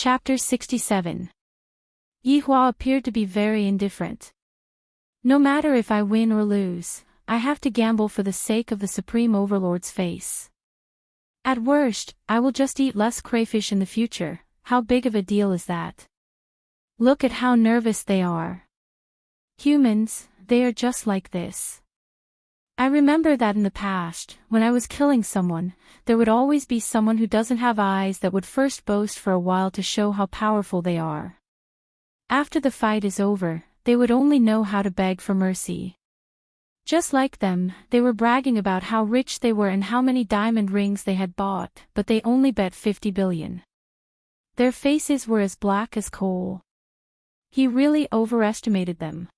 Chapter 67. Yi Hua appeared to be very indifferent. No matter if I win or lose, I have to gamble for the sake of the Supreme Overlord's face. At worst, I will just eat less crayfish in the future. How big of a deal is that? Look at how nervous they are. Humans, they are just like this. I remember that in the past, when I was killing someone, there would always be someone who doesn't have eyes that would first boast for a while to show how powerful they are. After the fight is over, they would only know how to beg for mercy. Just like them, they were bragging about how rich they were and how many diamond rings they had bought, but they only bet 50 billion. Their faces were as black as coal. He really overestimated them.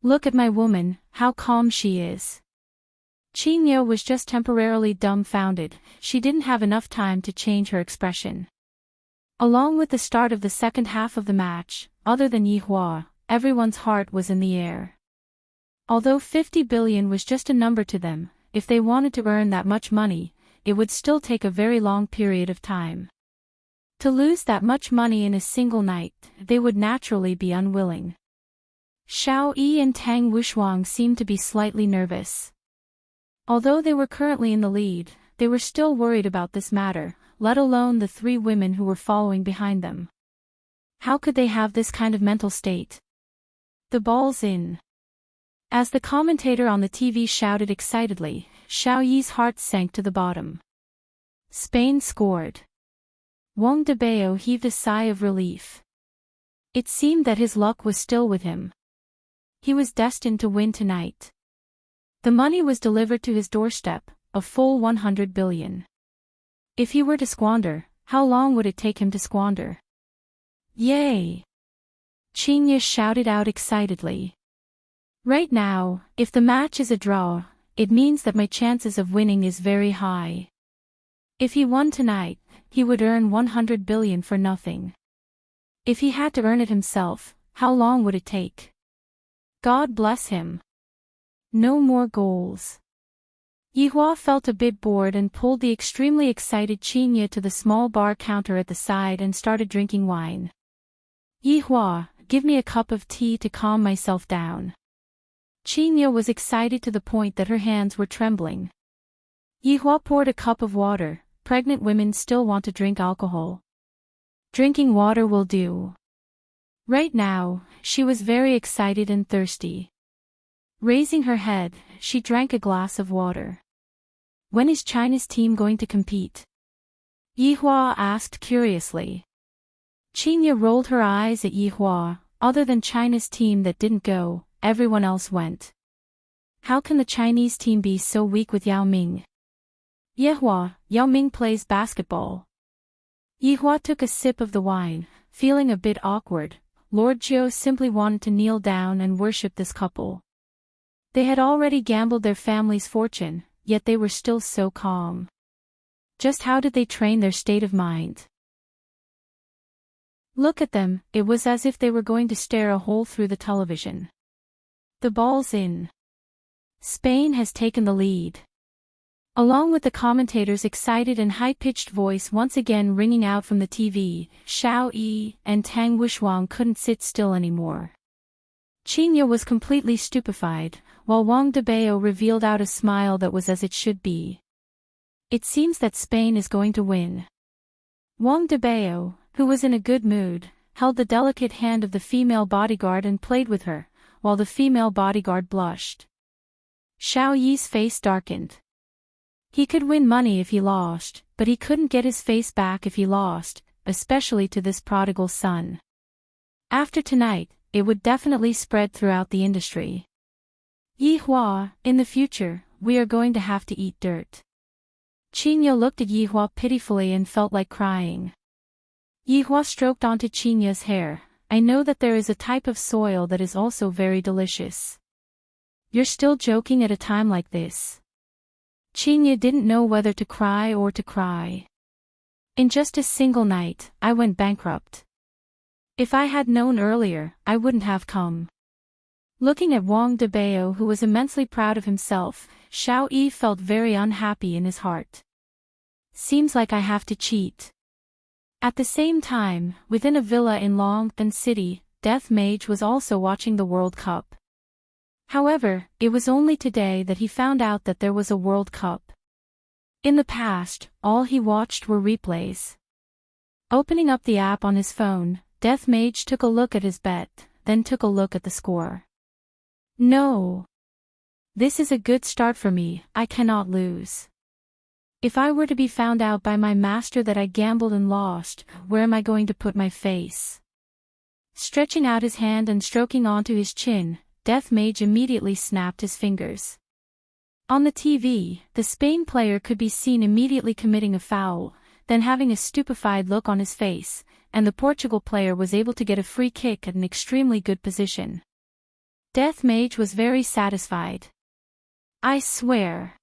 Look at my woman, how calm she is. Qingye was just temporarily dumbfounded. She didn't have enough time to change her expression. Along with the start of the second half of the match, other than Yi Hua, everyone's heart was in the air. Although 50 billion was just a number to them, if they wanted to earn that much money, it would still take a very long period of time. To lose that much money in a single night, they would naturally be unwilling. Xiao Yi and Tang Wuxuang seemed to be slightly nervous. Although they were currently in the lead, they were still worried about this matter, let alone the three women who were following behind them. How could they have this kind of mental state? The ball's in. As the commentator on the TV shouted excitedly, Xiao Yi's heart sank to the bottom. Spain scored. Wang Debao heaved a sigh of relief. It seemed that his luck was still with him. He was destined to win tonight. The money was delivered to his doorstep, a full 100 billion. If he were to squander, how long would it take him to squander? Yay! Qingye shouted out excitedly. Right now, if the match is a draw, it means that my chances of winning is very high. If he won tonight, he would earn 100 billion for nothing. If he had to earn it himself, how long would it take? God bless him. No more goals. Yi Hua felt a bit bored and pulled the extremely excited Qingye to the small bar counter at the side and started drinking wine. Yi Hua, give me a cup of tea to calm myself down. Qingye was excited to the point that her hands were trembling. Yi Hua poured a cup of water. Pregnant women still want to drink alcohol. Drinking water will do. Right now, she was very excited and thirsty. Raising her head, she drank a glass of water. When is China's team going to compete? Yi Hua asked curiously. Qingye rolled her eyes at Yi Hua. Other than China's team that didn't go, everyone else went. How can the Chinese team be so weak with Yao Ming? Ye Hua, Yao Ming plays basketball. Yi Hua took a sip of the wine, feeling a bit awkward. Lord Jiu simply wanted to kneel down and worship this couple. They had already gambled their family's fortune, yet they were still so calm. Just how did they train their state of mind? Look at them, it was as if they were going to stare a hole through the television. The ball's in. Spain has taken the lead. Along with the commentator's excited and high-pitched voice once again ringing out from the TV, Xiao Yi and Tang Wuxuang couldn't sit still anymore. Qingye was completely stupefied, while Wang Debao revealed out a smile that was as it should be. It seems that Spain is going to win. Wang Debao, who was in a good mood, held the delicate hand of the female bodyguard and played with her, while the female bodyguard blushed. Xiao Yi's face darkened. He could win money if he lost, but he couldn't get his face back if he lost, especially to this prodigal son. After tonight, it would definitely spread throughout the industry. Yi Hua, in the future, we are going to have to eat dirt. Qingye looked at Yi Hua pitifully and felt like crying. Yi Hua stroked onto Qingye's hair. I know that there is a type of soil that is also very delicious. You're still joking at a time like this. Qingye didn't know whether to cry or to cry. In just a single night, I went bankrupt. If I had known earlier, I wouldn't have come. Looking at Wang Debao, who was immensely proud of himself, Xiao Yi felt very unhappy in his heart. Seems like I have to cheat. At the same time, within a villa in Longtan City, Death Mage was also watching the World Cup. However, it was only today that he found out that there was a World Cup. In the past, all he watched were replays. Opening up the app on his phone, Death Mage took a look at his bet, then took a look at the score. No. This is a good start for me, I cannot lose. If I were to be found out by my master that I gambled and lost, where am I going to put my face? Stretching out his hand and stroking onto his chin, Death Mage immediately snapped his fingers. On the TV, the Spain player could be seen immediately committing a foul, then having a stupefied look on his face, and the Portugal player was able to get a free kick at an extremely good position. Death Mage was very satisfied. I swear.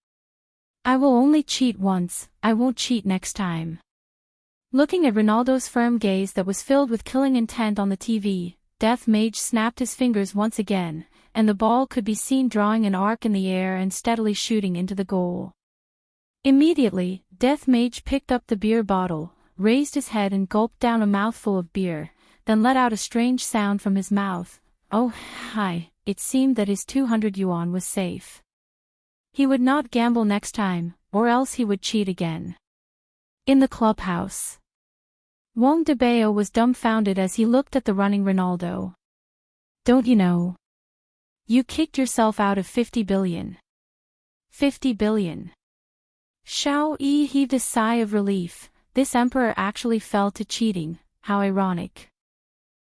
I will only cheat once, I won't cheat next time. Looking at Ronaldo's firm gaze that was filled with killing intent on the TV, Death Mage snapped his fingers once again, and the ball could be seen drawing an arc in the air and steadily shooting into the goal. Immediately, Death Mage picked up the beer bottle, raised his head and gulped down a mouthful of beer, then let out a strange sound from his mouth. Oh, hi, it seemed that his 200 yuan was safe. He would not gamble next time, or else he would cheat again. In the clubhouse, Wang Debeo was dumbfounded as he looked at the running Ronaldo. Don't you know? You kicked yourself out of 50 billion. 50 billion. Xiao Yi heaved a sigh of relief. This emperor actually fell to cheating, how ironic.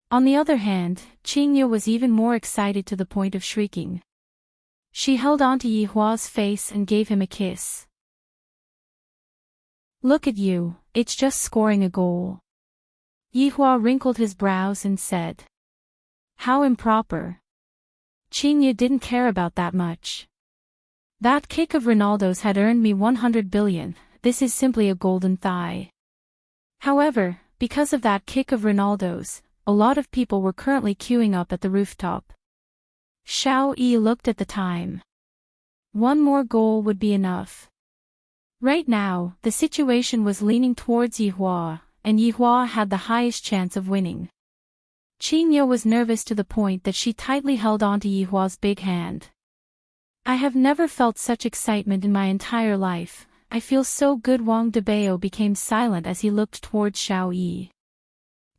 On the other hand, Qingye was even more excited to the point of shrieking. She held onto Yi Hua's face and gave him a kiss. Look at you, it's just scoring a goal. Yi Hua wrinkled his brows and said. How improper. Qingye didn't care about that much. That kick of Ronaldo's had earned me 100 billion, this is simply a golden thigh. However, because of that kick of Ronaldo's, a lot of people were currently queuing up at the rooftop. Xiao Yi looked at the time. One more goal would be enough. Right now, the situation was leaning towards Yi Hua, and Yi Hua had the highest chance of winning. Qingye was nervous to the point that she tightly held onto Yi Hua's big hand. I have never felt such excitement in my entire life, I feel so good. Wang Debeo became silent as he looked towards Xiao Yi.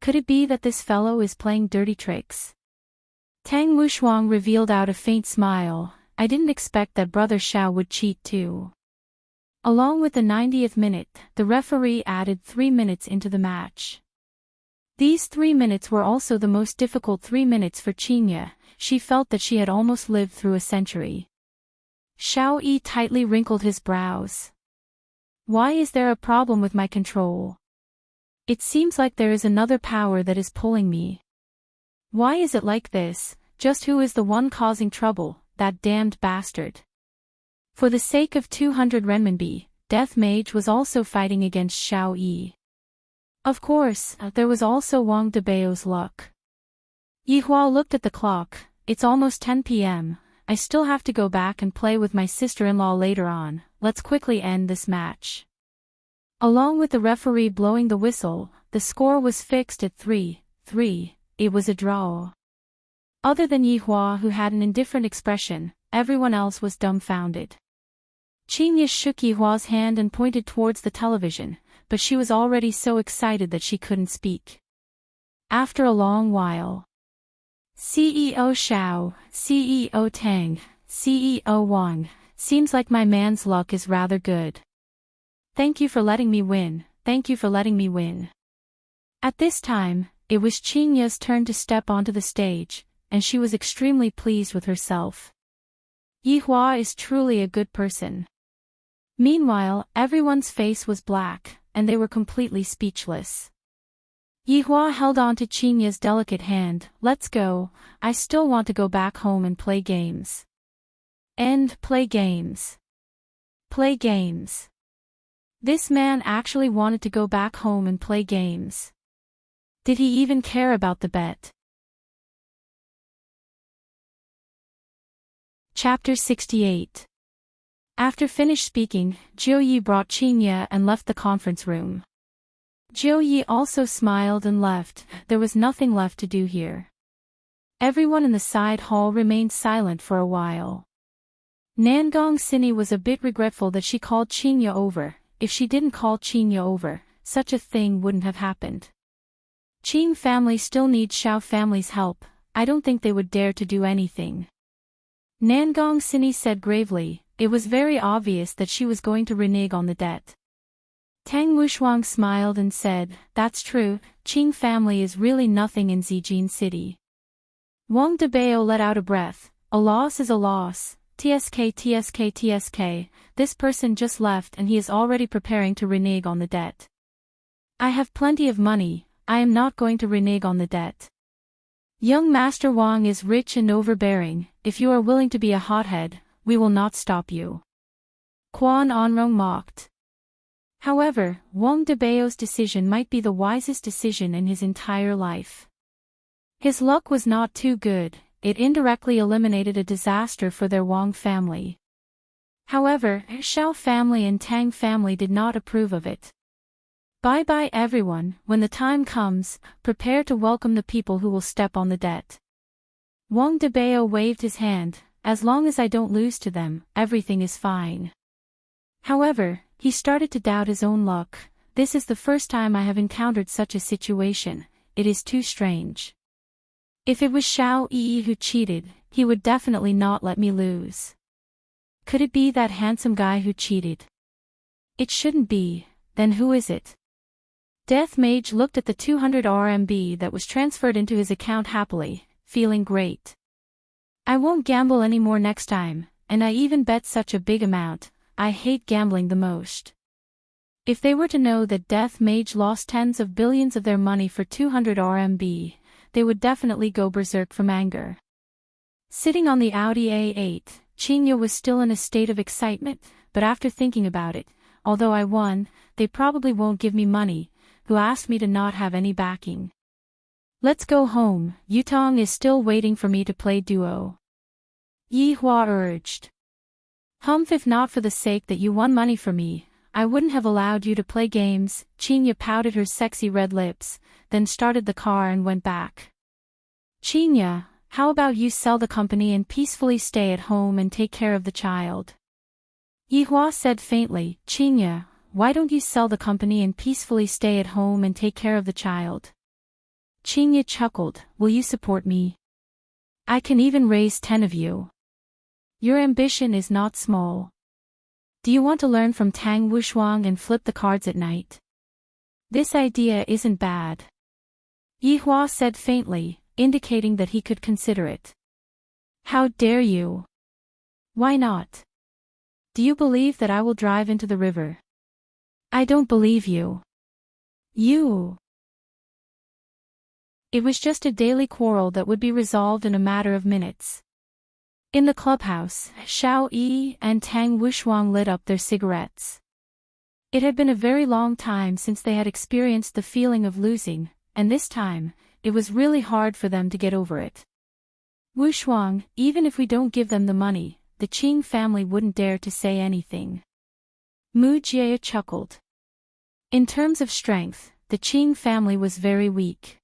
Could it be that this fellow is playing dirty tricks? Tang Wushuang revealed out a faint smile. I didn't expect that brother Xiao would cheat too. Along with the 90th minute, the referee added 3 minutes into the match. These 3 minutes were also the most difficult 3 minutes for Qingye. She felt that she had almost lived through a century. Xiao Yi tightly wrinkled his brows. Why is there a problem with my control? It seems like there is another power that is pulling me. Why is it like this? Just who is the one causing trouble? That damned bastard. For the sake of 200 renminbi, Death Mage was also fighting against Xiao Yi. Of course, there was also Wang Debeo's luck. Yi Hua looked at the clock. It's almost 10 p.m. I still have to go back and play with my sister-in-law later on. Let's quickly end this match. Along with the referee blowing the whistle, the score was fixed at 3-3. It was a draw. Other than Yi Hua, who had an indifferent expression, everyone else was dumbfounded. Qingye shook Yi Hua's hand and pointed towards the television, but she was already so excited that she couldn't speak. After a long while, CEO Xiao, CEO Tang, CEO Wang, seems like my man's luck is rather good. Thank you for letting me win, thank you for letting me win. At this time, it was Qingye's turn to step onto the stage, and she was extremely pleased with herself. Yi Hua is truly a good person. Meanwhile, everyone's face was black, and they were completely speechless. Yi Hua held on to Qingye's delicate hand. Let's go, I still want to go back home and play games. And play games. Play games. This man actually wanted to go back home and play games. Did he even care about the bet? Chapter 68. After finished speaking, Jiu Yi brought Qingye and left the conference room. Jiu Yi also smiled and left. There was nothing left to do here. Everyone in the side hall remained silent for a while. Nangong Sini was a bit regretful that she called Qinya over. If she didn't call Qinya over, such a thing wouldn't have happened. Qing family still needs Xiao family's help. I don't think they would dare to do anything. Nangong Sini said gravely. It was very obvious that she was going to renege on the debt. Tang Wushuang smiled and said, that's true, Qing family is really nothing in Zijin City. Wang Debao let out a breath. A loss is a loss. TSK. This person just left and he is already preparing to renege on the debt. I have plenty of money, I am not going to renege on the debt. Young Master Wang is rich and overbearing. If you are willing to be a hothead, we will not stop you. Quan Onrong mocked. However, Wang Debao's decision might be the wisest decision in his entire life. His luck was not too good, it indirectly eliminated a disaster for their Wang family. However, Xiao family and Tang family did not approve of it. Bye-bye everyone, when the time comes, prepare to welcome the people who will step on the debt. Wang Debao waved his hand, as long as I don't lose to them, everything is fine. However, he started to doubt his own luck. This is the first time I have encountered such a situation, it is too strange. If it was Xiao Yi who cheated, he would definitely not let me lose. Could it be that handsome guy who cheated? It shouldn't be, then who is it? Death Mage looked at the 200 RMB that was transferred into his account happily, feeling great. I won't gamble anymore next time, and I even bet such a big amount. I hate gambling the most. If they were to know that Death Mage lost tens of billions of their money for 200 RMB, they would definitely go berserk from anger. Sitting on the Audi A8, Qinya was still in a state of excitement, but after thinking about it, although I won, they probably won't give me money, who asked me to not have any backing. Let's go home, Yutong is still waiting for me to play duo. Yi Hua urged. Humph, if not for the sake that you won money for me, I wouldn't have allowed you to play games. Qinya pouted her sexy red lips, then started the car and went back. Qinya, how about you sell the company and peacefully stay at home and take care of the child? Yi Hua said faintly. Qinya, why don't you sell the company and peacefully stay at home and take care of the child? Qinya chuckled. Will you support me? I can even raise 10 of you. Your ambition is not small. Do you want to learn from Tang Wushuang and flip the cards at night? This idea isn't bad. Yi Hua said faintly, indicating that he could consider it. How dare you? Why not? Do you believe that I will drive into the river? I don't believe you. You. It was just a daily quarrel that would be resolved in a matter of minutes. In the clubhouse, Xiao Yi and Tang Wushuang lit up their cigarettes. It had been a very long time since they had experienced the feeling of losing, and this time, it was really hard for them to get over it. Wushuang, even if we don't give them the money, the Qing family wouldn't dare to say anything. Mu Jie chuckled. In terms of strength, the Qing family was very weak.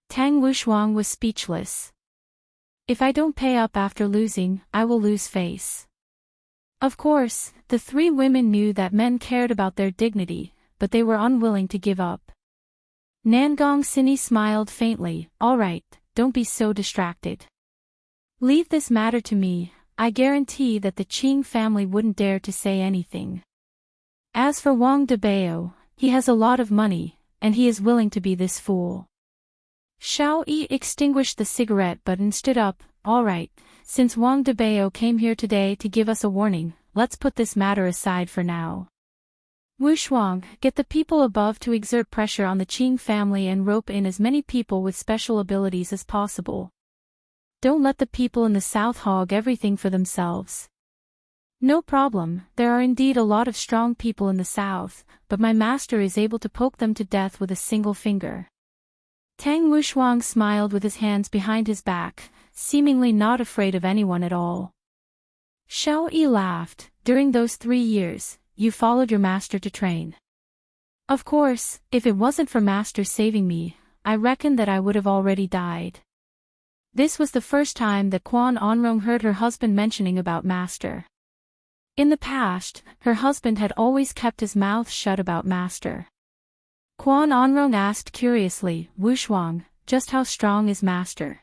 Tang Wushuang was speechless. If I don't pay up after losing, I will lose face. Of course, the three women knew that men cared about their dignity, but they were unwilling to give up. Nangong Sini smiled faintly. All right, don't be so distracted. Leave this matter to me, I guarantee that the Qing family wouldn't dare to say anything. As for Wang Debao, he has a lot of money, and he is willing to be this fool. Xiao Yi extinguished the cigarette butt and stood up. All right, since Wang Debao came here today to give us a warning, let's put this matter aside for now. Wushuang, get the people above to exert pressure on the Qing family and rope in as many people with special abilities as possible. Don't let the people in the south hog everything for themselves. No problem, there are indeed a lot of strong people in the south, but my master is able to poke them to death with a single finger. Tang Wushuang smiled with his hands behind his back, seemingly not afraid of anyone at all. Xiao Yi laughed. During those 3 years, you followed your master to train. Of course, if it wasn't for Master saving me, I reckon that I would have already died. This was the first time that Kwan Onrong heard her husband mentioning about Master. In the past, her husband had always kept his mouth shut about Master. Kwan Onrong asked curiously, Wushuang, just how strong is Master?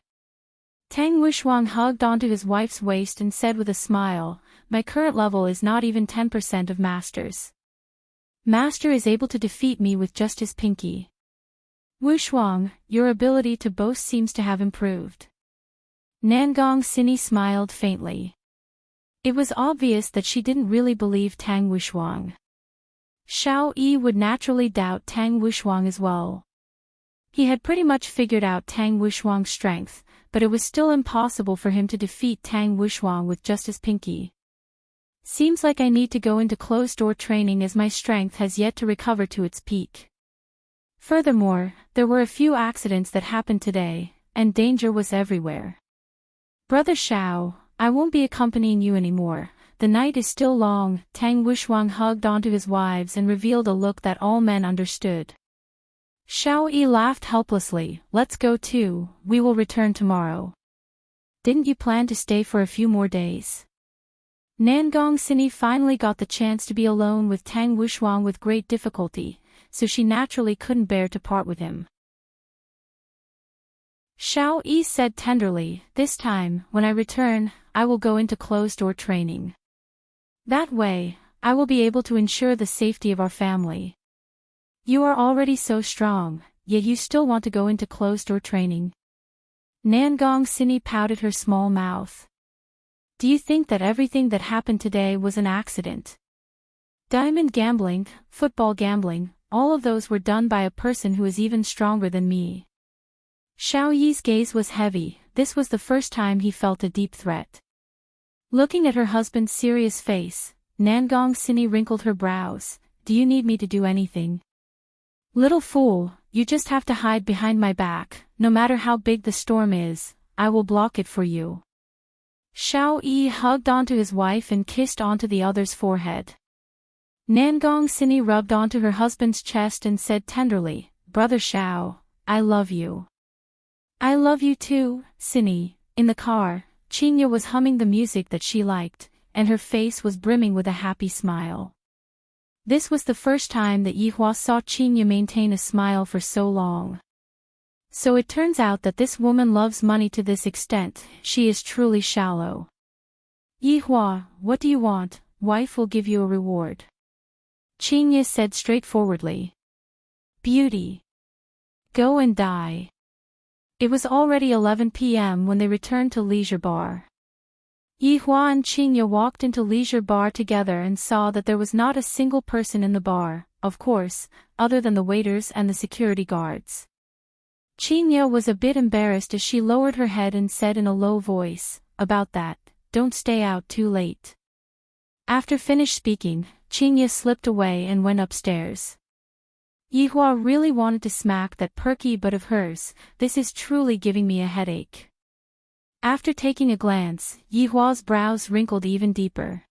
Tang Wushuang hugged onto his wife's waist and said with a smile, my current level is not even 10% of Master's. Master is able to defeat me with just his pinky. Wushuang, your ability to boast seems to have improved. Nangong Sini smiled faintly. It was obvious that she didn't really believe Tang Wushuang. Xiao Yi would naturally doubt Tang Wushuang as well. He had pretty much figured out Tang Wushuang's strength, but it was still impossible for him to defeat Tang Wushuang with just his pinky. Seems like I need to go into closed-door training as my strength has yet to recover to its peak. Furthermore, there were a few accidents that happened today, and danger was everywhere. Brother Xiao, I won't be accompanying you anymore. The night is still long. Tang Wushuang hugged onto his wives and revealed a look that all men understood. Xiao Yi laughed helplessly. Let's go too, we will return tomorrow. Didn't you plan to stay for a few more days? Nangong Sini finally got the chance to be alone with Tang Wushuang with great difficulty, so she naturally couldn't bear to part with him. Xiao Yi said tenderly, this time, when I return, I will go into closed-door training. That way, I will be able to ensure the safety of our family. You are already so strong, yet you still want to go into closed-door training. Nangong Sini pouted her small mouth. Do you think that everything that happened today was an accident? Diamond gambling, football gambling, all of those were done by a person who is even stronger than me. Xiao Yi's gaze was heavy. This was the first time he felt a deep threat. Looking at her husband's serious face, Nangong Sini wrinkled her brows. Do you need me to do anything? Little fool, you just have to hide behind my back. No matter how big the storm is, I will block it for you. Xiao Yi hugged onto his wife and kissed onto the other's forehead. Nangong Sini rubbed onto her husband's chest and said tenderly, Brother Xiao, I love you. I love you too, Sini. In the car, Qingya was humming the music that she liked, and her face was brimming with a happy smile. This was the first time that Yihua saw Qingya maintain a smile for so long. So it turns out that this woman loves money to this extent. She is truly shallow. Yihua, what do you want? Wife will give you a reward. Qingya said straightforwardly. Beauty. Go and die. It was already 11 p.m. when they returned to Leisure Bar. Yihua and Qingya walked into Leisure Bar together and saw that there was not a single person in the bar, of course, other than the waiters and the security guards. Qingya was a bit embarrassed as she lowered her head and said in a low voice, about that, don't stay out too late. After finished speaking, Qingya slipped away and went upstairs. Yihua really wanted to smack that perky butt of hers. This is truly giving me a headache. After taking a glance, Yihua's brows wrinkled even deeper.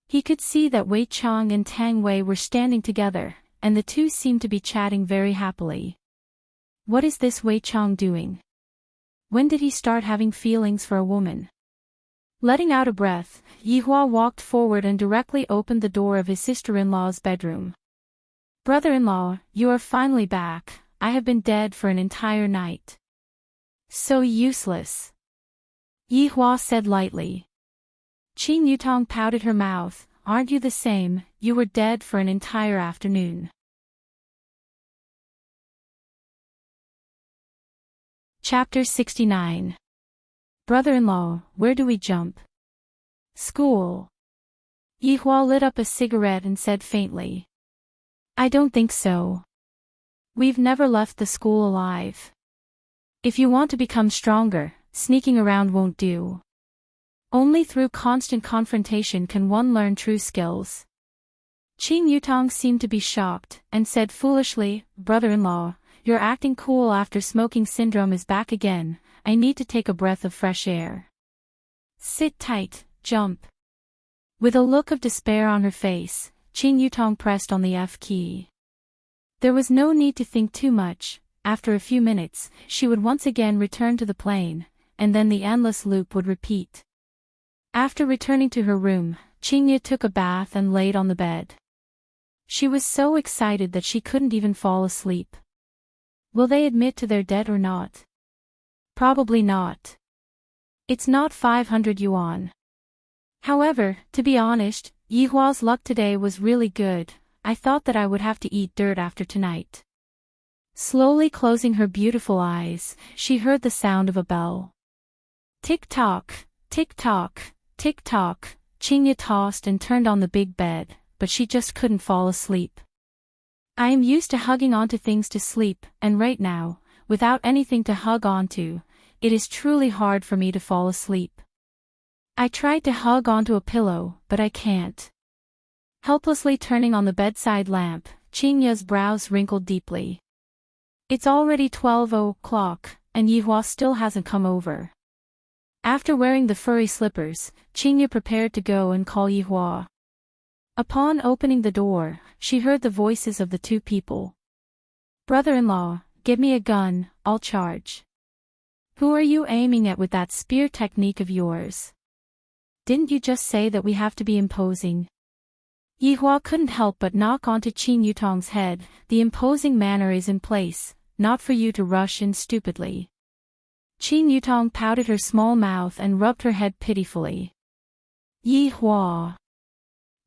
He could see that Wei Chang and Tang Wei were standing together, and the two seemed to be chatting very happily. What is this Wei Chang doing? When did he start having feelings for a woman? Letting out a breath, Yihua walked forward and directly opened the door of his sister-in-law's bedroom. Brother-in-law, you are finally back. I have been dead for an entire night. So useless. Yihua said lightly. Qin Yutong pouted her mouth. Aren't you the same? You were dead for an entire afternoon. Chapter 69. Brother-in-law, where do we jump? School. Yihua lit up a cigarette and said faintly. I don't think so. We've never left the school alive. If you want to become stronger, sneaking around won't do. Only through constant confrontation can one learn true skills. Qin Yutong seemed to be shocked, and said foolishly, Brother-in-law, your acting cool after smoking syndrome is back again. I need to take a breath of fresh air. Sit tight, jump. With a look of despair on her face, Qin Yutong pressed on the F key. There was no need to think too much. After a few minutes, she would once again return to the plane, and then the endless loop would repeat. After returning to her room, Qingye took a bath and laid on the bed. She was so excited that she couldn't even fall asleep. Will they admit to their debt or not? Probably not. It's not 500 yuan. However, to be honest, Yihua's luck today was really good. I thought that I would have to eat dirt after tonight. Slowly closing her beautiful eyes, she heard the sound of a bell. Tick-tock, tick-tock, tick-tock. Qingye tossed and turned on the big bed, but she just couldn't fall asleep. I am used to hugging onto things to sleep, and right now, without anything to hug onto, it is truly hard for me to fall asleep. I tried to hug onto a pillow, but I can't. Helplessly turning on the bedside lamp, Qingye's brows wrinkled deeply. It's already 12 o'clock, and Yihua still hasn't come over. After wearing the furry slippers, Qingye prepared to go and call Yihua. Upon opening the door, she heard the voices of the two people. Brother-in-law, give me a gun, I'll charge. Who are you aiming at with that spear technique of yours? Didn't you just say that we have to be imposing? Yihua couldn't help but knock onto Qin Yutong's head. The imposing manner is in place, not for you to rush in stupidly. Qin Yutong pouted her small mouth and rubbed her head pitifully. Yihua.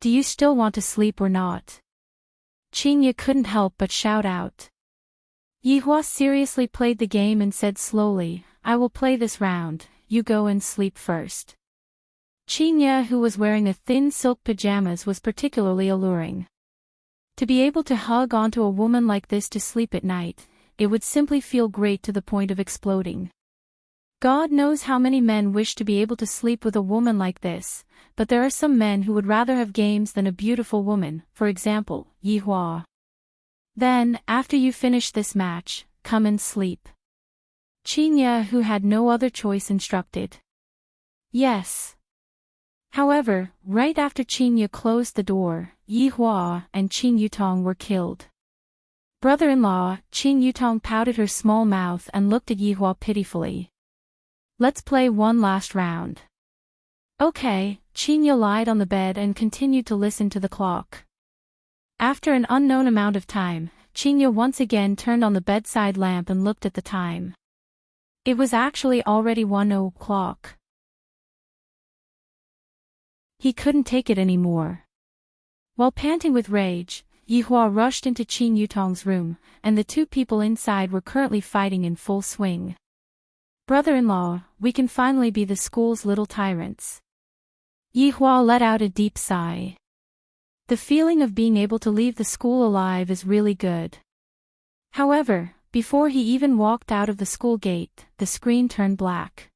Do you still want to sleep or not? Qingye couldn't help but shout out. Yihua seriously played the game and said slowly, I will play this round, you go and sleep first. Qingye, who was wearing a thin silk pajamas, was particularly alluring. To be able to hug onto a woman like this to sleep at night, it would simply feel great to the point of exploding. God knows how many men wish to be able to sleep with a woman like this, but there are some men who would rather have games than a beautiful woman, for example, Yihua. Then, after you finish this match, come and sleep. Qingye, who had no other choice, instructed. Yes. However, right after Qingye closed the door, Yihua and Qin Yutong were killed. Brother-in-law, Qin Yutong pouted her small mouth and looked at Yihua pitifully. Let's play one last round. Okay, Qingye lied on the bed and continued to listen to the clock. After an unknown amount of time, Qingye once again turned on the bedside lamp and looked at the time. It was actually already 1 o'clock. He couldn't take it anymore. While panting with rage, Yihua rushed into Qin Yutong's room, and the two people inside were currently fighting in full swing. Brother-in-law, we can finally be the school's little tyrants. Yihua let out a deep sigh. The feeling of being able to leave the school alive is really good. However, before he even walked out of the school gate, the screen turned black.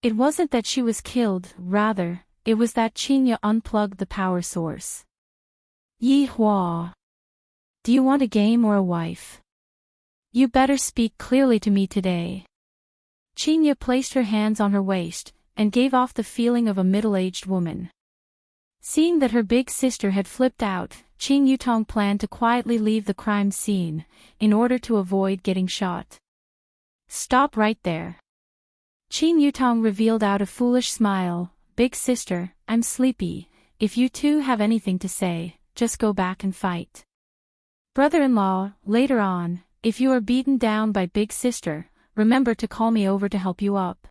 It wasn't that she was killed, rather, it was that Qingye unplugged the power source. Yihua. Do you want a game or a wife? You better speak clearly to me today. Qingye placed her hands on her waist, and gave off the feeling of a middle-aged woman. Seeing that her big sister had flipped out, Qin Yutong planned to quietly leave the crime scene, in order to avoid getting shot. Stop right there. Qin Yutong revealed out a foolish smile. Big sister, I'm sleepy. If you two have anything to say, just go back and fight. Brother-in-law, later on, if you are beaten down by big sister, remember to call me over to help you up.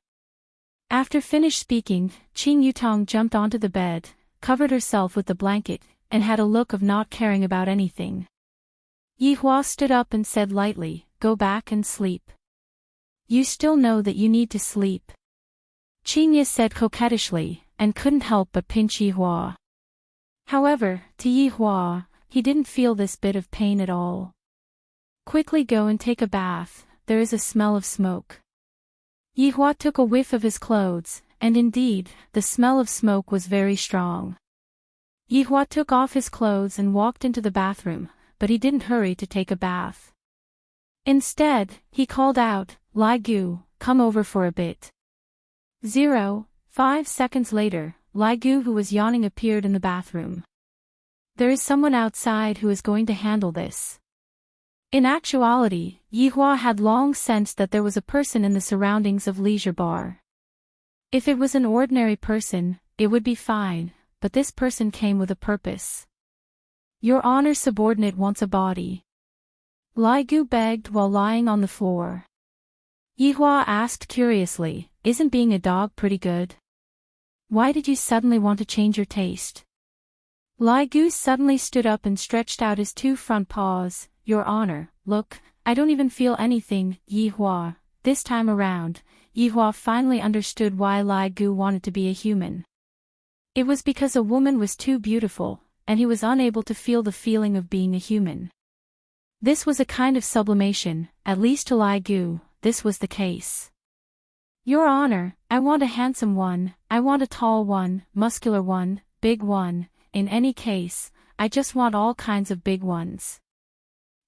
After finished speaking, Qin Yutong jumped onto the bed, covered herself with the blanket, and had a look of not caring about anything. Yihua stood up and said lightly, go back and sleep. You still know that you need to sleep. Qingye said coquettishly, and couldn't help but pinch Yihua. However, to Yihua, he didn't feel this bit of pain at all. Quickly go and take a bath, there is a smell of smoke. Yihua took a whiff of his clothes, and indeed, the smell of smoke was very strong. Yihua took off his clothes and walked into the bathroom, but he didn't hurry to take a bath. Instead, he called out, Lai Gu, come over for a bit. 5 seconds later, Lai Gu, who was yawning, appeared in the bathroom. There is someone outside who is going to handle this. In actuality, Yihua had long sensed that there was a person in the surroundings of Leisure Bar. If it was an ordinary person, it would be fine, but this person came with a purpose. Your Honor's subordinate wants a body. Lai Gu begged while lying on the floor. Yihua asked curiously, isn't being a dog pretty good? Why did you suddenly want to change your taste? Lai Gu suddenly stood up and stretched out his two front paws. Your Honor, look, I don't even feel anything, Yihua. This time around, Yihua finally understood why Lai Gu wanted to be a human. It was because a woman was too beautiful, and he was unable to feel the feeling of being a human. This was a kind of sublimation, at least to Lai Gu, this was the case. Your Honor, I want a handsome one, I want a tall one, muscular one, big one, in any case, I just want all kinds of big ones.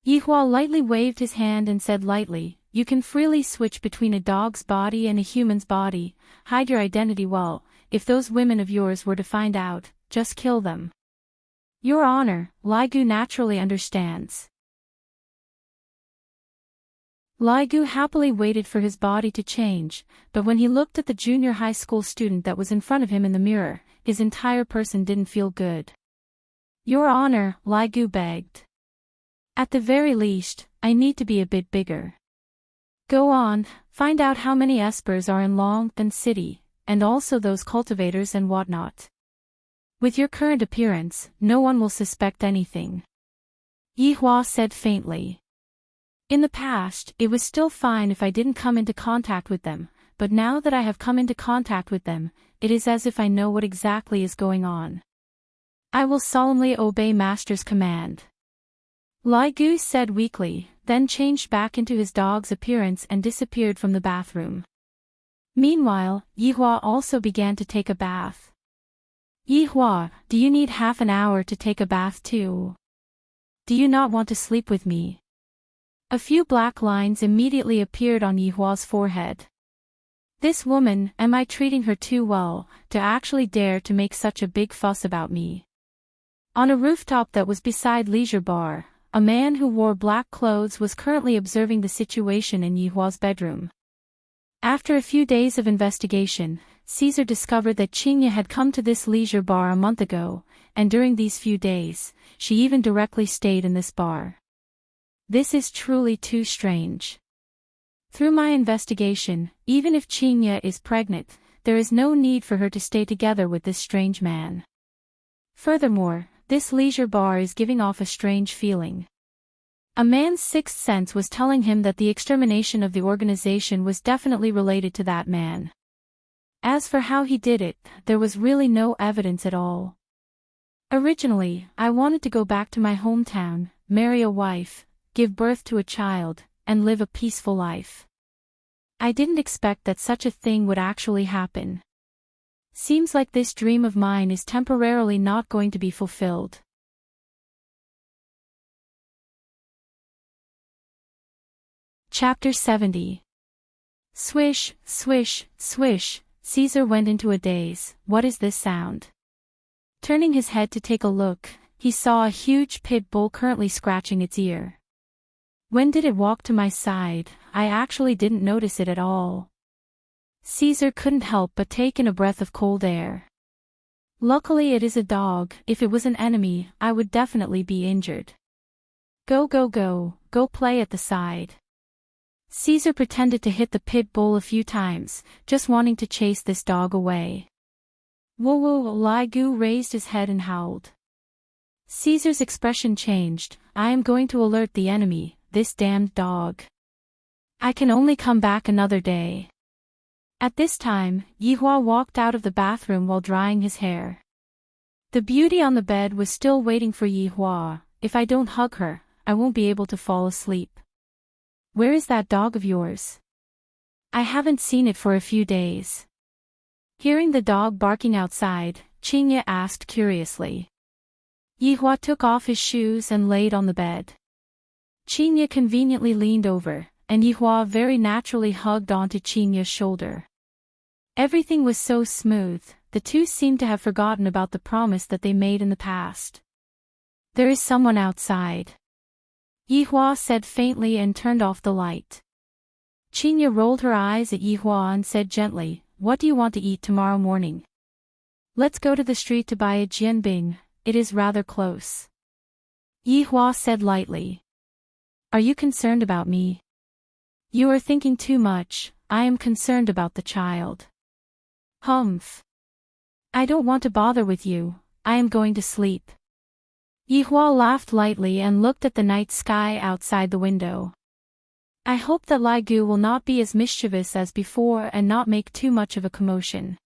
Yihua lightly waved his hand and said lightly, you can freely switch between a dog's body and a human's body, hide your identity well, if those women of yours were to find out, just kill them. Your Honor, Lai Gu naturally understands. Lai Gu happily waited for his body to change, but when he looked at the junior high school student that was in front of him in the mirror, his entire person didn't feel good. Your Honor, Lai Gu begged. At the very least, I need to be a bit bigger. Go on, find out how many espers are in Longtan City, and also those cultivators and whatnot. With your current appearance, no one will suspect anything. Yihua said faintly. In the past, it was still fine if I didn't come into contact with them, but now that I have come into contact with them, it is as if I know what exactly is going on. I will solemnly obey Master's command. Lai Gu said weakly, then changed back into his dog's appearance and disappeared from the bathroom. Meanwhile, Yihua also began to take a bath. Yihua, do you need half an hour to take a bath too? Do you not want to sleep with me? A few black lines immediately appeared on Yihua's forehead. This woman, am I treating her too well, to actually dare to make such a big fuss about me? On a rooftop that was beside Leisure Bar, a man who wore black clothes was currently observing the situation in Yihua's bedroom. After a few days of investigation, Caesar discovered that Qingye had come to this Leisure Bar a month ago, and during these few days, she even directly stayed in this bar. This is truly too strange. Through my investigation, even if Qingye is pregnant, there is no need for her to stay together with this strange man. Furthermore, this Leisure Bar is giving off a strange feeling. A man's sixth sense was telling him that the extermination of the organization was definitely related to that man. As for how he did it, there was really no evidence at all. Originally, I wanted to go back to my hometown, marry a wife, give birth to a child, and live a peaceful life. I didn't expect that such a thing would actually happen. Seems like this dream of mine is temporarily not going to be fulfilled. Chapter 70. Swish, swish, swish, Caesar went into a daze. What is this sound? Turning his head to take a look, he saw a huge pit bull currently scratching its ear. When did it walk to my side? I actually didn't notice it at all. Caesar couldn't help but take in a breath of cold air. Luckily it is a dog. If it was an enemy, I would definitely be injured. Go go go, go play at the side. Caesar pretended to hit the pit bull a few times, just wanting to chase this dog away. Whoa whoa, Lai Gu raised his head and howled. Caesar's expression changed. I am going to alert the enemy, this damned dog. I can only come back another day. At this time, Yihua walked out of the bathroom while drying his hair. The beauty on the bed was still waiting for Yihua. If I don't hug her, I won't be able to fall asleep. Where is that dog of yours? I haven't seen it for a few days. Hearing the dog barking outside, Qingye asked curiously. Yihua took off his shoes and laid on the bed. Qingye conveniently leaned over, and Yihua very naturally hugged onto Qingye's shoulder. Everything was so smooth, the two seemed to have forgotten about the promise that they made in the past. There is someone outside. Yihua said faintly and turned off the light. Qinya rolled her eyes at Yihua and said gently, "What do you want to eat tomorrow morning? Let's go to the street to buy a jianbing, it is rather close." Yihua said lightly. "Are you concerned about me?" "You are thinking too much, I am concerned about the child." "Humph. I don't want to bother with you, I am going to sleep." Yihua laughed lightly and looked at the night sky outside the window. "I hope that Lai Gu will not be as mischievous as before and not make too much of a commotion."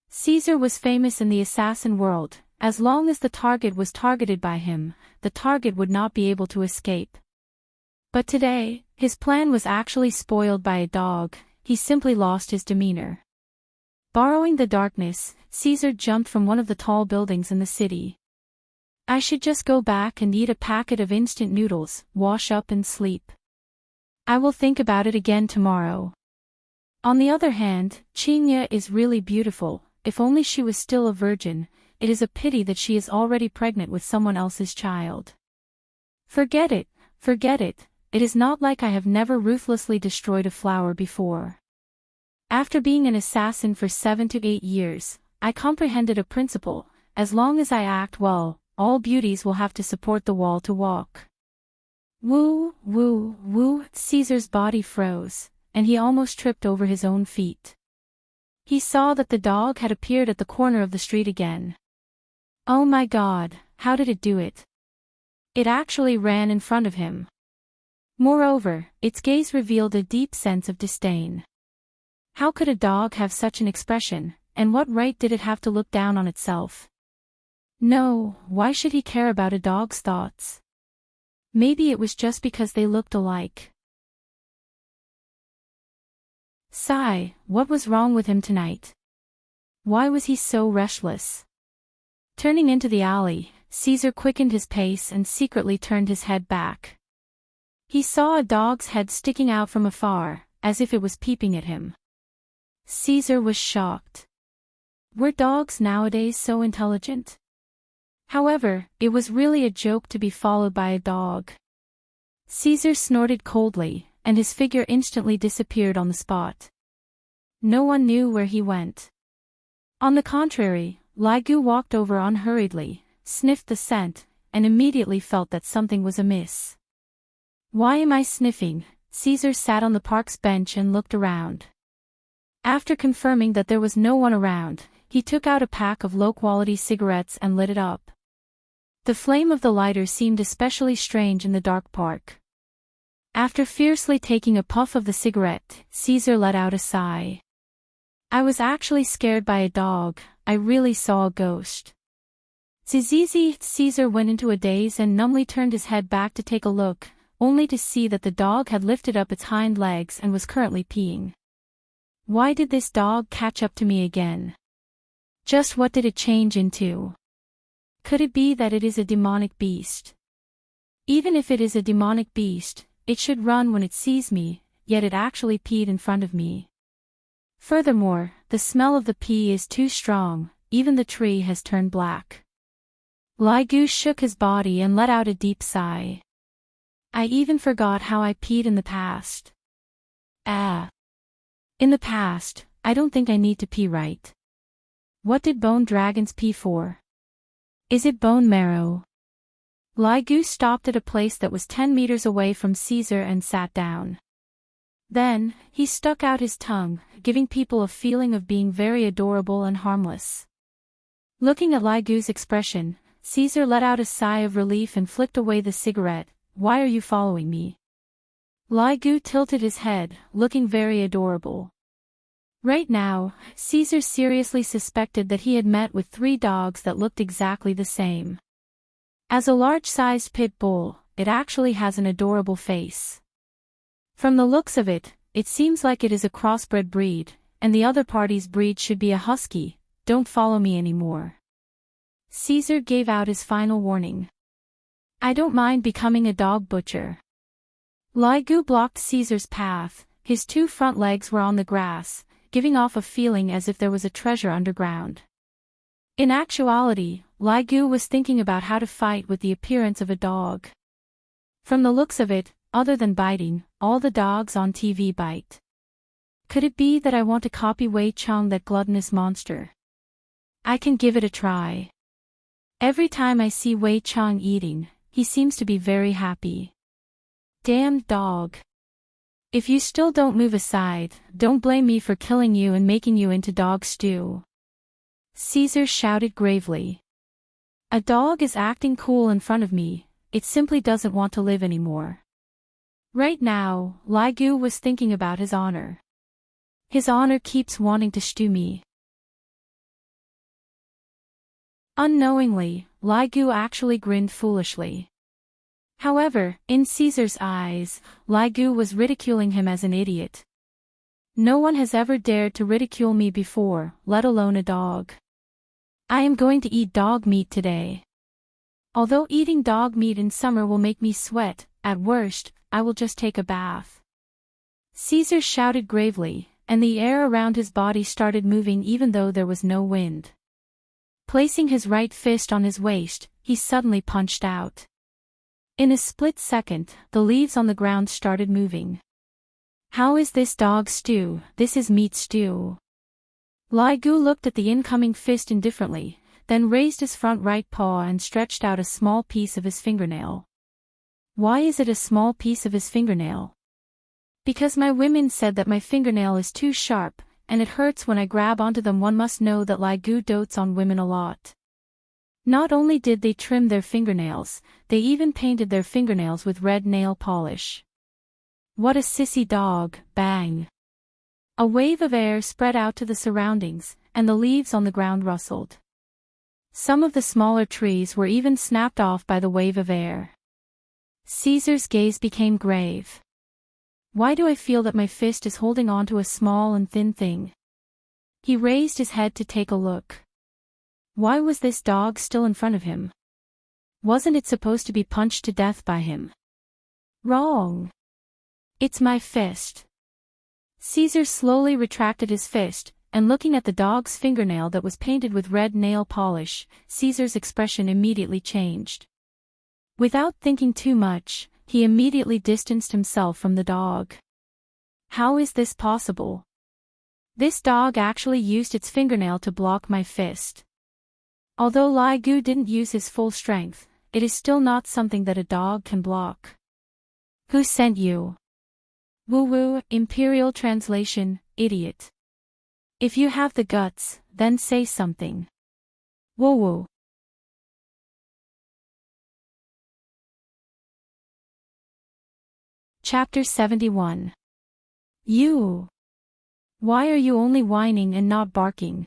Caesar was famous in the assassin world. As long as the target was targeted by him, the target would not be able to escape. But today, his plan was actually spoiled by a dog, he simply lost his demeanor. Borrowing the darkness, Caesar jumped from one of the tall buildings in the city. "I should just go back and eat a packet of instant noodles, wash up and sleep. I will think about it again tomorrow." On the other hand, Qinya is really beautiful, if only she was still a virgin, it is a pity that she is already pregnant with someone else's child. Forget it, it is not like I have never ruthlessly destroyed a flower before. After being an assassin for 7 to 8 years, I comprehended a principle, as long as I act well, all beauties will have to support the wall to walk. Woo, woo, woo, Caesar's body froze, and he almost tripped over his own feet. He saw that the dog had appeared at the corner of the street again. Oh my God, how did it do it? It actually ran in front of him. Moreover, its gaze revealed a deep sense of disdain. How could a dog have such an expression, and what right did it have to look down on itself? No, why should he care about a dog's thoughts? Maybe it was just because they looked alike. Sigh, what was wrong with him tonight? Why was he so restless? Turning into the alley, Caesar quickened his pace and secretly turned his head back. He saw a dog's head sticking out from afar, as if it was peeping at him. Caesar was shocked. Were dogs nowadays so intelligent? However, it was really a joke to be followed by a dog. Caesar snorted coldly, and his figure instantly disappeared on the spot. No one knew where he went. On the contrary, Lai Gu walked over unhurriedly, sniffed the scent, and immediately felt that something was amiss. "Why am I sniffing?" Caesar sat on the park's bench and looked around. After confirming that there was no one around, he took out a pack of low-quality cigarettes and lit it up. The flame of the lighter seemed especially strange in the dark park. After fiercely taking a puff of the cigarette, Caesar let out a sigh. "I was actually scared by a dog, I really saw a ghost." Zizizi, Caesar went into a daze and numbly turned his head back to take a look, only to see that the dog had lifted up its hind legs and was currently peeing. Why did this dog catch up to me again? Just what did it change into? Could it be that it is a demonic beast? Even if it is a demonic beast, it should run when it sees me, yet it actually peed in front of me. Furthermore, the smell of the pee is too strong, even the tree has turned black. Lai Gu shook his body and let out a deep sigh. I even forgot how I peed in the past. In the past, I don't think I need to pee, right? What did bone dragons pee for? Is it bone marrow? Lai Gu stopped at a place that was 10 meters away from Caesar and sat down. Then, he stuck out his tongue, giving people a feeling of being very adorable and harmless. Looking at Lai Gu's expression, Caesar let out a sigh of relief and flicked away the cigarette. Why are you following me? Lai Gu tilted his head, looking very adorable. Right now, Caesar seriously suspected that he had met with 3 dogs that looked exactly the same. As a large-sized pit bull, it actually has an adorable face. From the looks of it, it seems like it is a crossbred breed, and the other party's breed should be a husky. Don't follow me anymore. Caesar gave out his final warning. I don't mind becoming a dog butcher. Lai Gu blocked Caesar's path, his 2 front legs were on the grass, giving off a feeling as if there was a treasure underground. In actuality, Lai Gu was thinking about how to fight with the appearance of a dog. From the looks of it, other than biting, all the dogs on TV bite. Could it be that I want to copy Wei Chung, that gluttonous monster? I can give it a try. Every time I see Wei Chung eating, he seems to be very happy. Damned dog. If you still don't move aside, don't blame me for killing you and making you into dog stew. Caesar shouted gravely. A dog is acting cool in front of me, it simply doesn't want to live anymore. Right now, Li Gu was thinking about his honor. His honor keeps wanting to stew me. Unknowingly, Li Gu actually grinned foolishly. However, in Caesar's eyes, Li Gu was ridiculing him as an idiot. No one has ever dared to ridicule me before, let alone a dog. I am going to eat dog meat today. Although eating dog meat in summer will make me sweat, at worst, I will just take a bath. Caesar shouted gravely, and the air around his body started moving even though there was no wind. Placing his right fist on his waist, he suddenly punched out. In a split second, the leaves on the ground started moving. How is this dog stew? This is meat stew. Li Gu looked at the incoming fist indifferently, then raised his front right paw and stretched out a small piece of his fingernail. Why is it a small piece of his fingernail? Because my women said that my fingernail is too sharp, and it hurts when I grab onto them. One must know that Li Gu dotes on women a lot. Not only did they trim their fingernails, they even painted their fingernails with red nail polish. What a sissy dog, bang! A wave of air spread out to the surroundings, and the leaves on the ground rustled. Some of the smaller trees were even snapped off by the wave of air. Caesar's gaze became grave. Why do I feel that my fist is holding on to a small and thin thing? He raised his head to take a look. Why was this dog still in front of him? Wasn't it supposed to be punched to death by him? Wrong. It's my fist. Caesar slowly retracted his fist, and looking at the dog's fingernail that was painted with red nail polish, Caesar's expression immediately changed. Without thinking too much, he immediately distanced himself from the dog. How is this possible? This dog actually used its fingernail to block my fist. Although Li Gu didn't use his full strength, it is still not something that a dog can block. Who sent you? Woo-woo, Imperial Translation, idiot. If you have the guts, then say something. Woo-woo. Chapter 71. You. Why are you only whining and not barking?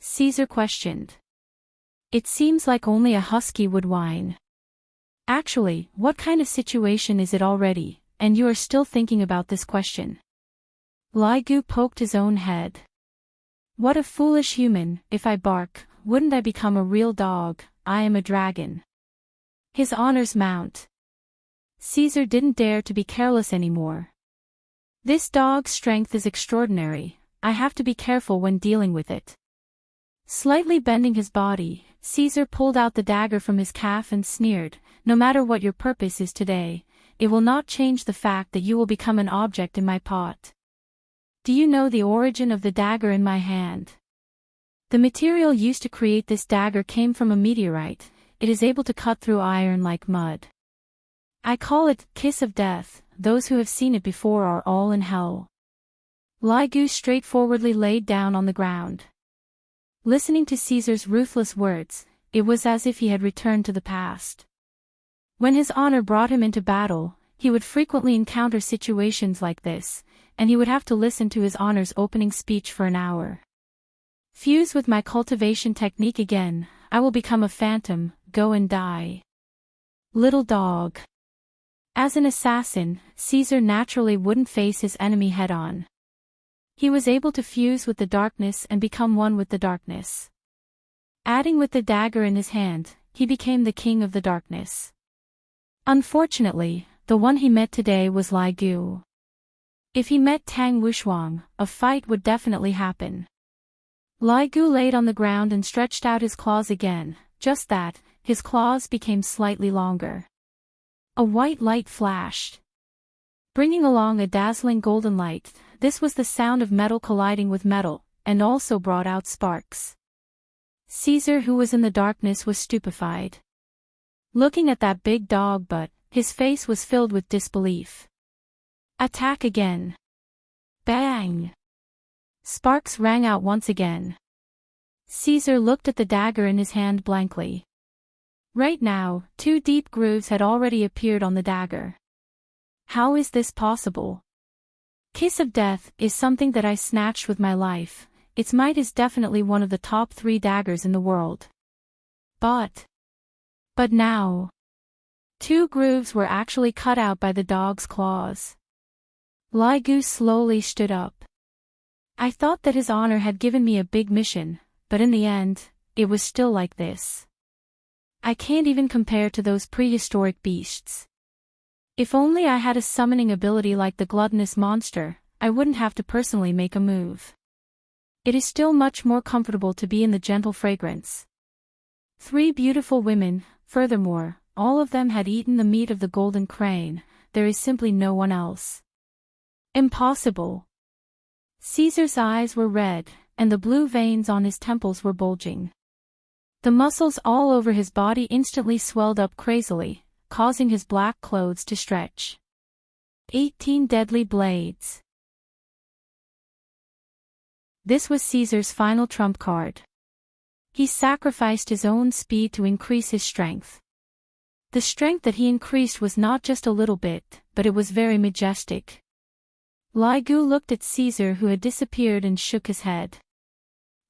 Caesar questioned. It seems like only a husky would whine. Actually, what kind of situation is it already, and you are still thinking about this question? Li Gu poked his own head. What a foolish human, if I bark, wouldn't I become a real dog? I am a dragon. His honor's mount. Caesar didn't dare to be careless anymore. This dog's strength is extraordinary, I have to be careful when dealing with it. Slightly bending his body, Caesar pulled out the dagger from his calf and sneered, no matter what your purpose is today, it will not change the fact that you will become an object in my pot. Do you know the origin of the dagger in my hand? The material used to create this dagger came from a meteorite, it is able to cut through iron like mud. I call it, Kiss of Death, those who have seen it before are all in hell. Li Gu straightforwardly laid down on the ground. Listening to Caesar's ruthless words, it was as if he had returned to the past. When his honor brought him into battle, he would frequently encounter situations like this, and he would have to listen to his honor's opening speech for an hour. Fuse with my cultivation technique again, I will become a phantom, go and die. Little dog. As an assassin, Caesar naturally wouldn't face his enemy head-on. He was able to fuse with the darkness and become one with the darkness. Adding with the dagger in his hand, he became the king of the darkness. Unfortunately, the one he met today was Li Gu. If he met Tang Wushuang, a fight would definitely happen. Li Gu laid on the ground and stretched out his claws again, just that, his claws became slightly longer. A white light flashed, bringing along a dazzling golden light. This was the sound of metal colliding with metal, and also brought out sparks. Caesar, who was in the darkness, was stupefied, looking at that big dog, but his face was filled with disbelief. Attack again. Bang! Sparks rang out once again. Caesar looked at the dagger in his hand blankly. Right now, 2 deep grooves had already appeared on the dagger. How is this possible? Kiss of Death is something that I snatched with my life. Its might is definitely one of the top 3 daggers in the world. But now, 2 grooves were actually cut out by the dog's claws. Ligu slowly stood up. I thought that his honor had given me a big mission, but in the end, it was still like this. I can't even compare to those prehistoric beasts. If only I had a summoning ability like the gluttonous monster, I wouldn't have to personally make a move. It is still much more comfortable to be in the gentle fragrance. 3 beautiful women, furthermore, all of them had eaten the meat of the golden crane. There is simply no one else. Impossible. Caesar's eyes were red, and the blue veins on his temples were bulging. The muscles all over his body instantly swelled up crazily, causing his black clothes to stretch. 18 deadly blades. This was Caesar's final trump card. He sacrificed his own speed to increase his strength. The strength that he increased was not just a little bit, but it was very majestic. Ligu looked at Caesar, who had disappeared, and shook his head.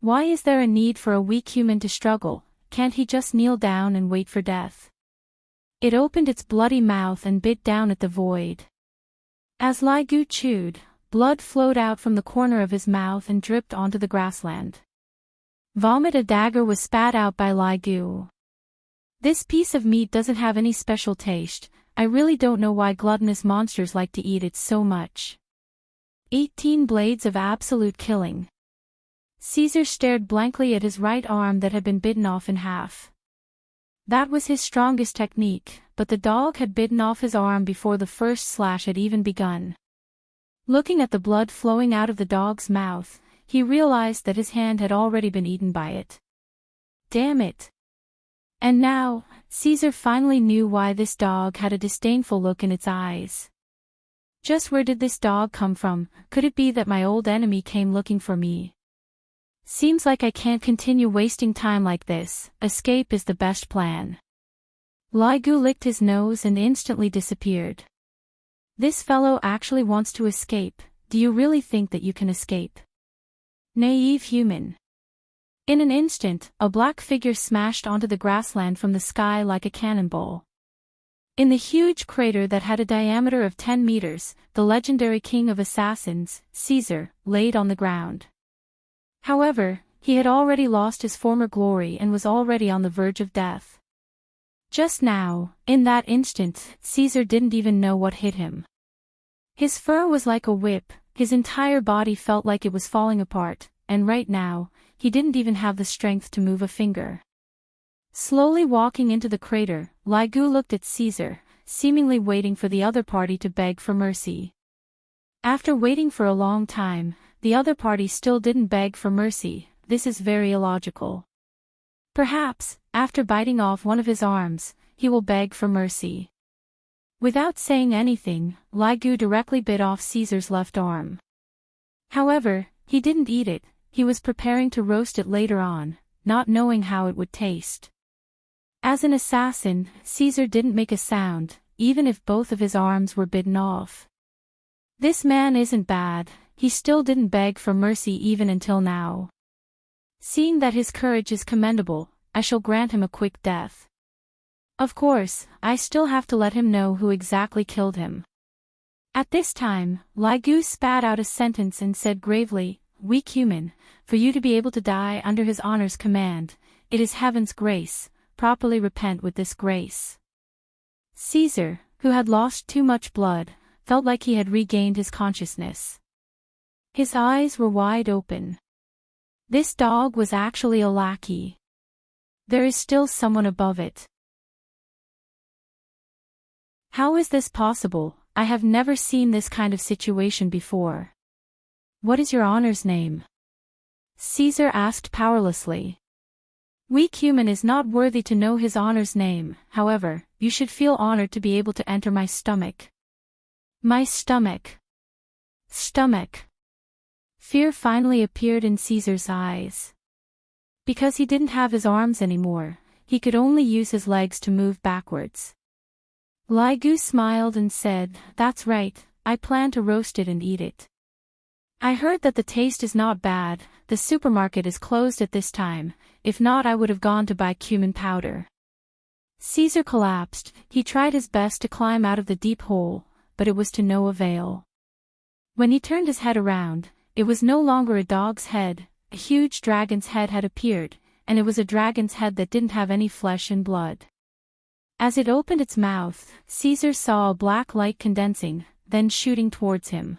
Why is there a need for a weak human to struggle? Can't he just kneel down and wait for death? It opened its bloody mouth and bit down at the void. As Ligu chewed, blood flowed out from the corner of his mouth and dripped onto the grassland. Vomit. A dagger was spat out by Ligu. This piece of meat doesn't have any special taste. I really don't know why gluttonous monsters like to eat it so much. 18 blades of absolute killing. Caesar stared blankly at his right arm that had been bitten off in half. That was his strongest technique, but the dog had bitten off his arm before the first slash had even begun. Looking at the blood flowing out of the dog's mouth, he realized that his hand had already been eaten by it. Damn it! And now, Caesar finally knew why this dog had a disdainful look in its eyes. Just where did this dog come from? Could it be that my old enemy came looking for me? Seems like I can't continue wasting time like this. Escape is the best plan. Ligu licked his nose and instantly disappeared. This fellow actually wants to escape. Do you really think that you can escape? Naive human. In an instant, a black figure smashed onto the grassland from the sky like a cannonball. In the huge crater that had a diameter of 10 meters, the legendary king of assassins, Caesar, laid on the ground. However, he had already lost his former glory and was already on the verge of death. Just now, in that instant, Caesar didn't even know what hit him. His fur was like a whip, his entire body felt like it was falling apart, and right now, he didn't even have the strength to move a finger. Slowly walking into the crater, Ligu looked at Caesar, seemingly waiting for the other party to beg for mercy. After waiting for a long time, the other party still didn't beg for mercy. This is very illogical. Perhaps, after biting off one of his arms, he will beg for mercy. Without saying anything, Ligu directly bit off Caesar's left arm. However, he didn't eat it. He was preparing to roast it later on, not knowing how it would taste. As an assassin, Caesar didn't make a sound, even if both of his arms were bitten off. This man isn't bad. He still didn't beg for mercy even until now. Seeing that his courage is commendable, I shall grant him a quick death. Of course, I still have to let him know who exactly killed him. At this time, Ligu spat out a sentence and said gravely, "Weak human, for you to be able to die under his honor's command, it is heaven's grace, properly repent with this grace." Caesar, who had lost too much blood, felt like he had regained his consciousness. His eyes were wide open. This dog was actually a lackey. There is still someone above it. How is this possible? I have never seen this kind of situation before. What is your honor's name? Caesar asked powerlessly. Weak human is not worthy to know his honor's name, however, you should feel honored to be able to enter my stomach. My stomach. Stomach. Fear finally appeared in Caesar's eyes. Because he didn't have his arms anymore, he could only use his legs to move backwards. Lai Gu smiled and said, "That's right, I plan to roast it and eat it. I heard that the taste is not bad, the supermarket is closed at this time, if not I would have gone to buy cumin powder." Caesar collapsed, he tried his best to climb out of the deep hole, but it was to no avail. When he turned his head around, it was no longer a dog's head, a huge dragon's head had appeared, and it was a dragon's head that didn't have any flesh and blood. As it opened its mouth, Caesar saw a black light condensing, then shooting towards him.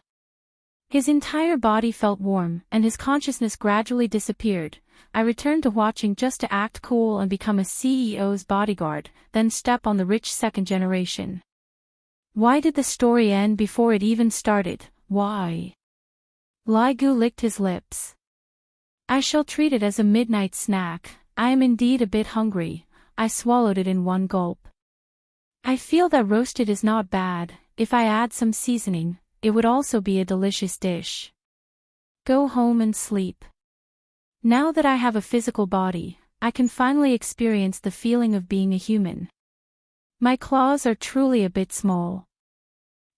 His entire body felt warm, and his consciousness gradually disappeared. I returned to watching just to act cool and become a CEO's bodyguard, then step on the rich second generation. Why did the story end before it even started? Why? Lai Gu licked his lips. I shall treat it as a midnight snack. I am indeed a bit hungry. I swallowed it in one gulp. I feel that roasted is not bad. If I add some seasoning, it would also be a delicious dish. Go home and sleep. Now that I have a physical body, I can finally experience the feeling of being a human. My claws are truly a bit small.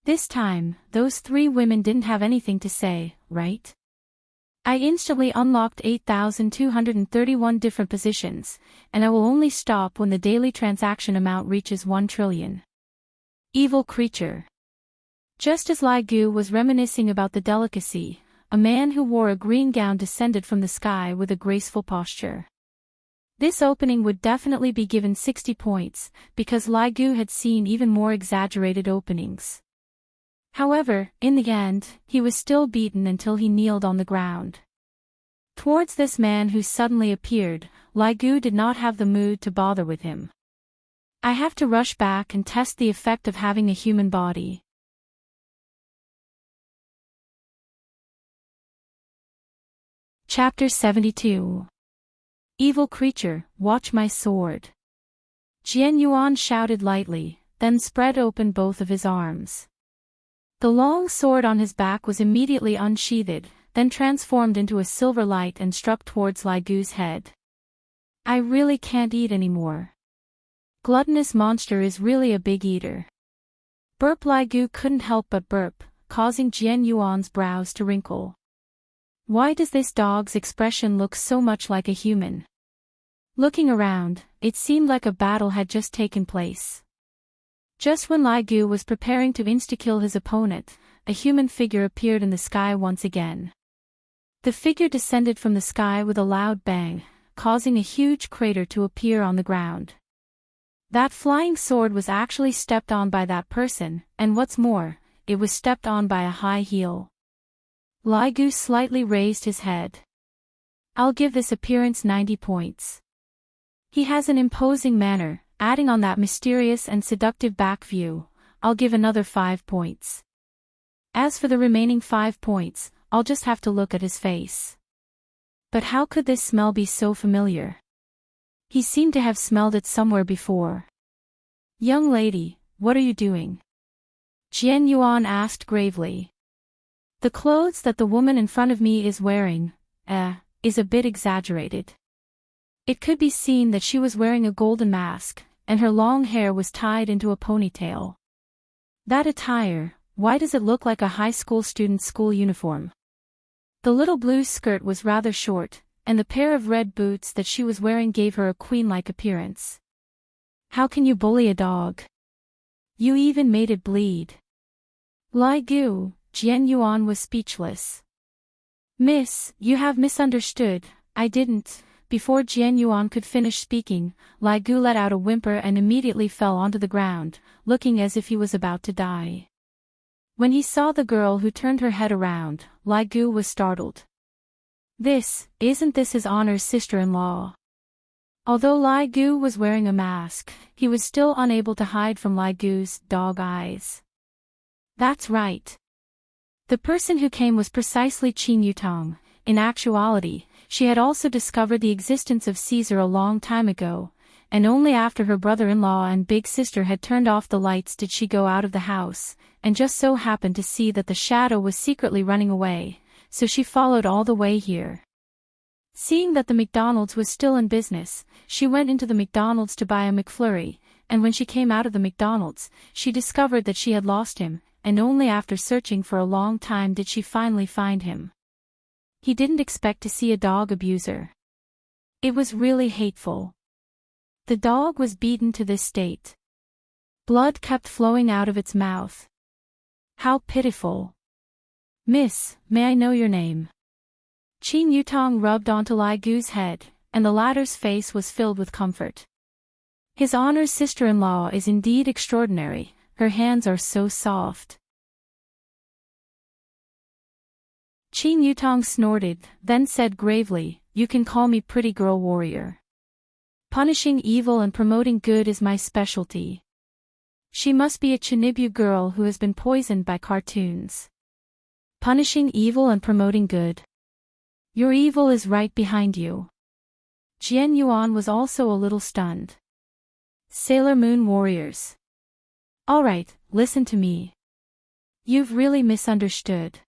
This time, those 3 women didn't have anything to say, right? I instantly unlocked 8,231 different positions, and I will only stop when the daily transaction amount reaches 1 trillion. Evil creature. Just as Lai Gu was reminiscing about the delicacy, a man who wore a green gown descended from the sky with a graceful posture. This opening would definitely be given 60 points, because Lai Gu had seen even more exaggerated openings. However, in the end, he was still beaten until he kneeled on the ground. Towards this man who suddenly appeared, Lai Gu did not have the mood to bother with him. I have to rush back and test the effect of having a human body. Chapter 72. Evil creature, watch my sword. Jian Yuan shouted lightly, then spread open both of his arms. The long sword on his back was immediately unsheathed, then transformed into a silver light and struck towards Lai Gu's head. I really can't eat anymore. Gluttonous monster is really a big eater. Burp. Lai Gu couldn't help but burp, causing Jian Yuan's brows to wrinkle. Why does this dog's expression look so much like a human? Looking around, it seemed like a battle had just taken place. Just when Lai Gu was preparing to insta-kill his opponent, a human figure appeared in the sky once again. The figure descended from the sky with a loud bang, causing a huge crater to appear on the ground. That flying sword was actually stepped on by that person, and what's more, it was stepped on by a high heel. Lai Gu slightly raised his head. I'll give this appearance 90 points. He has an imposing manner, adding on that mysterious and seductive back view, I'll give another 5 points. As for the remaining 5 points, I'll just have to look at his face. But how could this smell be so familiar? He seemed to have smelled it somewhere before. Young lady, what are you doing? Jian Yuan asked gravely. The clothes that the woman in front of me is wearing, is a bit exaggerated. It could be seen that she was wearing a golden mask, and her long hair was tied into a ponytail. That attire, why does it look like a high school student's school uniform? The little blue skirt was rather short, and the pair of red boots that she was wearing gave her a queen-like appearance. How can you bully a dog? You even made it bleed. Lai Gu, Jian Yuan was speechless. Miss, you have misunderstood, I didn't. Before Jian Yuan could finish speaking, Lai Gu let out a whimper and immediately fell onto the ground, looking as if he was about to die. When he saw the girl who turned her head around, Lai Gu was startled. Isn't this his honor's sister-in-law? Although Lai Gu was wearing a mask, he was still unable to hide from Lai Gu's dog eyes. That's right. The person who came was precisely Qin Yutong. In actuality, she had also discovered the existence of Caesar a long time ago, and only after her brother-in-law and big sister had turned off the lights did she go out of the house, and just so happened to see that the shadow was secretly running away, so she followed all the way here. Seeing that the McDonald's was still in business, she went into the McDonald's to buy a McFlurry, and when she came out of the McDonald's, she discovered that she had lost him, and only after searching for a long time did she finally find him. He didn't expect to see a dog abuser. It was really hateful. The dog was beaten to this state. Blood kept flowing out of its mouth. How pitiful. Miss, may I know your name? Qin Yutong rubbed onto Lai Gu's head, and the latter's face was filled with comfort. His Honor's sister-in-law is indeed extraordinary, her hands are so soft. Qin Yutong snorted, then said gravely, you can call me pretty girl warrior. Punishing evil and promoting good is my specialty. She must be a Chinibyu girl who has been poisoned by cartoons. Punishing evil and promoting good. Your evil is right behind you. Jian Yuan was also a little stunned. Sailor Moon warriors. Alright, listen to me. You've really misunderstood.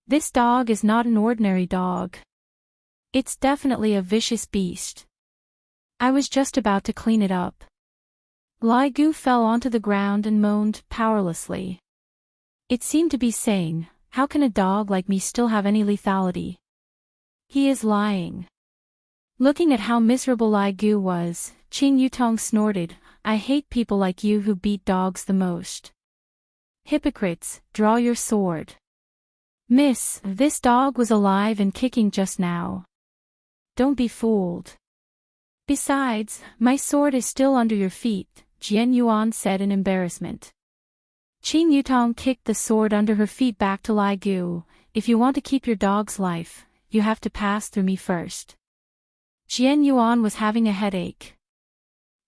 This dog is not an ordinary dog. It's definitely a vicious beast. I was just about to clean it up. Lai Gu fell onto the ground and moaned powerlessly. It seemed to be saying, how can a dog like me still have any lethality? He is lying. Looking at how miserable Lai Gu was, Qin Yutong snorted, I hate people like you who beat dogs the most. Hypocrites, draw your sword. Miss, this dog was alive and kicking just now. Don't be fooled. Besides, my sword is still under your feet, Jian Yuan said in embarrassment. Qin Yutong kicked the sword under her feet back to Lai Gu. If you want to keep your dog's life, you have to pass through me first. Jian Yuan was having a headache.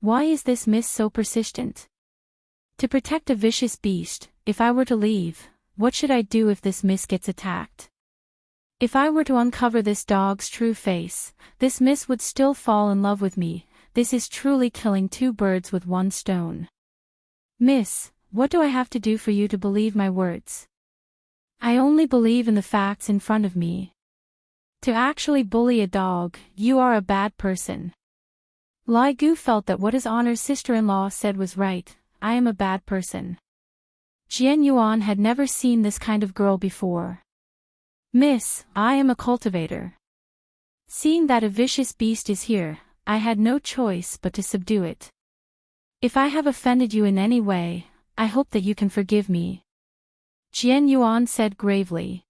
Why is this miss so persistent? To protect a vicious beast, if I were to leave, what should I do if this miss gets attacked? If I were to uncover this dog's true face, this miss would still fall in love with me. This is truly killing two birds with one stone. Miss, what do I have to do for you to believe my words? I only believe in the facts in front of me. To actually bully a dog, you are a bad person. Lai Gu felt that what his Honor's sister-in-law said was right, I am a bad person. Jian Yuan had never seen this kind of girl before. Miss, I am a cultivator. Seeing that a vicious beast is here, I had no choice but to subdue it. If I have offended you in any way, I hope that you can forgive me. Jian Yuan said gravely.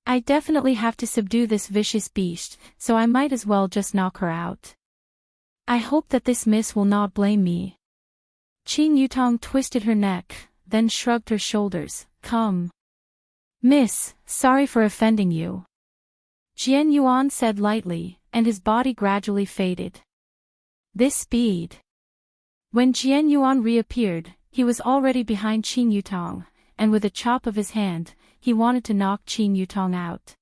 I definitely have to subdue this vicious beast, so I might as well just knock her out. I hope that this miss will not blame me. Qin Yutong twisted her neck, then shrugged her shoulders, come. Miss, sorry for offending you. Jian Yuan said lightly, and his body gradually faded. This speed. When Jian Yuan reappeared, he was already behind Qin Yutong, and with a chop of his hand, he wanted to knock Qin Yutong out.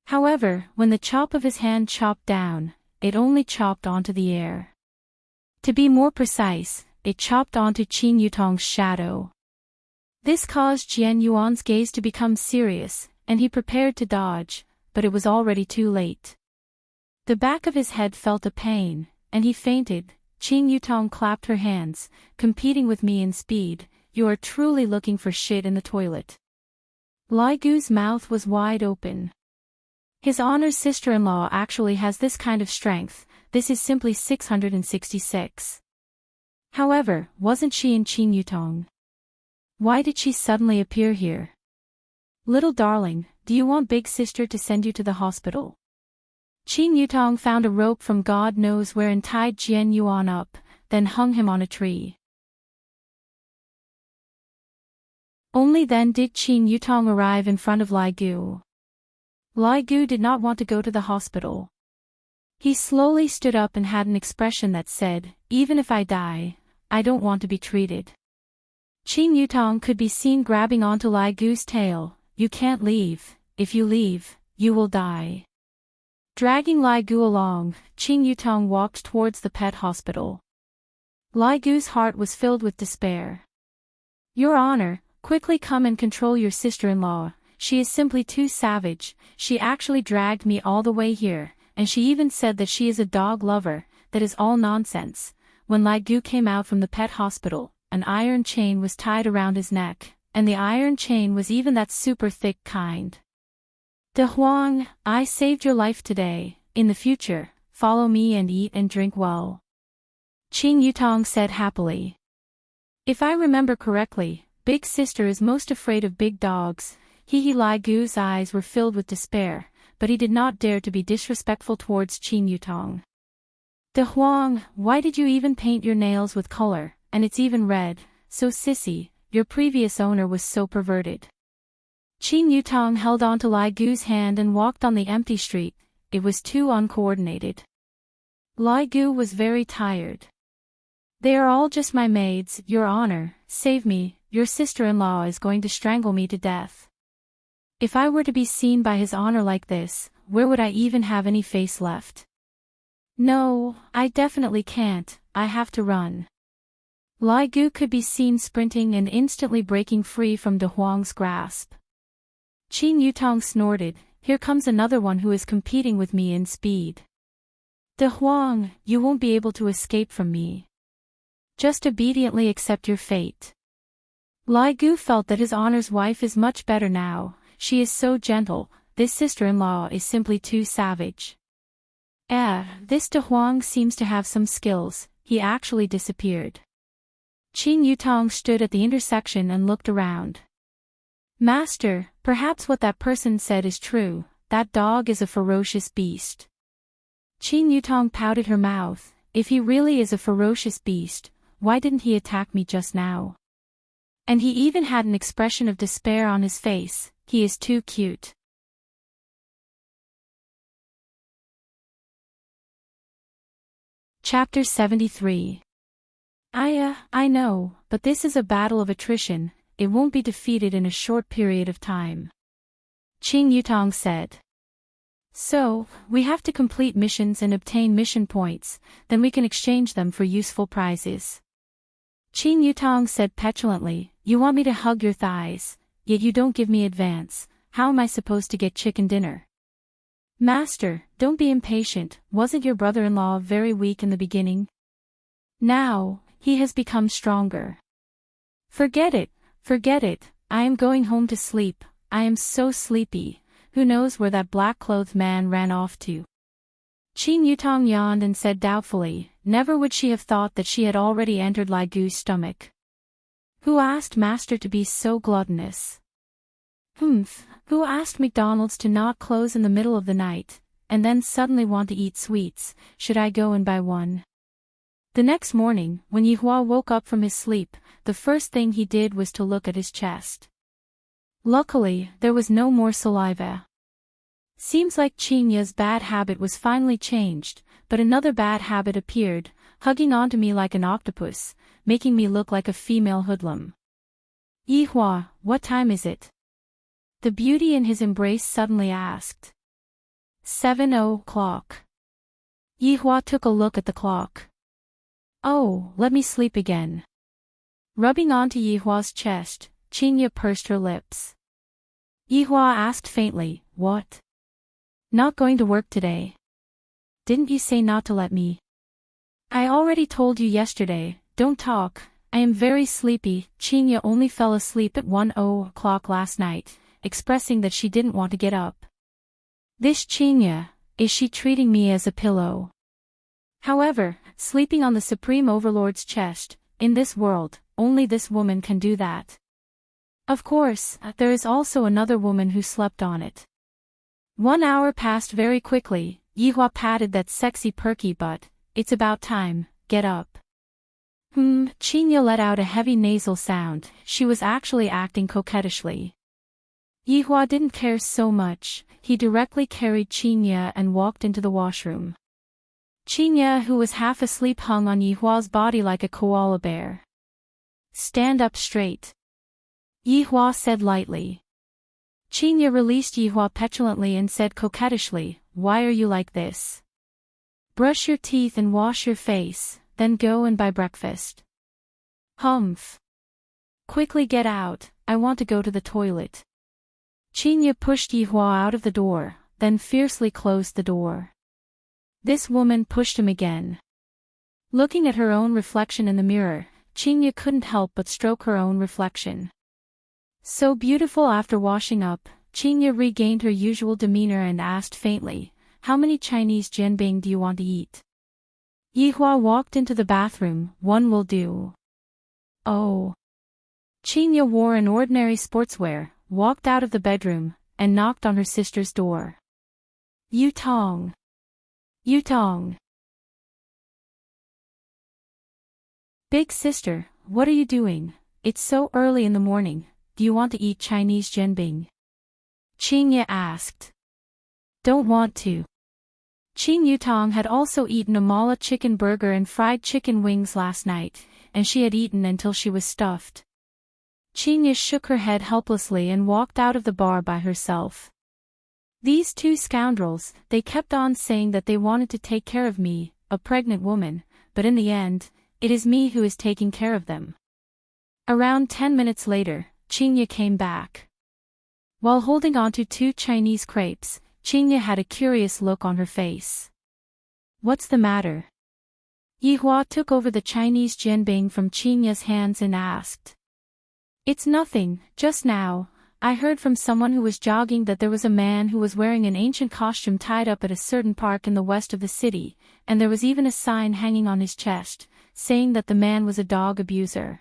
However, when the chop of his hand chopped down, it only chopped onto the air. To be more precise, it chopped onto Qin Yutong's shadow. This caused Jian Yuan's gaze to become serious, and he prepared to dodge, but it was already too late. The back of his head felt a pain, and he fainted. Qin Yutong clapped her hands, competing with me in speed, you are truly looking for shit in the toilet. Lai Gu's mouth was wide open. His Honor's sister-in-law actually has this kind of strength, this is simply 666. However, wasn't she in Qin Yutong? Why did she suddenly appear here? Little darling, do you want big sister to send you to the hospital? Qin Yutong found a rope from God knows where and tied Jian Yuan up, then hung him on a tree. Only then did Qin Yutong arrive in front of Lai Gu. Lai Gu did not want to go to the hospital. He slowly stood up and had an expression that said, "Even if I die, I don't want to be treated." Qing Yutong could be seen grabbing onto Lai Gu's tail. "You can't leave. If you leave, you will die." Dragging Lai Gu along, Qing Yutong walked towards the pet hospital. Lai Gu's heart was filled with despair. "Your Honor, quickly come and control your sister-in-law. She is simply too savage. She actually dragged me all the way here, and she even said that she is a dog lover." "That is all nonsense." When Lai Gu came out from the pet hospital, an iron chain was tied around his neck, and the iron chain was even that super thick kind. "De Huang, I saved your life today. In the future, follow me and eat and drink well," Qing Yutong said happily. "If I remember correctly, Big Sister is most afraid of big dogs." Lai Gu's eyes were filled with despair, but he did not dare to be disrespectful towards Qing Yutong. "De Huang, why did you even paint your nails with color, and it's even red? So sissy, your previous owner was so perverted." Qing Yutong held on to Lai Gu's hand and walked on the empty street. It was too uncoordinated. Lai Gu was very tired. "They are all just my maids, Your Honor. Save me, your sister-in-law is going to strangle me to death." If I were to be seen by His Honor like this, where would I even have any face left? "No, I definitely can't, I have to run." Lai Gu could be seen sprinting and instantly breaking free from De Huang's grasp. Qing Yutong snorted, "Here comes another one who is competing with me in speed. De Huang, you won't be able to escape from me. Just obediently accept your fate." Lai Gu felt that His Honor's wife is much better now. She is so gentle. This sister-in-law is simply too savage. This De Huang seems to have some skills. He actually disappeared. Qing Yutong stood at the intersection and looked around. "Master, perhaps what that person said is true. That dog is a ferocious beast." Qing Yutong pouted her mouth. "If he really is a ferocious beast, why didn't he attack me just now? And he even had an expression of despair on his face. He is too cute." Chapter 73. I know, but this is a battle of attrition. It won't be defeated in a short period of time," Qing Yutong said. "So, we have to complete missions and obtain mission points, then we can exchange them for useful prizes." Qing Yutong said petulantly, "You want me to hug your thighs, yet you don't give me advance. How am I supposed to get chicken dinner?" "Master, don't be impatient. Wasn't your brother-in-law very weak in the beginning? Now, he has become stronger." Forget it. I am going home to sleep. I am so sleepy. Who knows where that black-clothed man ran off to?" Qing Yutong yawned and said doubtfully, never would she have thought that she had already entered Lai Gu's stomach. "Who asked Master to be so gluttonous?" Who asked McDonald's to not close in the middle of the night, and then suddenly want to eat sweets? Should I go and buy one?" The next morning, when Yihua woke up from his sleep, the first thing he did was to look at his chest. Luckily, there was no more saliva. Seems like Qing Ya's bad habit was finally changed, but another bad habit appeared, hugging onto me like an octopus, making me look like a female hoodlum. "Yihua, what time is it?" the beauty in his embrace suddenly asked. 7:00. Yihua took a look at the clock. "Oh, let me sleep again." Rubbing onto Yihua's chest, Qing Ya pursed her lips. Yihua asked faintly, "What? Not going to work today? Didn't you say not to let me?" "I already told you yesterday, don't talk. I am very sleepy." Qing Ya only fell asleep at 1:00 last night, expressing that she didn't want to get up. This Qing Ya, is she treating me as a pillow? However, sleeping on the Supreme Overlord's chest, in this world, only this woman can do that. Of course, there is also another woman who slept on it. 1 hour passed very quickly. Yihua patted that sexy perky butt. "It's about time, get up." Qing Ya let out a heavy nasal sound. She was actually acting coquettishly. Yihua didn't care so much. He directly carried Qing Ya and walked into the washroom. Qinya, who was half asleep, hung on Yihua's body like a koala bear. Stand up straight, Yihua said lightly. Qinya released Yihua petulantly and said coquettishly, why are you like this? Brush your teeth and wash your face, then go and buy breakfast. Humph. Quickly get out, I want to go to the toilet. Qinya pushed Yihua out of the door, then fiercely closed the door. This woman pushed him again. Looking at her own reflection in the mirror, Qinya couldn't help but stroke her own reflection. So beautiful. After washing up, Qinya regained her usual demeanor and asked faintly, how many Chinese jianbing do you want to eat? Yihua walked into the bathroom, one will do. Oh. Qinya wore an ordinary sportswear, walked out of the bedroom, and knocked on her sister's door. Yutong. Yutong. Big sister, what are you doing? It's so early in the morning, do you want to eat Chinese jianbing? Qinya asked. Don't want to. Qing Yutong had also eaten a mala chicken burger and fried chicken wings last night, and she had eaten until she was stuffed. Qinya shook her head helplessly and walked out of the bar by herself. These two scoundrels, they kept on saying that they wanted to take care of me, a pregnant woman, but in the end, it is me who is taking care of them. Around 10 minutes later, Qinya came back. While holding onto 2 Chinese crepes, Qinya had a curious look on her face. What's the matter? Yihua took over the Chinese jianbing from Qinya's hands and asked. It's nothing, just now, I heard from someone who was jogging that there was a man who was wearing an ancient costume tied up at a certain park in the west of the city, and there was even a sign hanging on his chest, saying that the man was a dog abuser.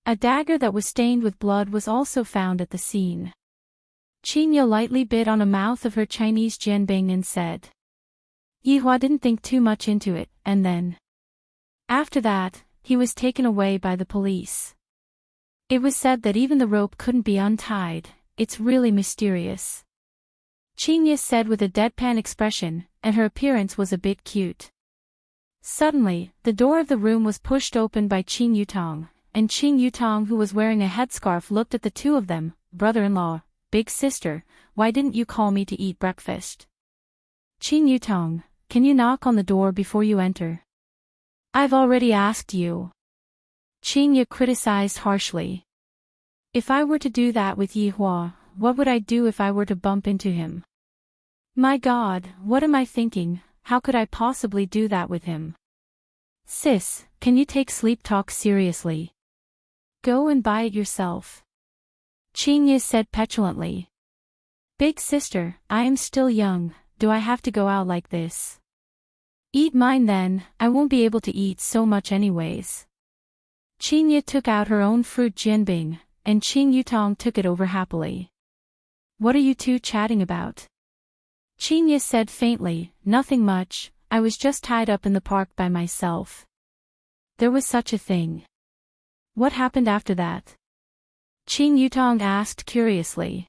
A dagger that was stained with blood was also found at the scene. Qinya lightly bit on a mouth of her Chinese jianbing and said. Yihua didn't think too much into it, and then. After that, he was taken away by the police. It was said that even the rope couldn't be untied, it's really mysterious. Qinya said with a deadpan expression, and her appearance was a bit cute. Suddenly, the door of the room was pushed open by Qing Yutong, and Qing Yutong, who was wearing a headscarf, looked at the two of them. Brother-in-law, big sister, why didn't you call me to eat breakfast? Qing Yutong, can you knock on the door before you enter? I've already asked you. Qinya criticized harshly. If I were to do that with Yihua, what would I do if I were to bump into him? My God, what am I thinking? How could I possibly do that with him? Sis, can you take sleep talk seriously? Go and buy it yourself. Qinya said petulantly. Big sister, I am still young, do I have to go out like this? Eat mine then, I won't be able to eat so much anyways. Qinya took out her own fruit jianbing, and Qing Yutong took it over happily. What are you two chatting about? Qinya said faintly, nothing much, I was just tied up in the park by myself. There was such a thing. What happened after that? Qing Yutong asked curiously.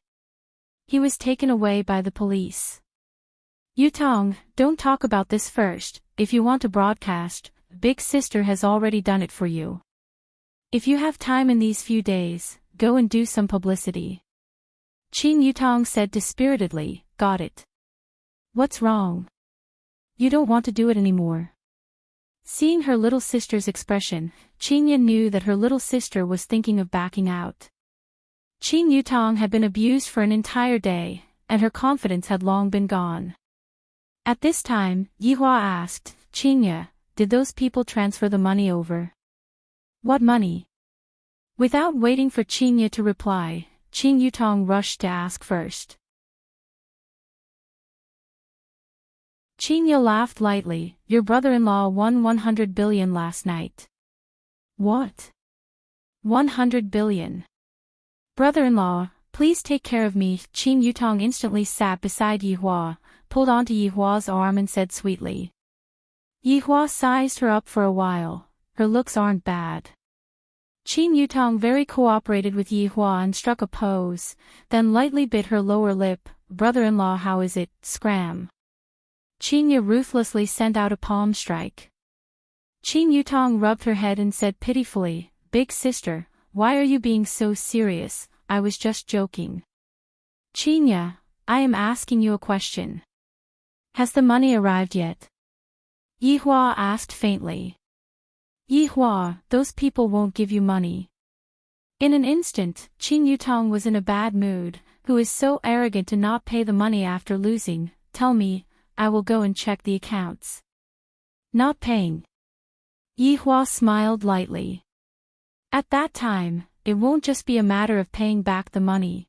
He was taken away by the police. Yutong, don't talk about this first, if you want to broadcast, big sister has already done it for you. If you have time in these few days, go and do some publicity. Qing Yutong said dispiritedly, got it. What's wrong? You don't want to do it anymore. Seeing her little sister's expression, Qinya knew that her little sister was thinking of backing out. Qing Yutong had been abused for an entire day, and her confidence had long been gone. At this time, Yihua asked, Qinya, did those people transfer the money over? What money? Without waiting for Qinya to reply, Qing Yutong rushed to ask first. Qinya laughed lightly, your brother-in-law won 100 billion last night. What? 100 billion. Brother-in-law, please take care of me. Qing Yutong instantly sat beside Yihua, pulled onto Yihua's arm and said sweetly. Yihua sized her up for a while, her looks aren't bad. Qing Yutong very cooperated with Yihua and struck a pose, then lightly bit her lower lip. Brother-in-law, how is it, scram? Chinya ruthlessly sent out a palm strike. Qin Yutong rubbed her head and said pitifully, "Big sister, why are you being so serious? I was just joking." "Chinya, I am asking you a question. Has the money arrived yet?" Yihua asked faintly. "Yihua, those people won't give you money." In an instant, Qin Yutong was in a bad mood. Who is so arrogant to not pay the money after losing? Tell me, I will go and check the accounts. Not paying. Yihua smiled lightly. At that time, it won't just be a matter of paying back the money.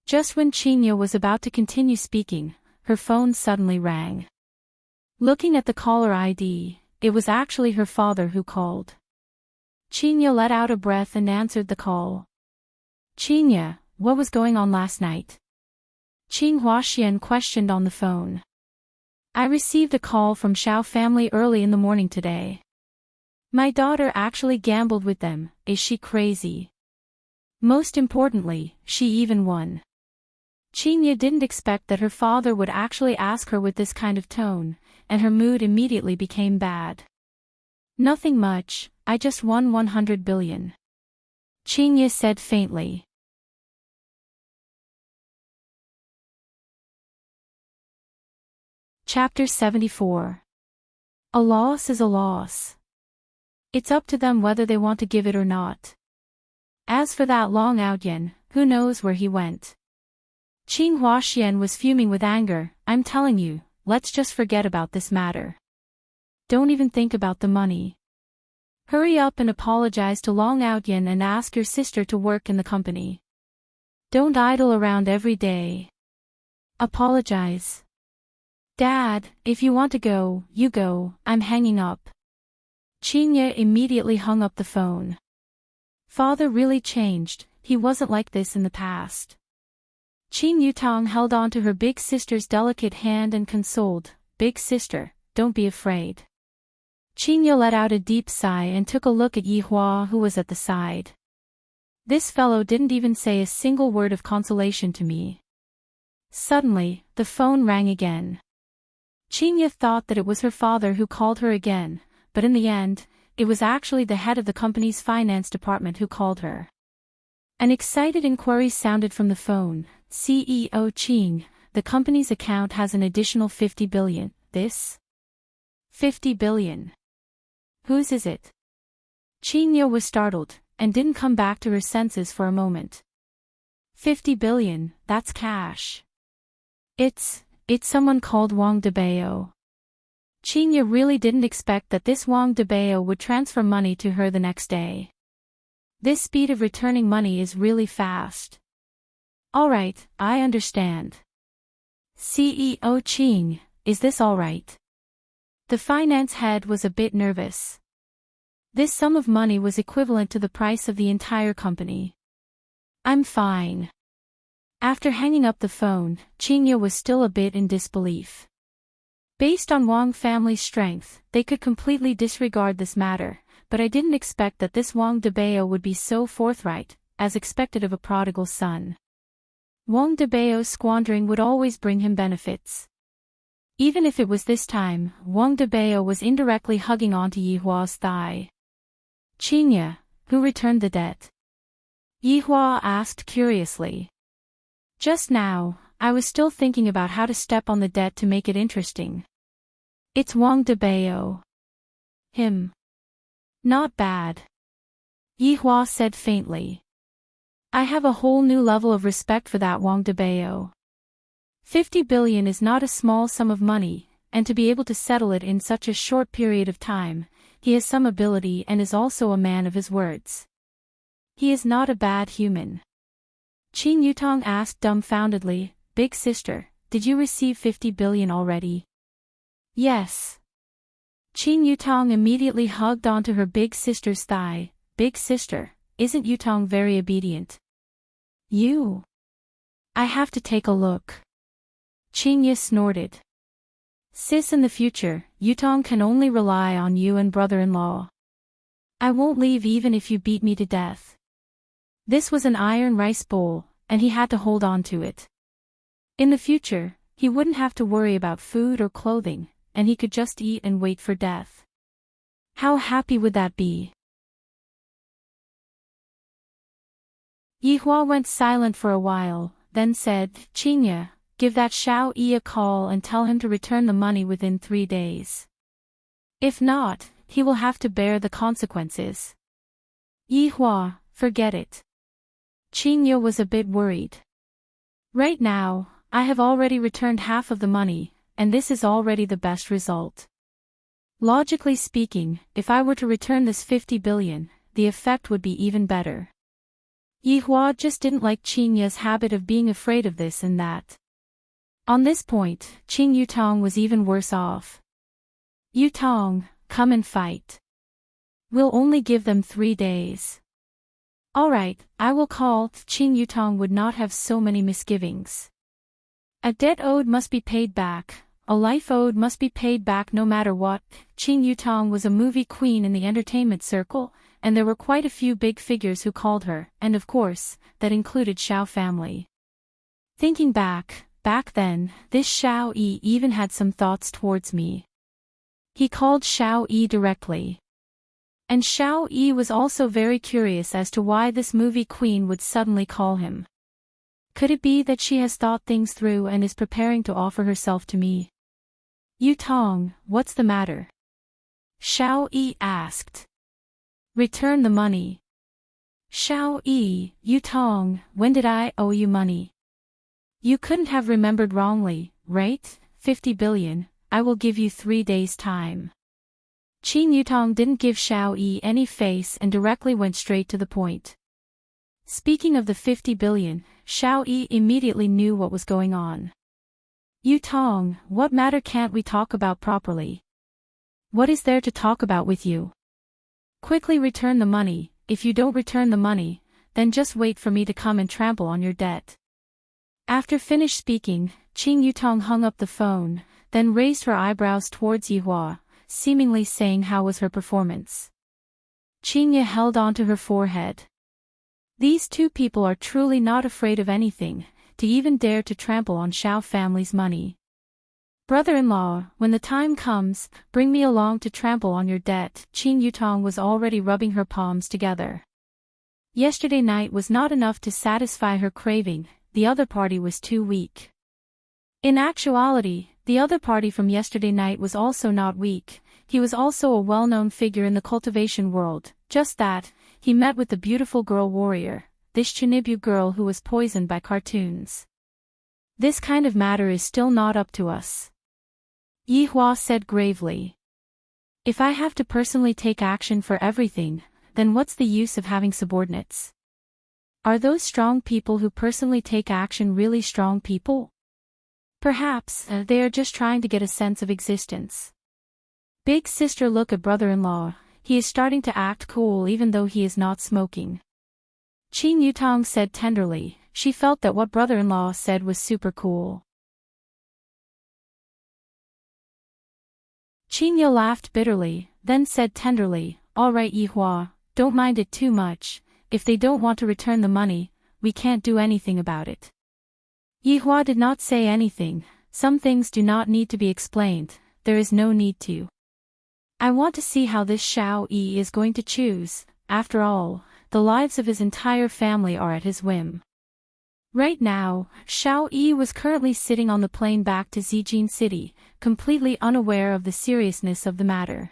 Just when Chinya was about to continue speaking, her phone suddenly rang. Looking at the caller ID, it was actually her father who called. Chinya let out a breath and answered the call. "Chinya, what was going on last night?" Qin Huaxian questioned on the phone. "I received a call from Xiao family early in the morning today. My daughter actually gambled with them. Is she crazy? Most importantly, she even won." Chinya didn't expect that her father would actually ask her with this kind of tone, and her mood immediately became bad. "Nothing much, I just won 100 billion. Chinya said faintly. Chapter 74. A loss is a loss. It's up to them whether they want to give it or not. As for that Long Outyen, who knows where he went? Qin Huaxian was fuming with anger. "I'm telling you, let's just forget about this matter. Don't even think about the money. Hurry up and apologize to Long Outyen and ask your sister to work in the company. Don't idle around every day. Apologize. Dad, if you want to go, you go, I'm hanging up." Chinya immediately hung up the phone. Father really changed, he wasn't like this in the past. Qin Yutong held on to her big sister's delicate hand and consoled, "Big sister, don't be afraid." Chinya let out a deep sigh and took a look at Yihua, who was at the side. "This fellow didn't even say a single word of consolation to me." Suddenly, the phone rang again. Chinya thought that it was her father who called her again, but in the end, it was actually the head of the company's finance department who called her. An excited inquiry sounded from the phone. "CEO Qing, the company's account has an additional 50 billion. This? 50 billion. Whose is it?" Chinya was startled, and didn't come back to her senses for a moment. 50 billion, that's cash. It's someone called Wang Debao. Chinya really didn't expect that this Wang Debao would transfer money to her the next day. This speed of returning money is really fast. "Alright, I understand. CEO Qing, is this alright?" The finance head was a bit nervous. This sum of money was equivalent to the price of the entire company. "I'm fine." After hanging up the phone, Chinya was still a bit in disbelief. Based on Wang family's strength, they could completely disregard this matter, but I didn't expect that this Wang Debao would be so forthright, as expected of a prodigal son. Wang Debao's squandering would always bring him benefits. Even if it was this time, Wang Debao was indirectly hugging onto Yihua's thigh. "Chinya, who returned the debt?" Yihua asked curiously. "Just now, I was still thinking about how to step on the debt to make it interesting. It's Wang Debao. Him. Not bad." Yihua said faintly. "I have a whole new level of respect for that Wang Debao. 50 billion is not a small sum of money, and to be able to settle it in such a short period of time, he has some ability and is also a man of his words. He is not a bad human." Qin Yutong asked dumbfoundedly, "Big sister, did you receive 50 billion already?" "Yes." Qin Yutong immediately hugged onto her big sister's thigh. "Big sister, isn't Yutong very obedient?" "You? I have to take a look." Chinya snorted. "Sis, in the future, Yutong can only rely on you and brother-in-law. I won't leave even if you beat me to death." This was an iron rice bowl, and he had to hold on to it. In the future, He wouldn't have to worry about food or clothing, and he could just eat and wait for death. How happy would that be? Yihua went silent for a while, then said, "Qinya, give that Xiao Yi a call and tell him to return the money within 3 days. If not, he will have to bear the consequences." Yihua, forget it. Qinya was a bit worried. Right now, I have already returned half of the money, and this is already the best result. Logically speaking, if I were to return this 50 billion, the effect would be even better. Yihua just didn't like Qinya's habit of being afraid of this and that. On this point, Qing Yutong was even worse off. "Yutong, come and fight. We'll only give them 3 days. Alright, I will call." Qing Yutong would not have so many misgivings. A debt owed must be paid back, a life owed must be paid back no matter what. Qing Yutong was a movie queen in the entertainment circle, and there were quite a few big figures who called her, and of course, that included Xiao family. Thinking back then, this Xiao Yi even had some thoughts towards me. He called Xiao Yi directly. And Xiao Yi was also very curious as to why this movie queen would suddenly call him. Could it be that she has thought things through and is preparing to offer herself to me? "Yutong, what's the matter?" Xiao Yi asked. "Return the money." "Xiao Yi, Yutong, when did I owe you money? You couldn't have remembered wrongly, right? 50 billion, I will give you 3 days' time." Qin Yutong didn't give Xiao Yi any face and directly went straight to the point. Speaking of the 50 billion, Xiao Yi immediately knew what was going on. "Yutong, what matter can't we talk about properly? What is there to talk about with you? Quickly return the money. If you don't return the money, then just wait for me to come and trample on your debt." After finished speaking, Qing Yutong hung up the phone, then raised her eyebrows towards Yihua, seemingly saying how was her performance. Qingya held onto her forehead. These two people are truly not afraid of anything, to even dare to trample on Xiao family's money. "Brother-in-law, when the time comes, bring me along to trample on your debt." Qing Yutong was already rubbing her palms together. Yesterday night was not enough to satisfy her craving, the other party was too weak. In actuality, the other party from yesterday night was also not weak. He was also a well-known figure in the cultivation world, just that, he met with the beautiful girl warrior, this Chunibu girl who was poisoned by cartoons. "This kind of matter is still not up to us," Yihua said gravely. "If I have to personally take action for everything, then what's the use of having subordinates? Are those strong people who personally take action really strong people? Perhaps, they are just trying to get a sense of existence." Big sister, look at brother-in-law, he is starting to act cool even though he is not smoking. Qin Yutong said tenderly, she felt that what brother-in-law said was super cool. Qinya laughed bitterly, then said tenderly, "All right Yihua, don't mind it too much, if they don't want to return the money, we can't do anything about it." Yihua did not say anything. Some things do not need to be explained, there is no need to. I want to see how this Xiao Yi is going to choose. After all, the lives of his entire family are at his whim. Right now, Xiao Yi was currently sitting on the plane back to Zijin City, completely unaware of the seriousness of the matter.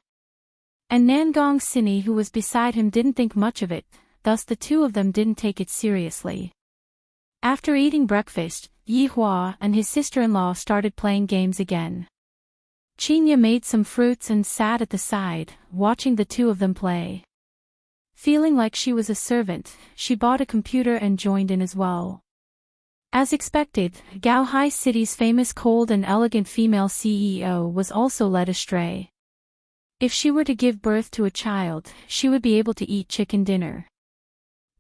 And Nangong Sini, who was beside him, didn't think much of it, thus the two of them didn't take it seriously. After eating breakfast, Yihua and his sister-in-law started playing games again. Qinya made some fruits and sat at the side, watching the two of them play. Feeling like she was a servant, she bought a computer and joined in as well. As expected, Gaohai City's famous cold and elegant female CEO was also led astray. If she were to give birth to a child, she would be able to eat chicken dinner.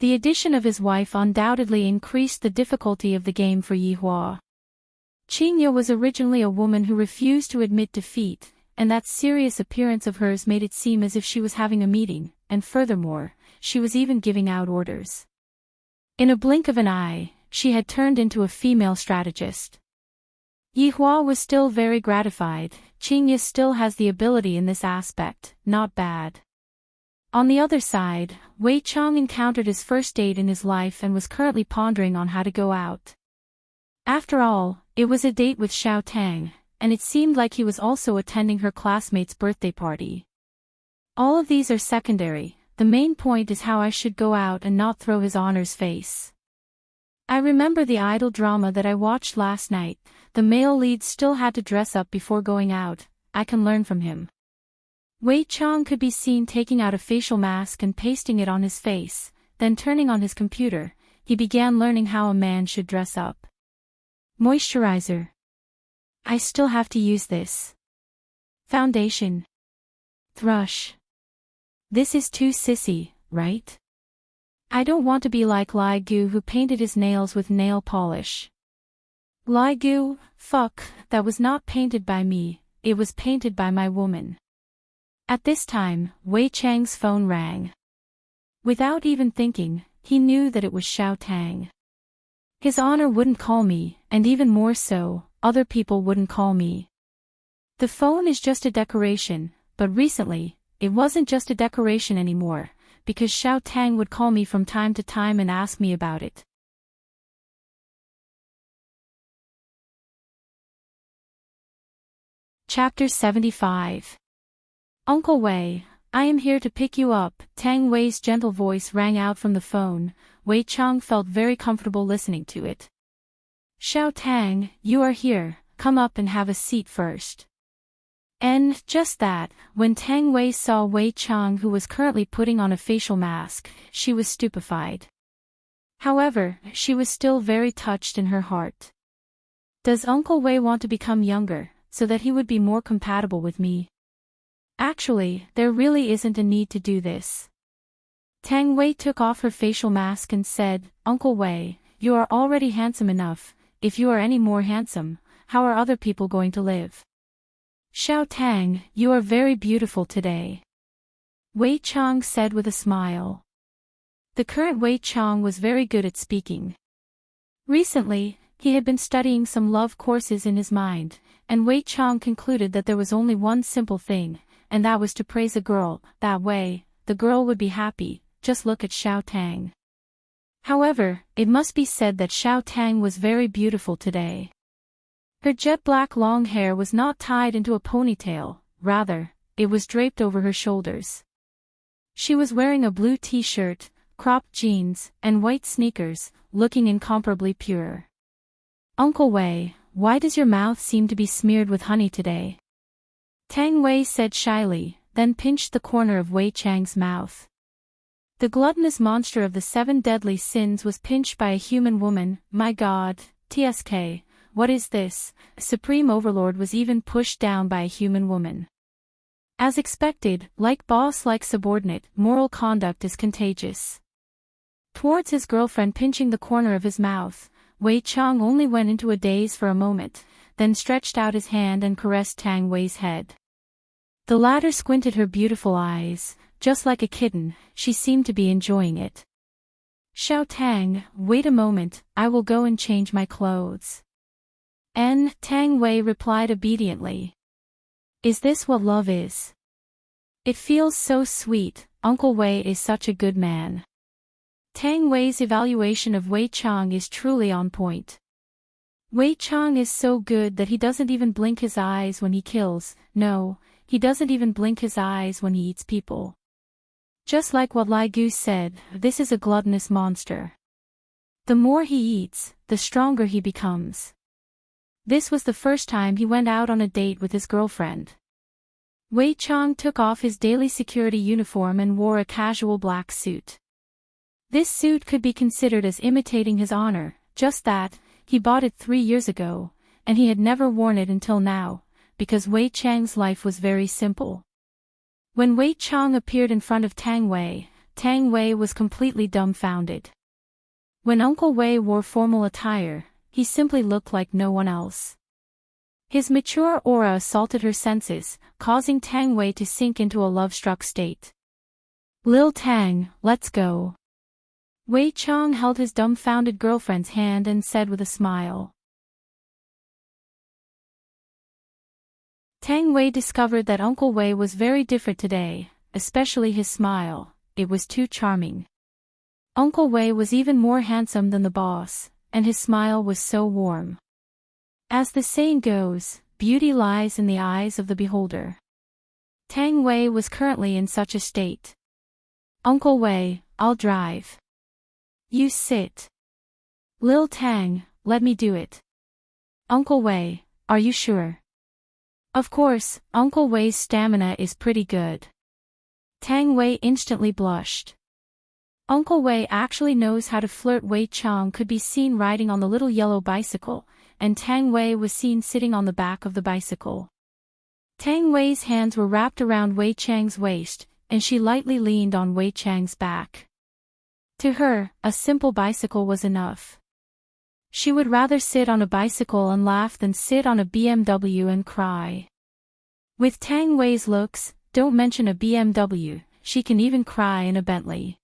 The addition of his wife undoubtedly increased the difficulty of the game for Yihua. Qinya was originally a woman who refused to admit defeat, and that serious appearance of hers made it seem as if she was having a meeting, and furthermore, she was even giving out orders. In a blink of an eye, she had turned into a female strategist. Yi Hua was still very gratified. Qingye still has the ability in this aspect, not bad. On the other side, Wei Chang encountered his first date in his life and was currently pondering on how to go out. After all, it was a date with Xiao Tang, and it seemed like he was also attending her classmate's birthday party. All of these are secondary, the main point is how I should go out and not throw his honor's face. I remember the idol drama that I watched last night. The male lead still had to dress up before going out. I can learn from him. Wei Chang could be seen taking out a facial mask and pasting it on his face, then turning on his computer. He began learning how a man should dress up. Moisturizer. I still have to use this. Foundation. Thrush. This is too sissy, right? I don't want to be like Lai Gu who painted his nails with nail polish. Lai Gu, fuck, that was not painted by me, it was painted by my woman. At this time, Wei Chang's phone rang. Without even thinking, he knew that it was Xiao Tang. His honor wouldn't call me, and even more so, other people wouldn't call me. The phone is just a decoration, but recently, it wasn't just a decoration anymore, because Xiao Tang would call me from time to time and ask me about it. Chapter 75. Uncle Wei, I am here to pick you up. Tang Wei's gentle voice rang out from the phone. Wei Chang felt very comfortable listening to it. Xiao Tang, you are here, come up and have a seat first. And, just that, when Tang Wei saw Wei Chang who was currently putting on a facial mask, she was stupefied. However, she was still very touched in her heart. Does Uncle Wei want to become younger, so that he would be more compatible with me? Actually, there really isn't a need to do this. Tang Wei took off her facial mask and said, Uncle Wei, you are already handsome enough. If you are any more handsome, how are other people going to live? Xiao Tang, you are very beautiful today. Wei Chang said with a smile. The current Wei Chang was very good at speaking. Recently, he had been studying some love courses in his mind, and Wei Chang concluded that there was only one simple thing, and that was to praise a girl. That way, the girl would be happy. Just look at Xiao Tang. However, it must be said that Xiao Tang was very beautiful today. Her jet black long hair was not tied into a ponytail, rather, it was draped over her shoulders. She was wearing a blue t-shirt, cropped jeans, and white sneakers, looking incomparably pure. Uncle Wei, why does your mouth seem to be smeared with honey today? Tang Wei said shyly, then pinched the corner of Wei Chang's mouth. The gluttonous monster of the 7 deadly sins was pinched by a human woman. My God, TSK, what is this? Supreme Overlord was even pushed down by a human woman. As expected, like boss like subordinate, moral conduct is contagious. Towards his girlfriend pinching the corner of his mouth, Wei Chang only went into a daze for a moment, then stretched out his hand and caressed Tang Wei's head. The latter squinted her beautiful eyes. Just like a kitten, she seemed to be enjoying it. Xiao Tang, wait a moment, I will go and change my clothes. Tang Wei replied obediently. Is this what love is? It feels so sweet, Uncle Wei is such a good man. Tang Wei's evaluation of Wei Chang is truly on point. Wei Chang is so good that he doesn't even blink his eyes when he kills. No, he doesn't even blink his eyes when he eats people. Just like what Lai Gu said, this is a gluttonous monster. The more he eats, the stronger he becomes. This was the first time he went out on a date with his girlfriend. Wei Chang took off his daily security uniform and wore a casual black suit. This suit could be considered as imitating his honor, just that, he bought it 3 years ago, and he had never worn it until now, because Wei Chang's life was very simple. When Wei Chang appeared in front of Tang Wei was completely dumbfounded. When Uncle Wei wore formal attire, he simply looked like no one else. His mature aura assaulted her senses, causing Tang Wei to sink into a love-struck state. Lil Tang, let's go. Wei Chang held his dumbfounded girlfriend's hand and said with a smile. Tang Wei discovered that Uncle Wei was very different today, especially his smile. It was too charming. Uncle Wei was even more handsome than the boss, and his smile was so warm. As the saying goes, beauty lies in the eyes of the beholder. Tang Wei was currently in such a state. Uncle Wei, I'll drive. You sit. Lil Tang, let me do it. Uncle Wei, are you sure? Of course, Uncle Wei's stamina is pretty good. Tang Wei instantly blushed. Uncle Wei actually knows how to flirt. Wei Chang could be seen riding on the little yellow bicycle, and Tang Wei was seen sitting on the back of the bicycle. Tang Wei's hands were wrapped around Wei Chang's waist, and she lightly leaned on Wei Chang's back. To her, a simple bicycle was enough. She would rather sit on a bicycle and laugh than sit on a BMW and cry. With Tang Wei's looks, don't mention a BMW, she can even cry in a Bentley.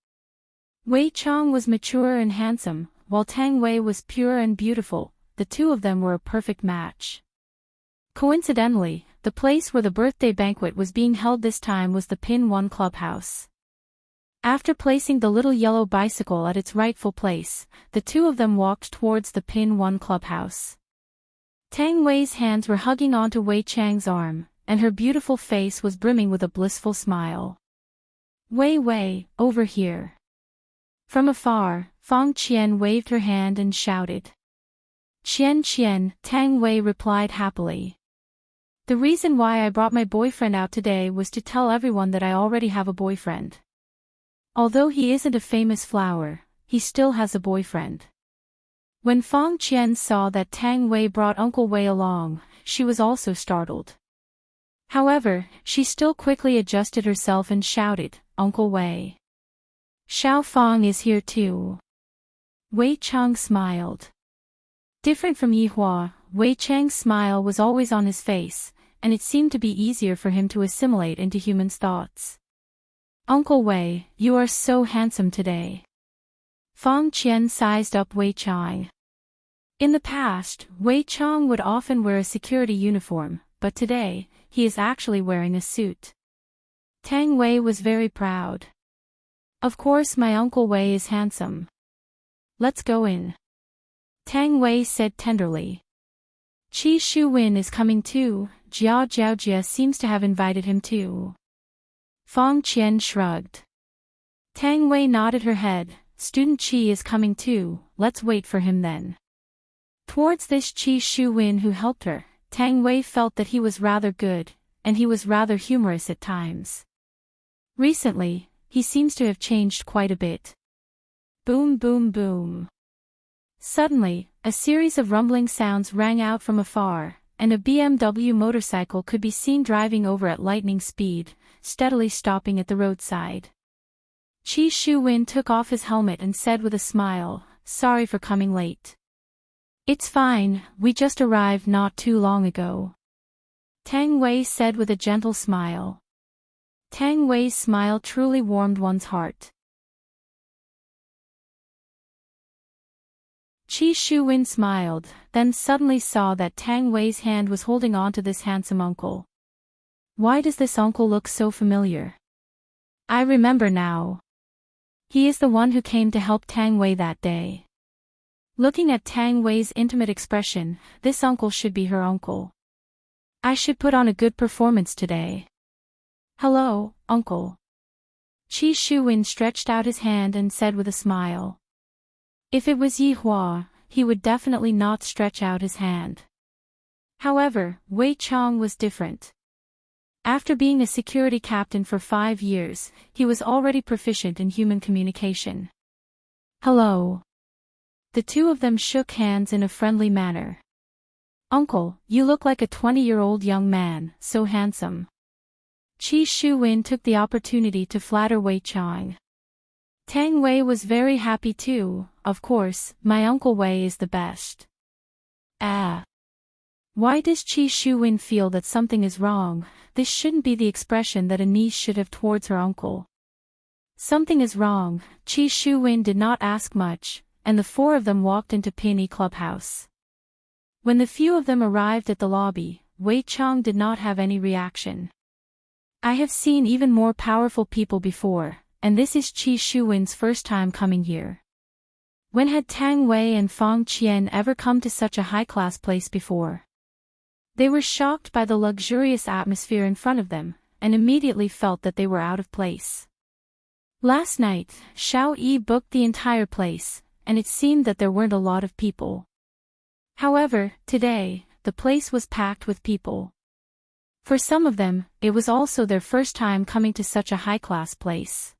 Wei Chang was mature and handsome, while Tang Wei was pure and beautiful. The two of them were a perfect match. Coincidentally, the place where the birthday banquet was being held this time was the Pin 1 clubhouse. After placing the little yellow bicycle at its rightful place, the two of them walked towards the Pin 1 clubhouse. Tang Wei's hands were hugging onto Wei Chang's arm, and her beautiful face was brimming with a blissful smile. Wei Wei, over here. From afar, Fang Qian waved her hand and shouted. Qian Qian, Tang Wei replied happily. The reason why I brought my boyfriend out today was to tell everyone that I already have a boyfriend. Although he isn't a famous flower, he still has a boyfriend. When Fang Qian saw that Tang Wei brought Uncle Wei along, she was also startled. However, she still quickly adjusted herself and shouted, Uncle Wei. Xiao Fang is here too. Wei Chang smiled. Different from Yihua, Wei Chang's smile was always on his face, and it seemed to be easier for him to assimilate into humans' thoughts. Uncle Wei, you are so handsome today. Fang Qian sized up Wei Chang. In the past, Wei Chang would often wear a security uniform, but today, he is actually wearing a suit. Tang Wei was very proud. Of course my Uncle Wei is handsome. Let's go in. Tang Wei said tenderly. Qi Shuwen is coming too. Jiao Jiaojia seems to have invited him too. Fang Qian shrugged. Tang Wei nodded her head. Student Qi is coming too, let's wait for him then. Towards this Qi Shuwen who helped her, Tang Wei felt that he was rather good, and he was rather humorous at times. Recently, he seems to have changed quite a bit. Boom boom boom. Suddenly, a series of rumbling sounds rang out from afar, and a BMW motorcycle could be seen driving over at lightning speed, steadily stopping at the roadside. Qi Shuwen took off his helmet and said with a smile, sorry for coming late. It's fine, we just arrived not too long ago. Tang Wei said with a gentle smile. Tang Wei's smile truly warmed one's heart. Qi Shuwen smiled, then suddenly saw that Tang Wei's hand was holding on to this handsome uncle. Why does this uncle look so familiar? I remember now. He is the one who came to help Tang Wei that day. Looking at Tang Wei's intimate expression, this uncle should be her uncle. I should put on a good performance today. Hello, uncle. Qi Shuwen stretched out his hand and said with a smile. If it was Yihua, he would definitely not stretch out his hand. However, Wei Chang was different. After being a security captain for 5 years, he was already proficient in human communication. Hello. The two of them shook hands in a friendly manner. Uncle, you look like a 20-year-old young man, so handsome. Qi Shuwen took the opportunity to flatter Wei Chang. Tang Wei was very happy too. Of course, my Uncle Wei is the best. Why does Qi Shuwen feel that something is wrong? This shouldn't be the expression that a niece should have towards her uncle. Something is wrong. Qi Shuwen did not ask much, and the four of them walked into Pinyi Clubhouse. When the few of them arrived at the lobby, Wei Chang did not have any reaction. I have seen even more powerful people before, and this is Qi Shuwen's first time coming here. When had Tang Wei and Fang Qian ever come to such a high-class place before? They were shocked by the luxurious atmosphere in front of them, and immediately felt that they were out of place. Last night, Xiao Yi booked the entire place, and it seemed that there weren't a lot of people. However, today, the place was packed with people. For some of them, it was also their first time coming to such a high-class place.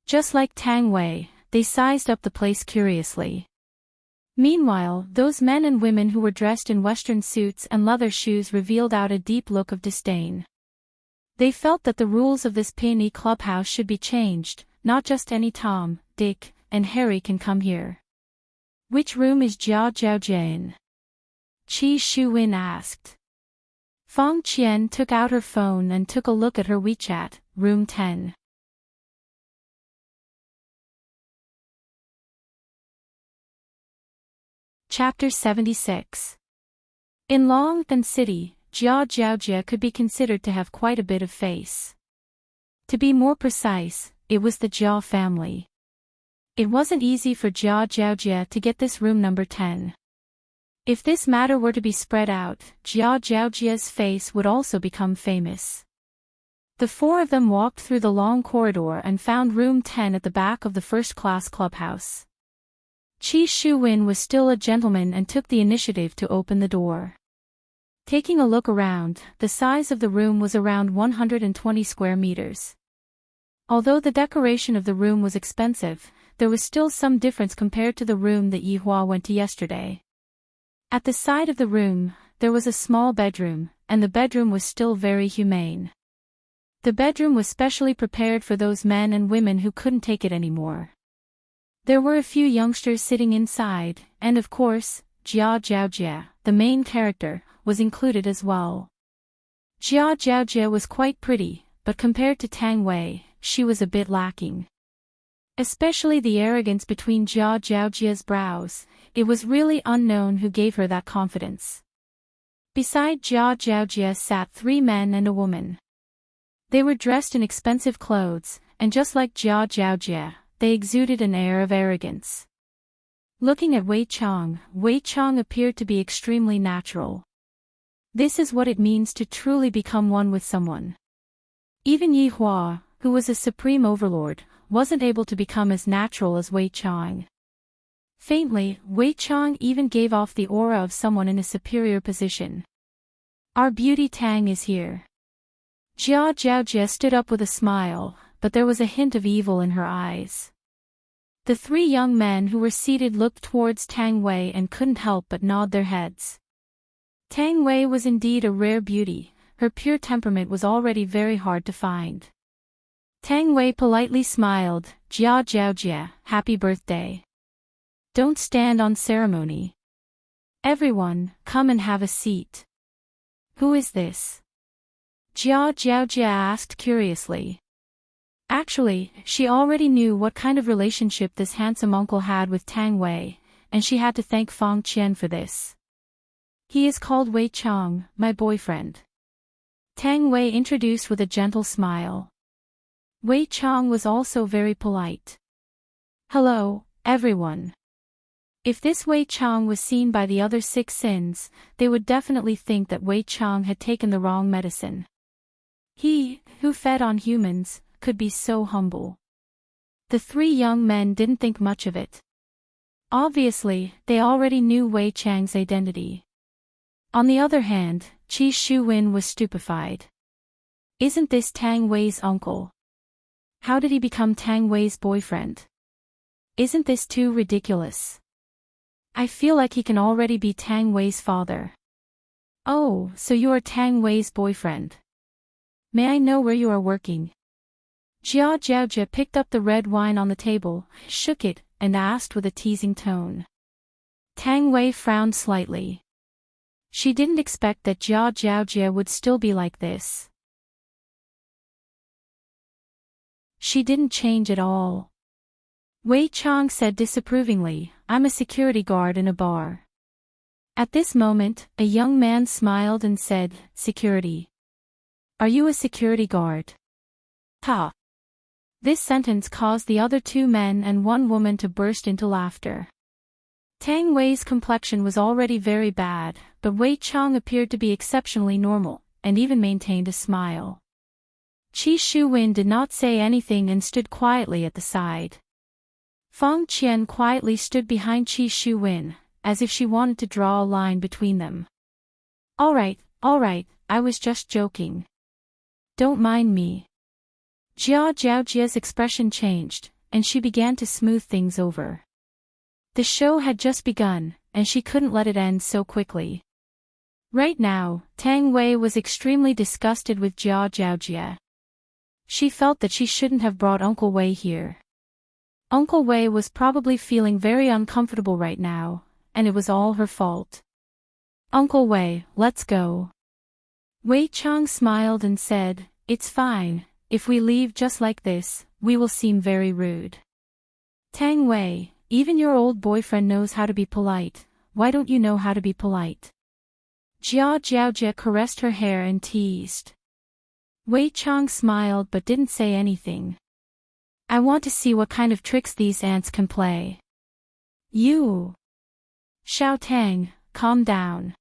Just like Tang Wei, they sized up the place curiously. Meanwhile, those men and women who were dressed in Western suits and leather shoes revealed out a deep look of disdain. They felt that the rules of this peony clubhouse should be changed, not just any Tom, Dick, and Harry can come here. Which room is Jia Zhaojia in? Qi Shuwen asked. Fang Qian took out her phone and took a look at her WeChat, room 10. Chapter 76. In Longtan City, Jia Zhaojia could be considered to have quite a bit of face. To be more precise, it was the Jia family. It wasn't easy for Jia Zhaojia to get this room number 10. If this matter were to be spread out, Jia Zhaojia's face would also become famous. The four of them walked through the long corridor and found room 10 at the back of the first-class clubhouse. Qi Shuwen was still a gentleman and took the initiative to open the door. Taking a look around, the size of the room was around 120 square meters. Although the decoration of the room was expensive, there was still some difference compared to the room that Yihua went to yesterday. At the side of the room, there was a small bedroom, and the bedroom was still very humane. The bedroom was specially prepared for those men and women who couldn't take it anymore. There were a few youngsters sitting inside, and of course, Jia Zhaojia, the main character, was included as well. Jia Zhaojia was quite pretty, but compared to Tang Wei, she was a bit lacking. Especially the arrogance between Jia Zhaojia's brows, it was really unknown who gave her that confidence. Beside Jia Zhaojia sat 3 men and a woman. They were dressed in expensive clothes, and just like Jia Zhaojia, they exuded an air of arrogance. Looking at Wei Chang appeared to be extremely natural. This is what it means to truly become one with someone. Even Yihua, who was a supreme overlord, wasn't able to become as natural as Wei Chang. Faintly, Wei Chang even gave off the aura of someone in a superior position. Our beauty Tang is here. Jia Zhaojia stood up with a smile, but there was a hint of evil in her eyes. The 3 young men who were seated looked towards Tang Wei and couldn't help but nod their heads. Tang Wei was indeed a rare beauty, her pure temperament was already very hard to find. Tang Wei politely smiled, Jia Zhaojia, happy birthday. Don't stand on ceremony. Everyone, come and have a seat. Who is this? Jia Zhaojia asked curiously. Actually, she already knew what kind of relationship this handsome uncle had with Tang Wei, and she had to thank Fang Qian for this. He is called Wei Chang, my boyfriend. Tang Wei introduced with a gentle smile. Wei Chang was also very polite. Hello, everyone. If this Wei Chang was seen by the other 6 sins, they would definitely think that Wei Chang had taken the wrong medicine. He, who fed on humans, could be so humble. The 3 young men didn't think much of it. Obviously, they already knew Wei Chang's identity. On the other hand, Qi Shuwen was stupefied. Isn't this Tang Wei's uncle? How did he become Tang Wei's boyfriend? Isn't this too ridiculous? I feel like he can already be Tang Wei's father. Oh, so you are Tang Wei's boyfriend. May I know where you are working? Jia Zhaojia picked up the red wine on the table, shook it, and asked with a teasing tone. Tang Wei frowned slightly. She didn't expect that Jia Zhaojia would still be like this. She didn't change at all. Wei Chang said disapprovingly, I'm a security guard in a bar. At this moment, a young man smiled and said, "Security. Are you a security guard?" Ha! This sentence caused the other two men and one woman to burst into laughter. Tang Wei's complexion was already very bad, but Wei Chang appeared to be exceptionally normal, and even maintained a smile. Qi Shuwen did not say anything and stood quietly at the side. Fang Qian quietly stood behind Qi Shuwen, as if she wanted to draw a line between them. All right, I was just joking. Don't mind me." Jia Zhaojia's expression changed, and she began to smooth things over. The show had just begun, and she couldn't let it end so quickly. Right now, Tang Wei was extremely disgusted with Jia Zhaojia. She felt that she shouldn't have brought Uncle Wei here. Uncle Wei was probably feeling very uncomfortable right now, and it was all her fault. "Uncle Wei, let's go." Wei Chang smiled and said, "It's fine, if we leave just like this, we will seem very rude." "Tang Wei, even your old boyfriend knows how to be polite, why don't you know how to be polite?" Jia Zhaojia caressed her hair and teased. Wei Chang smiled but didn't say anything. "I want to see what kind of tricks these ants can play." "You." "Xiao Tang, calm down."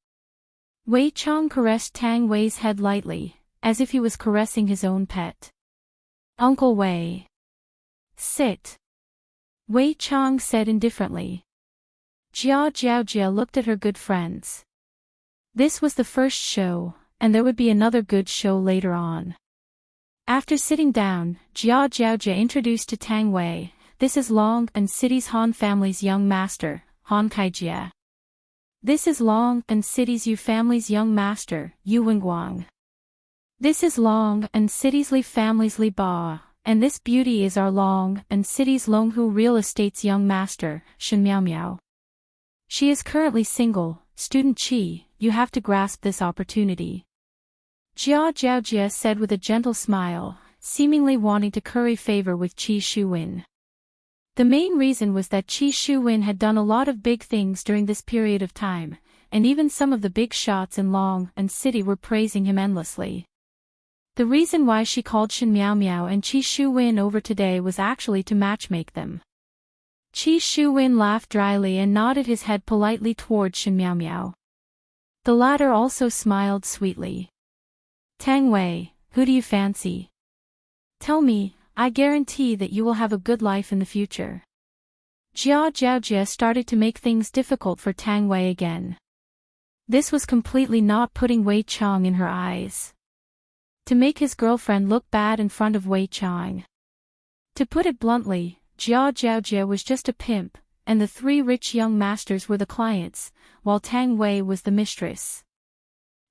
Wei Chang caressed Tang Wei's head lightly, as if he was caressing his own pet. "Uncle Wei." "Sit." Wei Chang said indifferently. Jia Zhaojia looked at her good friends. This was the first show, and there would be another good show later on. After sitting down, Jia Zhaojia introduced to Tang Wei, "This is Long and City's Han family's young master, Han Kaijia. This is Long and City's Yu family's young master, Yu Wenguang. This is Long and City's Li family's Li Ba, and this beauty is our Long and City's Longhu Real Estate's young master, Shen Miao Miao. She is currently single, student Qi, you have to grasp this opportunity." Jia Zhaojia said with a gentle smile, seemingly wanting to curry favor with Qi Shuwen. The main reason was that Qi Shuwen had done a lot of big things during this period of time, and even some of the big shots in Long and City were praising him endlessly. The reason why she called Shen Miao Miao and Qi Shuwen over today was actually to matchmake them. Qi Shuwen laughed dryly and nodded his head politely toward Shen Miao Miao. The latter also smiled sweetly. "Tang Wei, who do you fancy? Tell me, I guarantee that you will have a good life in the future." Jia Zhaojia started to make things difficult for Tang Wei again. This was completely not putting Wei Chang in her eyes. To make his girlfriend look bad in front of Wei Chang. To put it bluntly, Jia Zhaojia was just a pimp, and the three rich young masters were the clients, while Tang Wei was the mistress.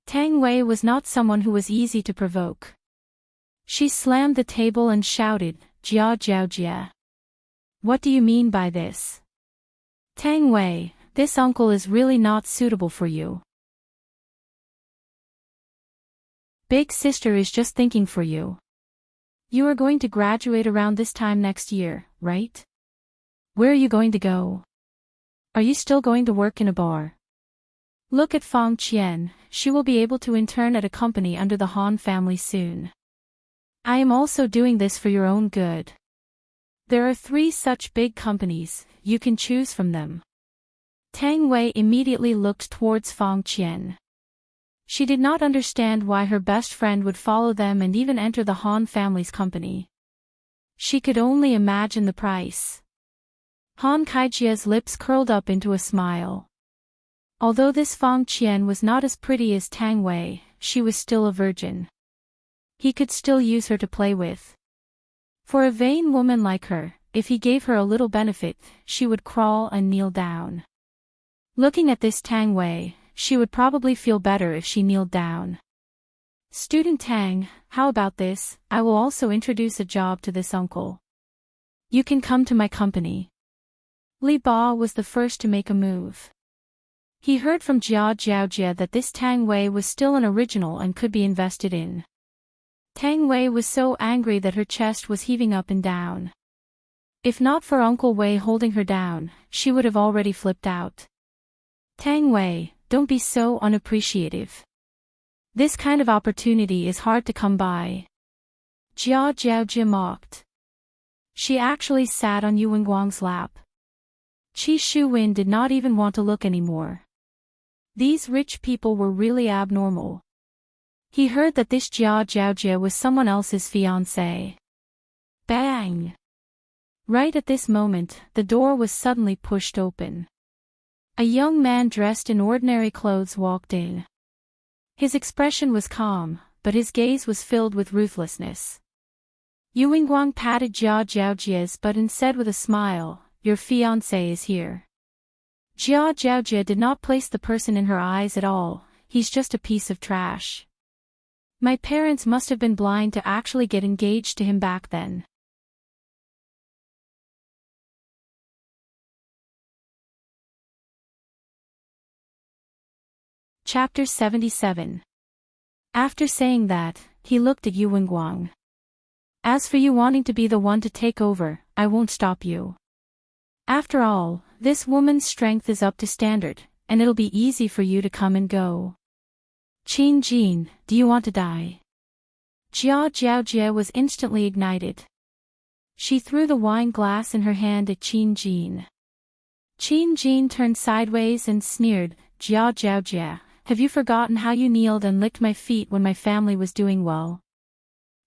Tang Wei was not someone who was easy to provoke. She slammed the table and shouted, "Jia Zhaojia. What do you mean by this? Tang Wei, this uncle is really not suitable for you. Big sister is just thinking for you. You are going to graduate around this time next year, right? Where are you going to go? Are you still going to work in a bar? Look at Fang Qian, she will be able to intern at a company under the Han family soon. I am also doing this for your own good. There are 3 such big companies, you can choose from them." Tang Wei immediately looked towards Fang Qian. She did not understand why her best friend would follow them and even enter the Han family's company. She could only imagine the price. Han Kaijia's lips curled up into a smile. Although this Fang Qian was not as pretty as Tang Wei, she was still a virgin. He could still use her to play with. For a vain woman like her, if he gave her a little benefit, she would crawl and kneel down. Looking at this Tang Wei, she would probably feel better if she kneeled down. "Student Tang, how about this? I will also introduce a job to this uncle. You can come to my company." Li Ba was the first to make a move. He heard from Jia Zhaojia that this Tang Wei was still an original and could be invested in. Tang Wei was so angry that her chest was heaving up and down. If not for Uncle Wei holding her down, she would have already flipped out. "Tang Wei, don't be so unappreciative. This kind of opportunity is hard to come by. Jia Jiaojia mocked. She actually sat on Yu Wenguang's lap. Qi Shuwen did not even want to look anymore. These rich people were really abnormal. He heard that this Jia Jiaojia was someone else's fiancé. Bang! Right at this moment, the door was suddenly pushed open. A young man dressed in ordinary clothes walked in. His expression was calm, but his gaze was filled with ruthlessness. Yu Wenguang patted Jia Jiaojia's butt and said with a smile, "Your fiancé is here." Jia Jiaojia did not place the person in her eyes at all. He's just a piece of trash. My parents must have been blind to actually get engaged to him back then. Chapter 77. After saying that, he looked at Yu Wenguang. As for you wanting to be the one to take over, I won't stop you. After all, this woman's strength is up to standard, and it'll be easy for you to come and go. Qin Jin, do you want to die? Jia Jiaojia was instantly ignited. She threw the wine glass in her hand at Qin Jin. Qin Jin turned sideways and sneered, "Jia Jiaojia, have you forgotten how you kneeled and licked my feet when my family was doing well?"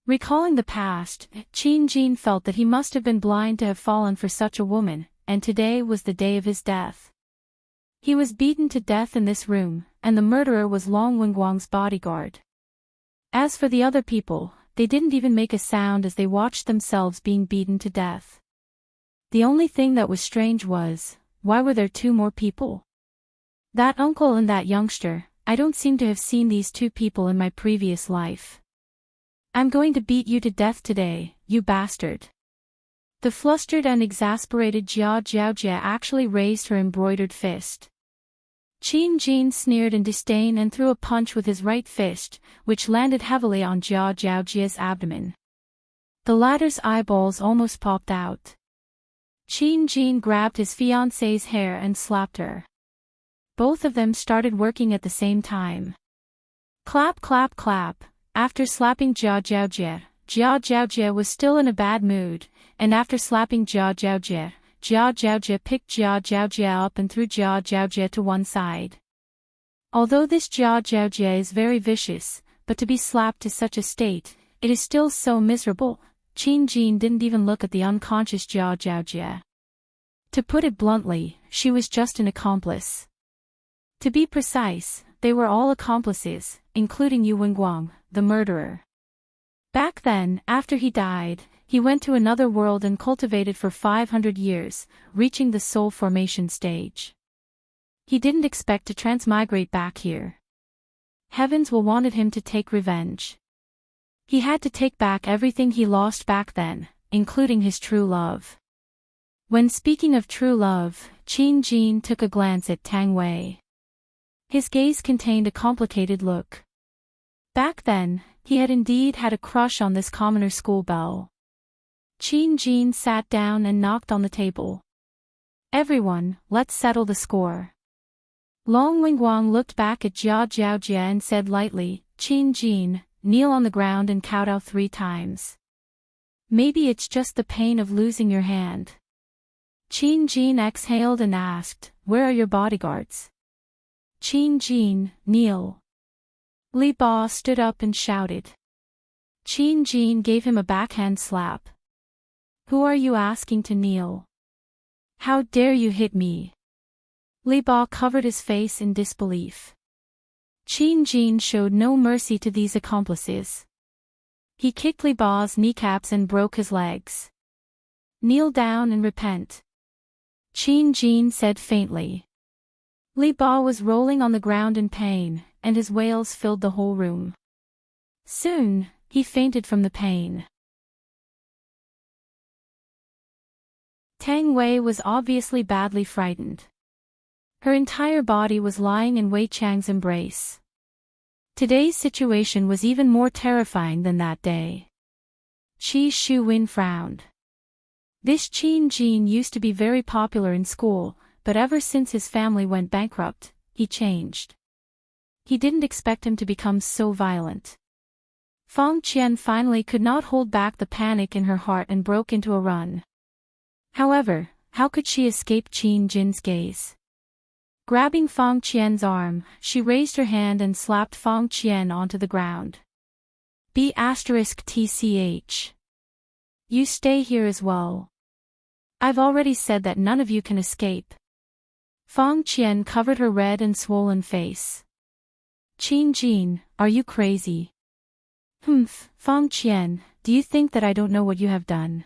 Recalling the past, Qin Jin felt that he must have been blind to have fallen for such a woman, and today was the day of his death. He was beaten to death in this room, and the murderer was Long Wenguang's bodyguard. As for the other people, they didn't even make a sound as they watched themselves being beaten to death. The only thing that was strange was, why were there two more people? That uncle and that youngster, I don't seem to have seen these two people in my previous life. I'm going to beat you to death today, you bastard. The flustered and exasperated Jia Jiaojia actually raised her embroidered fist. Qin Jin sneered in disdain and threw a punch with his right fist, which landed heavily on Jia Jiaojia's abdomen. The latter's eyeballs almost popped out. Qin Jin grabbed his fiancée's hair and slapped her. Both of them started working at the same time. Clap clap clap. After slapping Jia Jiaojia was still in a bad mood, and after slapping Jia Jiaojia picked Jia Jiaojia up and threw Jia Jiaojia to one side. Although this Jia Jiaojia is very vicious, but to be slapped to such a state, it is still so miserable. Qin Jin didn't even look at the unconscious Jia Jiaojia. To put it bluntly, she was just an accomplice. To be precise, they were all accomplices, including Yu Wenguang, the murderer. Back then, after he died, he went to another world and cultivated for 500 years, reaching the soul formation stage. He didn't expect to transmigrate back here. Heavens will wanted him to take revenge. He had to take back everything he lost back then, including his true love. When speaking of true love, Qin Jin took a glance at Tang Wei. His gaze contained a complicated look. Back then, he had indeed had a crush on this commoner school belle. Qin Jin sat down and knocked on the table. "Everyone, let's settle the score." Long Wenguang looked back at Jia Jiaojia and said lightly, "Qin Jin, kneel on the ground and kowtow 3 times. Maybe it's just the pain of losing your hand." Qin Jin exhaled and asked, "Where are your bodyguards?" "Qin Jin, kneel." Li Ba stood up and shouted. Qin Jin gave him a backhand slap. "Who are you asking to kneel? How dare you hit me?" Li Ba covered his face in disbelief. Qin Jin showed no mercy to these accomplices. He kicked Li Ba's kneecaps and broke his legs. "Kneel down and repent," Qin Jin said faintly. Li Ba was rolling on the ground in pain, and his wails filled the whole room. Soon, he fainted from the pain. Tang Wei was obviously badly frightened. Her entire body was lying in Wei Chang's embrace. Today's situation was even more terrifying than that day. Qi Shuwen frowned. This Qin Jin used to be very popular in school, but ever since his family went bankrupt, he changed. He didn't expect him to become so violent. Fong Qian finally could not hold back the panic in her heart and broke into a run. However, how could she escape Qin Jin's gaze? Grabbing Fong Qian's arm, she raised her hand and slapped Fong Qian onto the ground. *TCH. You stay here as well. I've already said that none of you can escape. Fong Qian covered her red and swollen face. Qin Jin, are you crazy? Fong Qian, do you think that I don't know what you have done?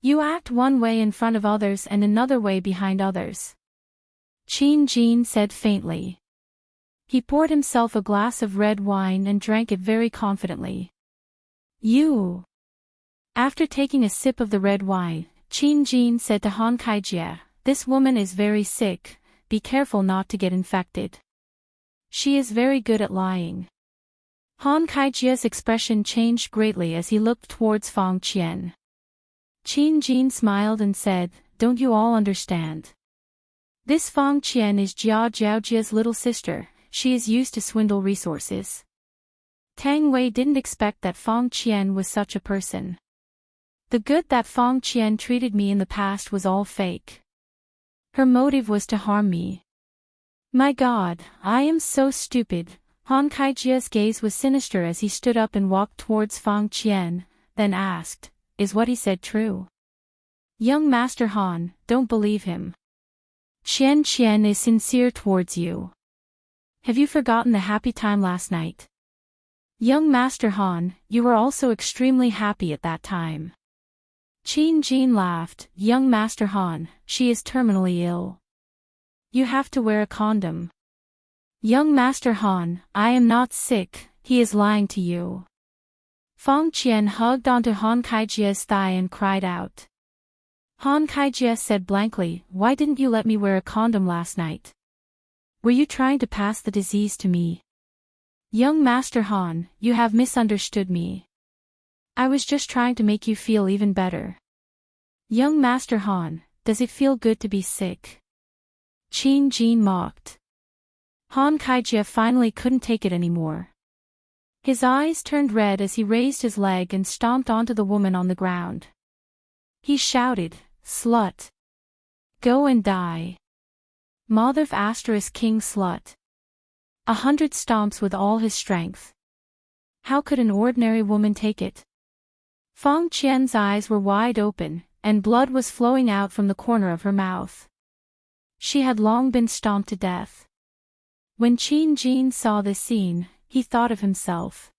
You act one way in front of others and another way behind others. Qin Jin said faintly. He poured himself a glass of red wine and drank it very confidently. You. After taking a sip of the red wine, Qin Jin said to Han Kaijie, this woman is very sick, be careful not to get infected. She is very good at lying. Han Kaijie's expression changed greatly as he looked towards Fong Qian. Qin Jin smiled and said, don't you all understand? This Fong Qian is Jia Jiaojie's little sister, she is used to swindle resources. Tang Wei didn't expect that Fong Qian was such a person. The good that Fong Qian treated me in the past was all fake. Her motive was to harm me. My God, I am so stupid. Han Kaijie's gaze was sinister as he stood up and walked towards Fong Qian, then asked, is what he said true? Young Master Han, don't believe him. Qian is sincere towards you. Have you forgotten the happy time last night? Young Master Han, you were also extremely happy at that time. Qin Jin laughed, young Master Han, she is terminally ill. You have to wear a condom. Young Master Han, I am not sick, he is lying to you. Fong Qian hugged onto Han Kaijie's thigh and cried out. Han Kaijie said blankly, why didn't you let me wear a condom last night? Were you trying to pass the disease to me? Young Master Han, you have misunderstood me. I was just trying to make you feel even better. Young Master Han, does it feel good to be sick? Qin Jin mocked. Han Kaijie finally couldn't take it anymore. His eyes turned red as he raised his leg and stomped onto the woman on the ground. He shouted, slut. Go and die. Mother of king slut. 100 stomps with all his strength. How could an ordinary woman take it? Fong Qian's eyes were wide open, and blood was flowing out from the corner of her mouth. She had long been stomped to death. When Qin Jin saw this scene, he thought of himself.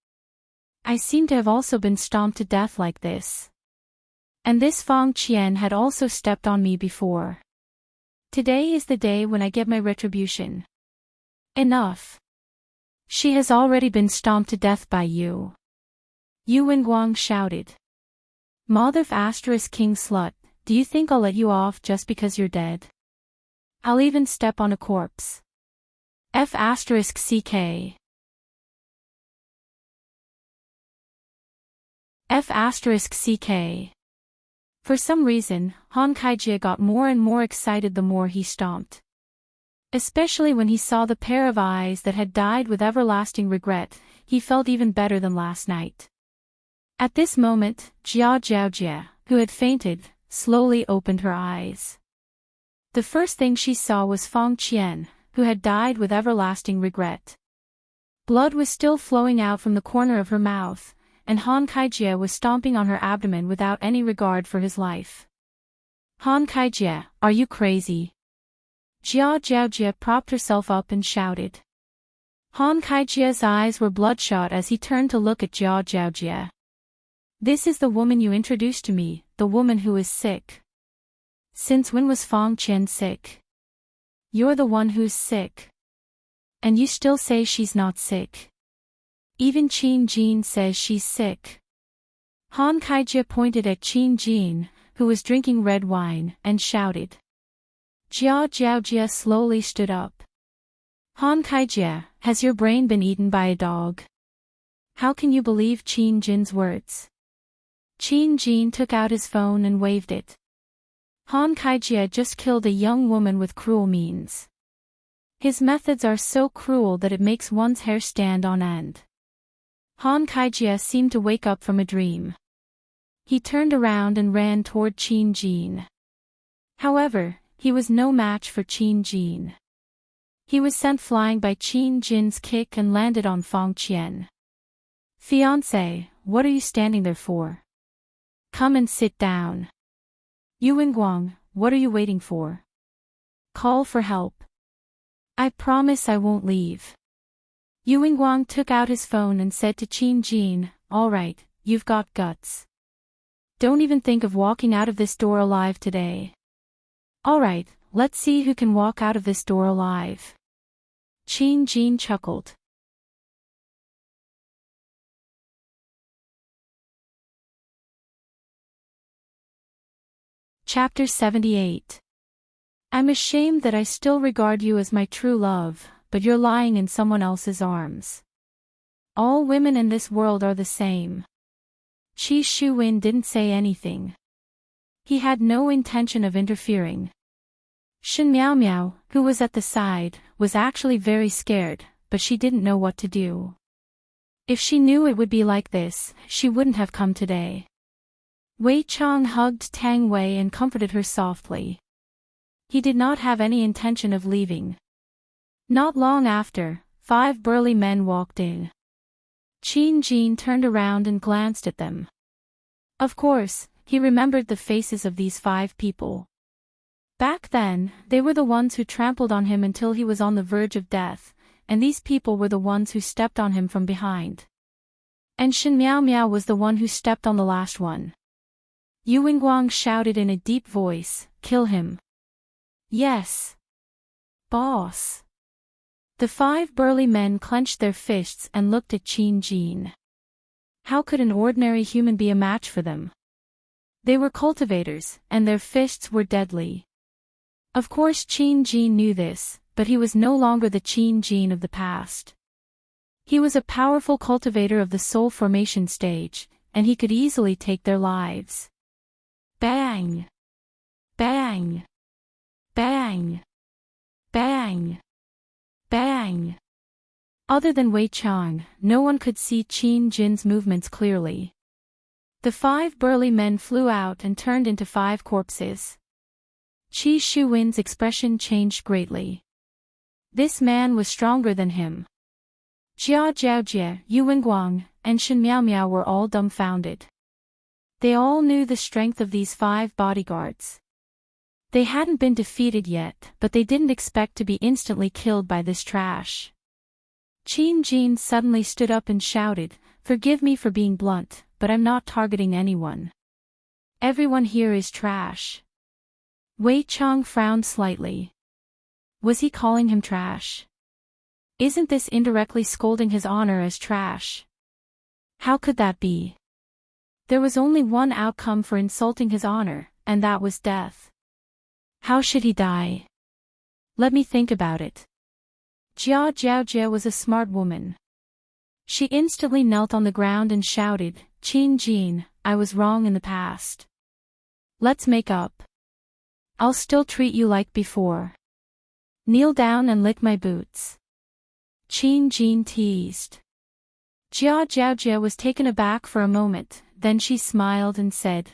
I seem to have also been stomped to death like this. And this Fong Qian had also stepped on me before. Today is the day when I get my retribution. Enough. She has already been stomped to death by you. Yu Wenguang shouted. Mother of king slut, do you think I'll let you off just because you're dead? I'll even step on a corpse. F***ck. F***ck. For some reason, Han Kaijie got more and more excited the more he stomped. Especially when he saw the pair of eyes that had died with everlasting regret, he felt even better than last night. At this moment, Jia Jiaojie, who had fainted, slowly opened her eyes. The first thing she saw was Fong Qian, who had died with everlasting regret. Blood was still flowing out from the corner of her mouth, and Han Kaijie was stomping on her abdomen without any regard for his life. Han Kaijie, are you crazy? Jia Jiaojie propped herself up and shouted. Han Kaijie's eyes were bloodshot as he turned to look at Jia Jiaojie. This is the woman you introduced to me, the woman who is sick. Since when was Fong Qian sick? You're the one who's sick. And you still say she's not sick. Even Qin Jin says she's sick. Han Kaijie pointed at Qin Jin, who was drinking red wine, and shouted. Jia Jiaojie slowly stood up. Han Kaijie, has your brain been eaten by a dog? How can you believe Qin Jin's words? Qin Jin took out his phone and waved it. Han Kaijie just killed a young woman with cruel means. His methods are so cruel that it makes one's hair stand on end. Han Kaijie seemed to wake up from a dream. He turned around and ran toward Qin Jin. However, he was no match for Qin Jin. He was sent flying by Qin Jin's kick and landed on Fong Qian. "Fiancé, what are you standing there for? Come and sit down. Yuanguang, what are you waiting for? Call for help. I promise I won't leave." Yuanguang took out his phone and said to Qin Jin, "All right, you've got guts. Don't even think of walking out of this door alive today. All right, let's see who can walk out of this door alive." Qin Jin chuckled. Chapter 78. I'm ashamed that I still regard you as my true love, but you're lying in someone else's arms. All women in this world are the same. Qi Shuwen didn't say anything. He had no intention of interfering. Shen Miao Miao, who was at the side, was actually very scared, but she didn't know what to do. If she knew it would be like this, she wouldn't have come today. Wei Chong hugged Tang Wei and comforted her softly. He did not have any intention of leaving. Not long after, 5 burly men walked in. Qin Jin turned around and glanced at them. Of course, he remembered the faces of these 5 people. Back then, they were the ones who trampled on him until he was on the verge of death, and these people were the ones who stepped on him from behind. And Shen Miao Miao was the one who stepped on the last one. Yuanguang shouted in a deep voice, "Kill him." "Yes, boss." The 5 burly men clenched their fists and looked at Qin Jin. How could an ordinary human be a match for them? They were cultivators, and their fists were deadly. Of course Qin Jin knew this, but he was no longer the Qin Jin of the past. He was a powerful cultivator of the soul formation stage, and he could easily take their lives. Bang! Bang! Bang! Bang! Bang! Other than Wei Chang, no one could see Qin Jin's movements clearly. The 5 burly men flew out and turned into 5 corpses. Qi Shuwen's expression changed greatly. This man was stronger than him. Jia Jiaojie, Yuanguang, and Shen Miao Miao were all dumbfounded. They all knew the strength of these 5 bodyguards. They hadn't been defeated yet, but they didn't expect to be instantly killed by this trash. Qin Jin suddenly stood up and shouted, "Forgive me for being blunt, but I'm not targeting anyone. Everyone here is trash." Wei Chang frowned slightly. Was he calling him trash? Isn't this indirectly scolding his honor as trash? How could that be? There was only one outcome for insulting his honor, and that was death. How should he die? Let me think about it. Jia Jiaojie was a smart woman. She instantly knelt on the ground and shouted, "Qin Jin, I was wrong in the past. Let's make up. I'll still treat you like before. Kneel down and lick my boots." Qin Jin teased. Jia Jiaojie was taken aback for a moment, then she smiled and said,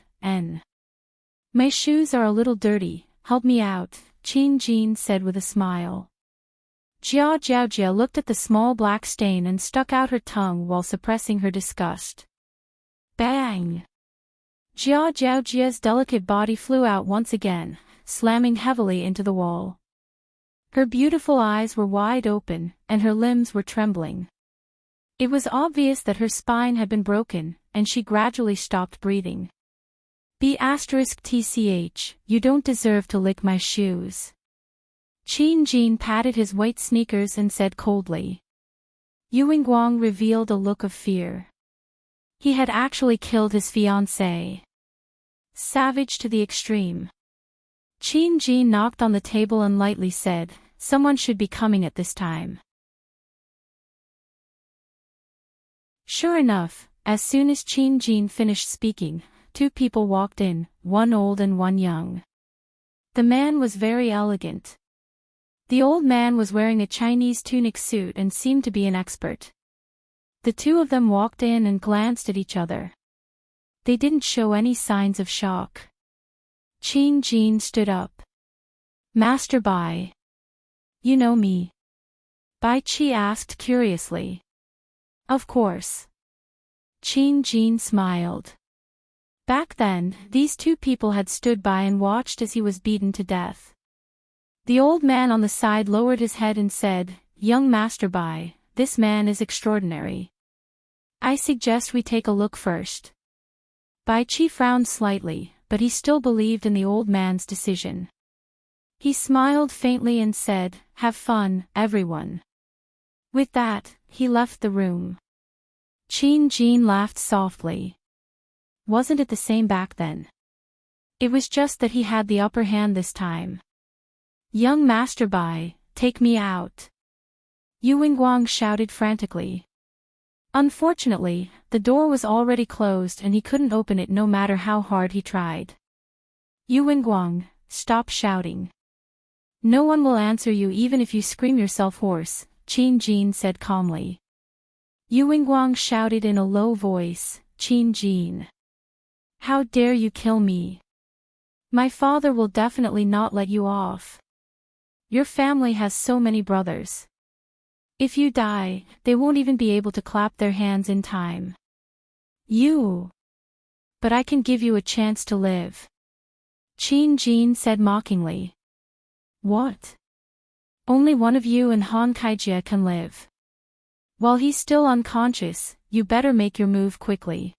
My shoes are a little dirty, help me out," Qin Jin said with a smile. Jia Jiaojie looked at the small black stain and stuck out her tongue while suppressing her disgust. Bang! Jia Jiaojie's delicate body flew out once again, slamming heavily into the wall. Her beautiful eyes were wide open, and her limbs were trembling. It was obvious that her spine had been broken, and she gradually stopped breathing. *TCH, you don't deserve to lick my shoes. Qin Jin patted his white sneakers and said coldly. Yuanguang revealed a look of fear. He had actually killed his fiancée. Savage to the extreme. Qin Jin knocked on the table and lightly said, "Someone should be coming at this time." Sure enough, as soon as Qin Jin finished speaking, 2 people walked in, one old and one young. The man was very elegant. The old man was wearing a Chinese tunic suit and seemed to be an expert. The two of them walked in and glanced at each other. They didn't show any signs of shock. Qin Jin stood up. Master Bai. You know me? Bai Qi asked curiously. Of course. Qin Jin smiled. Back then, these two people had stood by and watched as he was beaten to death. The old man on the side lowered his head and said, Young Master Bai, this man is extraordinary. I suggest we take a look first. Bai Qi frowned slightly, but he still believed in the old man's decision. He smiled faintly and said, Have fun, everyone. With that, he left the room. Qin Jin laughed softly. Wasn't it the same back then? It was just that he had the upper hand this time. Young Master Bai, take me out. Yu Wingguang shouted frantically. Unfortunately, the door was already closed and he couldn't open it no matter how hard he tried. Yu Wingguang, stop shouting. No one will answer you even if you scream yourself hoarse, Qin Jin said calmly. Yu Wingguang shouted in a low voice, Qin Jin. How dare you kill me? My father will definitely not let you off. Your family has so many brothers. If you die, they won't even be able to clap their hands in time. You. But I can give you a chance to live. Qin Jin said mockingly. What? Only one of you and Han Kaijie can live. While he's still unconscious, you better make your move quickly.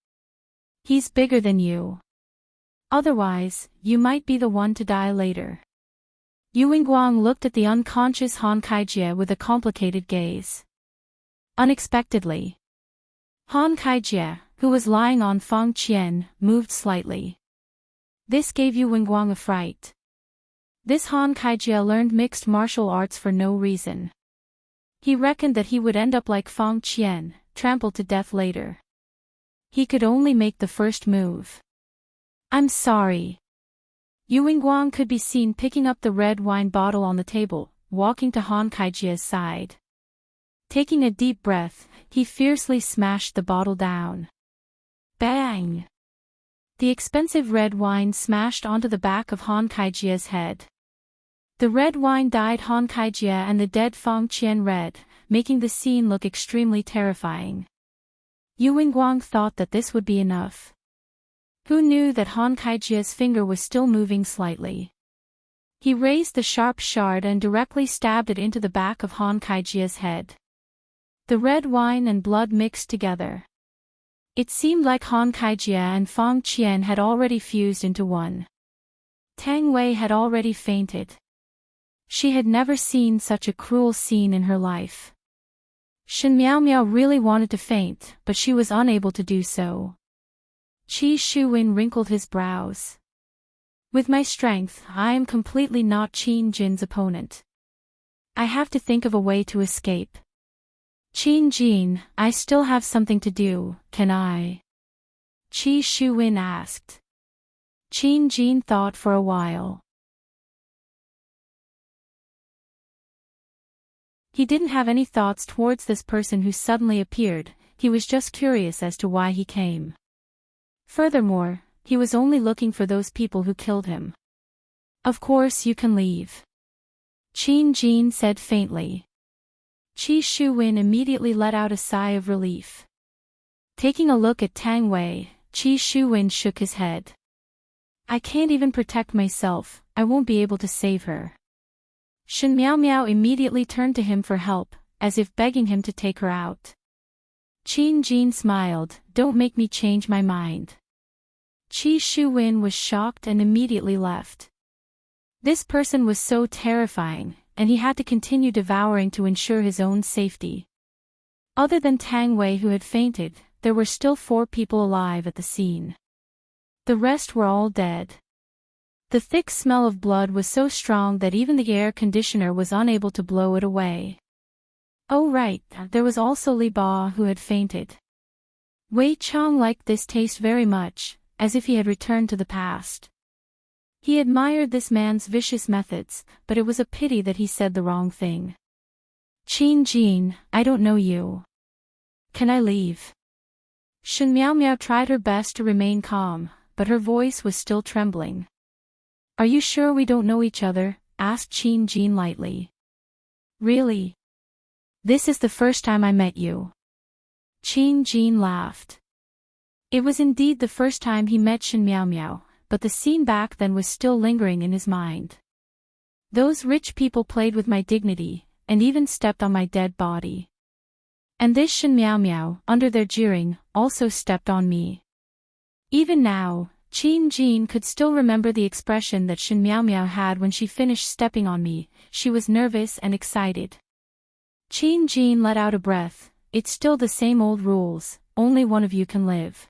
He's bigger than you. Otherwise, you might be the one to die later. Yu Wingguang looked at the unconscious Han Kaijie with a complicated gaze. Unexpectedly, Han Kaijie, who was lying on Fang Qian, moved slightly. This gave Yu Wingguang a fright. This Han Kaijie learned mixed martial arts for no reason. He reckoned that he would end up like Fang Qian, trampled to death later. He could only make the first move. I'm sorry. Yu Wingguang could be seen picking up the red wine bottle on the table, walking to Han Kaijie's side. Taking a deep breath, he fiercely smashed the bottle down. Bang! The expensive red wine smashed onto the back of Han Kaijie's head. The red wine dyed Han Kaijie and the dead Fang Qian red, making the scene look extremely terrifying. Yu Wingguang thought that this would be enough. Who knew that Han Kaijie's finger was still moving slightly? He raised the sharp shard and directly stabbed it into the back of Han Kaijie's head. The red wine and blood mixed together. It seemed like Han Kaijie and Fang Qian had already fused into one. Tang Wei had already fainted. She had never seen such a cruel scene in her life. Shen Miao really wanted to faint, but she was unable to do so. Qi Shuwen wrinkled his brows. With my strength, I am completely not Qin Jin's opponent. I have to think of a way to escape. Qin Jin, I still have something to do, can I? Qi Shuwen asked. Qin Jin thought for a while. He didn't have any thoughts towards this person who suddenly appeared, he was just curious as to why he came. Furthermore, he was only looking for those people who killed him. Of course you can leave. Qin Jin said faintly. Qi Shuwen immediately let out a sigh of relief. Taking a look at Tang Wei, Qi Shuwen shook his head. I can't even protect myself, I won't be able to save her. Shen Miao immediately turned to him for help, as if begging him to take her out. Qin Jin smiled, don't make me change my mind. Qi Shuwen was shocked and immediately left. This person was so terrifying, and he had to continue devouring to ensure his own safety. Other than Tang Wei who had fainted, there were still 4 people alive at the scene. The rest were all dead. The thick smell of blood was so strong that even the air conditioner was unable to blow it away. Oh right, there was also Li Ba who had fainted. Wei Chong liked this taste very much, as if he had returned to the past. He admired this man's vicious methods, but it was a pity that he said the wrong thing. Qin Jin, I don't know you. Can I leave? Shen Miao Miao tried her best to remain calm, but her voice was still trembling. Are you sure we don't know each other? Asked Qin Jin lightly. Really? This is the first time I met you. Qin Jin laughed. It was indeed the first time he met Shen Miao Miao, but the scene back then was still lingering in his mind. Those rich people played with my dignity, and even stepped on my dead body. And this Shen Miao Miao, under their jeering, also stepped on me. Even now, Qin Jin could still remember the expression that Shen Miao Miao had when she finished stepping on me. She was nervous and excited. Qin Jin let out a breath. It's still the same old rules, only one of you can live.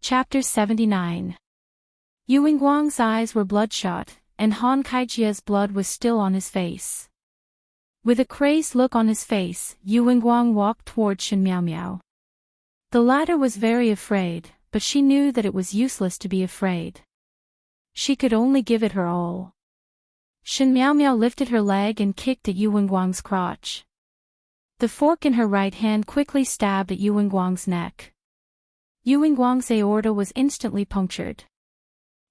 Chapter 79. Yu Yingguang's eyes were bloodshot, and Han Kaijia's blood was still on his face. With a crazed look on his face, Yu Yingguang walked toward Shen Miao Miao. The latter was very afraid, but she knew that it was useless to be afraid. She could only give it her all. Shen Miao Miao lifted her leg and kicked at Yu Yingguang's crotch. The fork in her right hand quickly stabbed at Yu Yingguang's neck. Yu Yingguang's aorta was instantly punctured.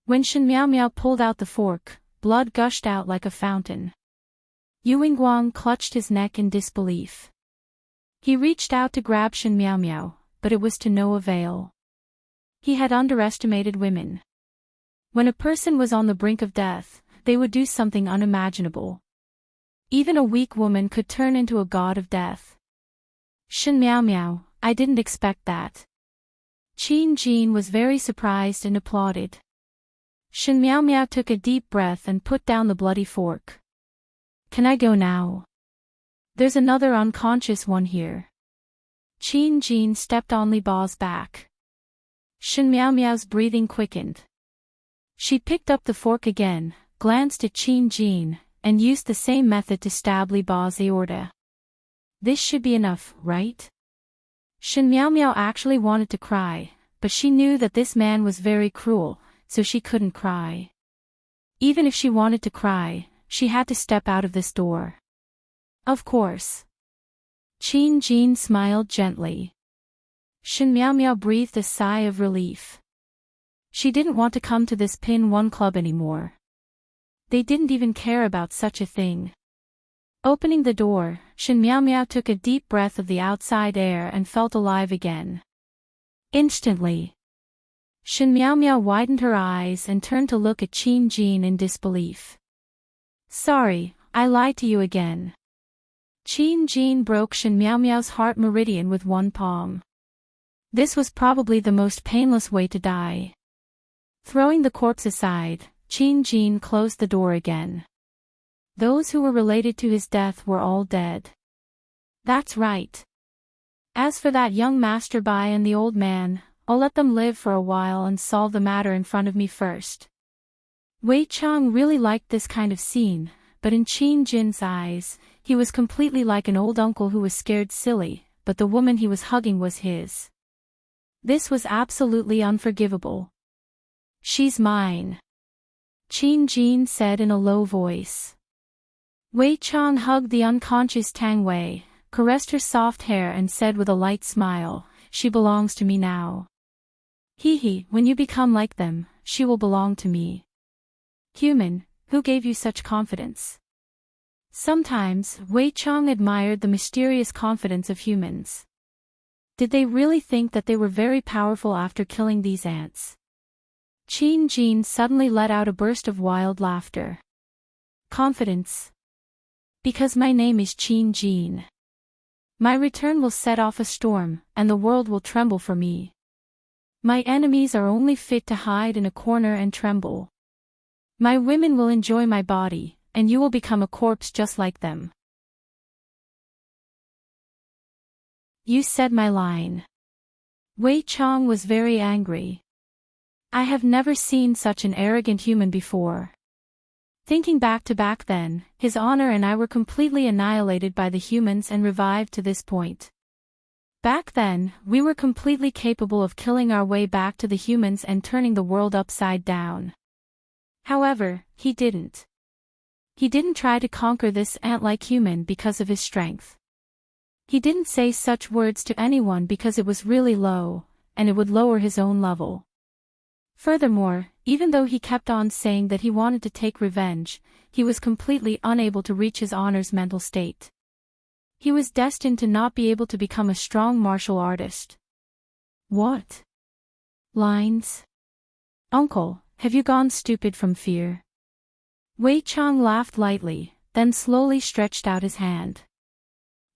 When Shen Miao Miao pulled out the fork, blood gushed out like a fountain. Yu Yingguang clutched his neck in disbelief. He reached out to grab Shen Miao Miao, but it was to no avail. He had underestimated women. When a person was on the brink of death, they would do something unimaginable. Even a weak woman could turn into a god of death. Shen Miao Miao, I didn't expect that. Qin Jin was very surprised and applauded. Shen Miao Miao took a deep breath and put down the bloody fork. Can I go now? There's another unconscious one here. Qin Jin stepped on Li Bao's back. Shen Miao Miao's breathing quickened. She picked up the fork again, glanced at Qin Jin, and used the same method to stab Li Bao's aorta. This should be enough, right? Shen Miao Miao actually wanted to cry, but she knew that this man was very cruel, so she couldn't cry. Even if she wanted to cry, she had to step out of this door. Of course. Qin Jin smiled gently. Shen Miao Miao breathed a sigh of relief. She didn't want to come to this Pin 1 club anymore. They didn't even care about such a thing. Opening the door, Shen Miao Miao took a deep breath of the outside air and felt alive again. Instantly. Shen Miao Miao widened her eyes and turned to look at Qin Jin in disbelief. Sorry, I lied to you again. Qin Jin broke Shen Miao Miao's heart meridian with one palm. This was probably the most painless way to die. Throwing the corpse aside, Qin Jin closed the door again. Those who were related to his death were all dead. That's right. As for that young Master Bai and the old man, I'll let them live for a while and solve the matter in front of me first. Wei Chang really liked this kind of scene, but in Qin Jin's eyes, he was completely like an old uncle who was scared silly, but the woman he was hugging was his. This was absolutely unforgivable. She's mine. Qin Jin said in a low voice. Wei Chang hugged the unconscious Tang Wei, caressed her soft hair and said with a light smile, she belongs to me now. Hee, when you become like them, she will belong to me. Human, who gave you such confidence? Sometimes, Wei Chang admired the mysterious confidence of humans. Did they really think that they were very powerful after killing these ants? Qin Jin suddenly let out a burst of wild laughter. Confidence. Because my name is Qin Jin. My return will set off a storm, and the world will tremble for me. My enemies are only fit to hide in a corner and tremble. My women will enjoy my body, and you will become a corpse just like them. You said my line. Wei Chang was very angry. I have never seen such an arrogant human before. Thinking back then, his honor and I were completely annihilated by the humans and revived to this point. Back then, we were completely capable of killing our way back to the humans and turning the world upside down. However, he didn't. He didn't try to conquer this ant-like human because of his strength. He didn't say such words to anyone because it was really low, and it would lower his own level. Furthermore, even though he kept on saying that he wanted to take revenge, he was completely unable to reach his honor's mental state. He was destined to not be able to become a strong martial artist. What? Lines? Uncle, have you gone stupid from fear? Wei Chang laughed lightly, then slowly stretched out his hand.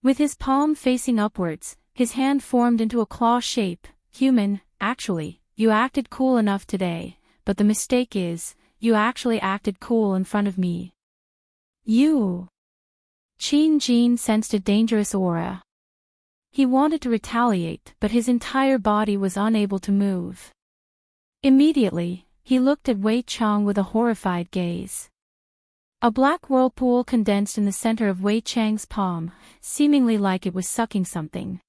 With his palm facing upwards, his hand formed into a claw shape. Human, actually, you acted cool enough today, but the mistake is, you actually acted cool in front of me. You. Qin Jin sensed a dangerous aura. He wanted to retaliate, but his entire body was unable to move. Immediately, he looked at Wei Chang with a horrified gaze. A black whirlpool condensed in the center of Wei Chang's palm, seemingly like it was sucking something.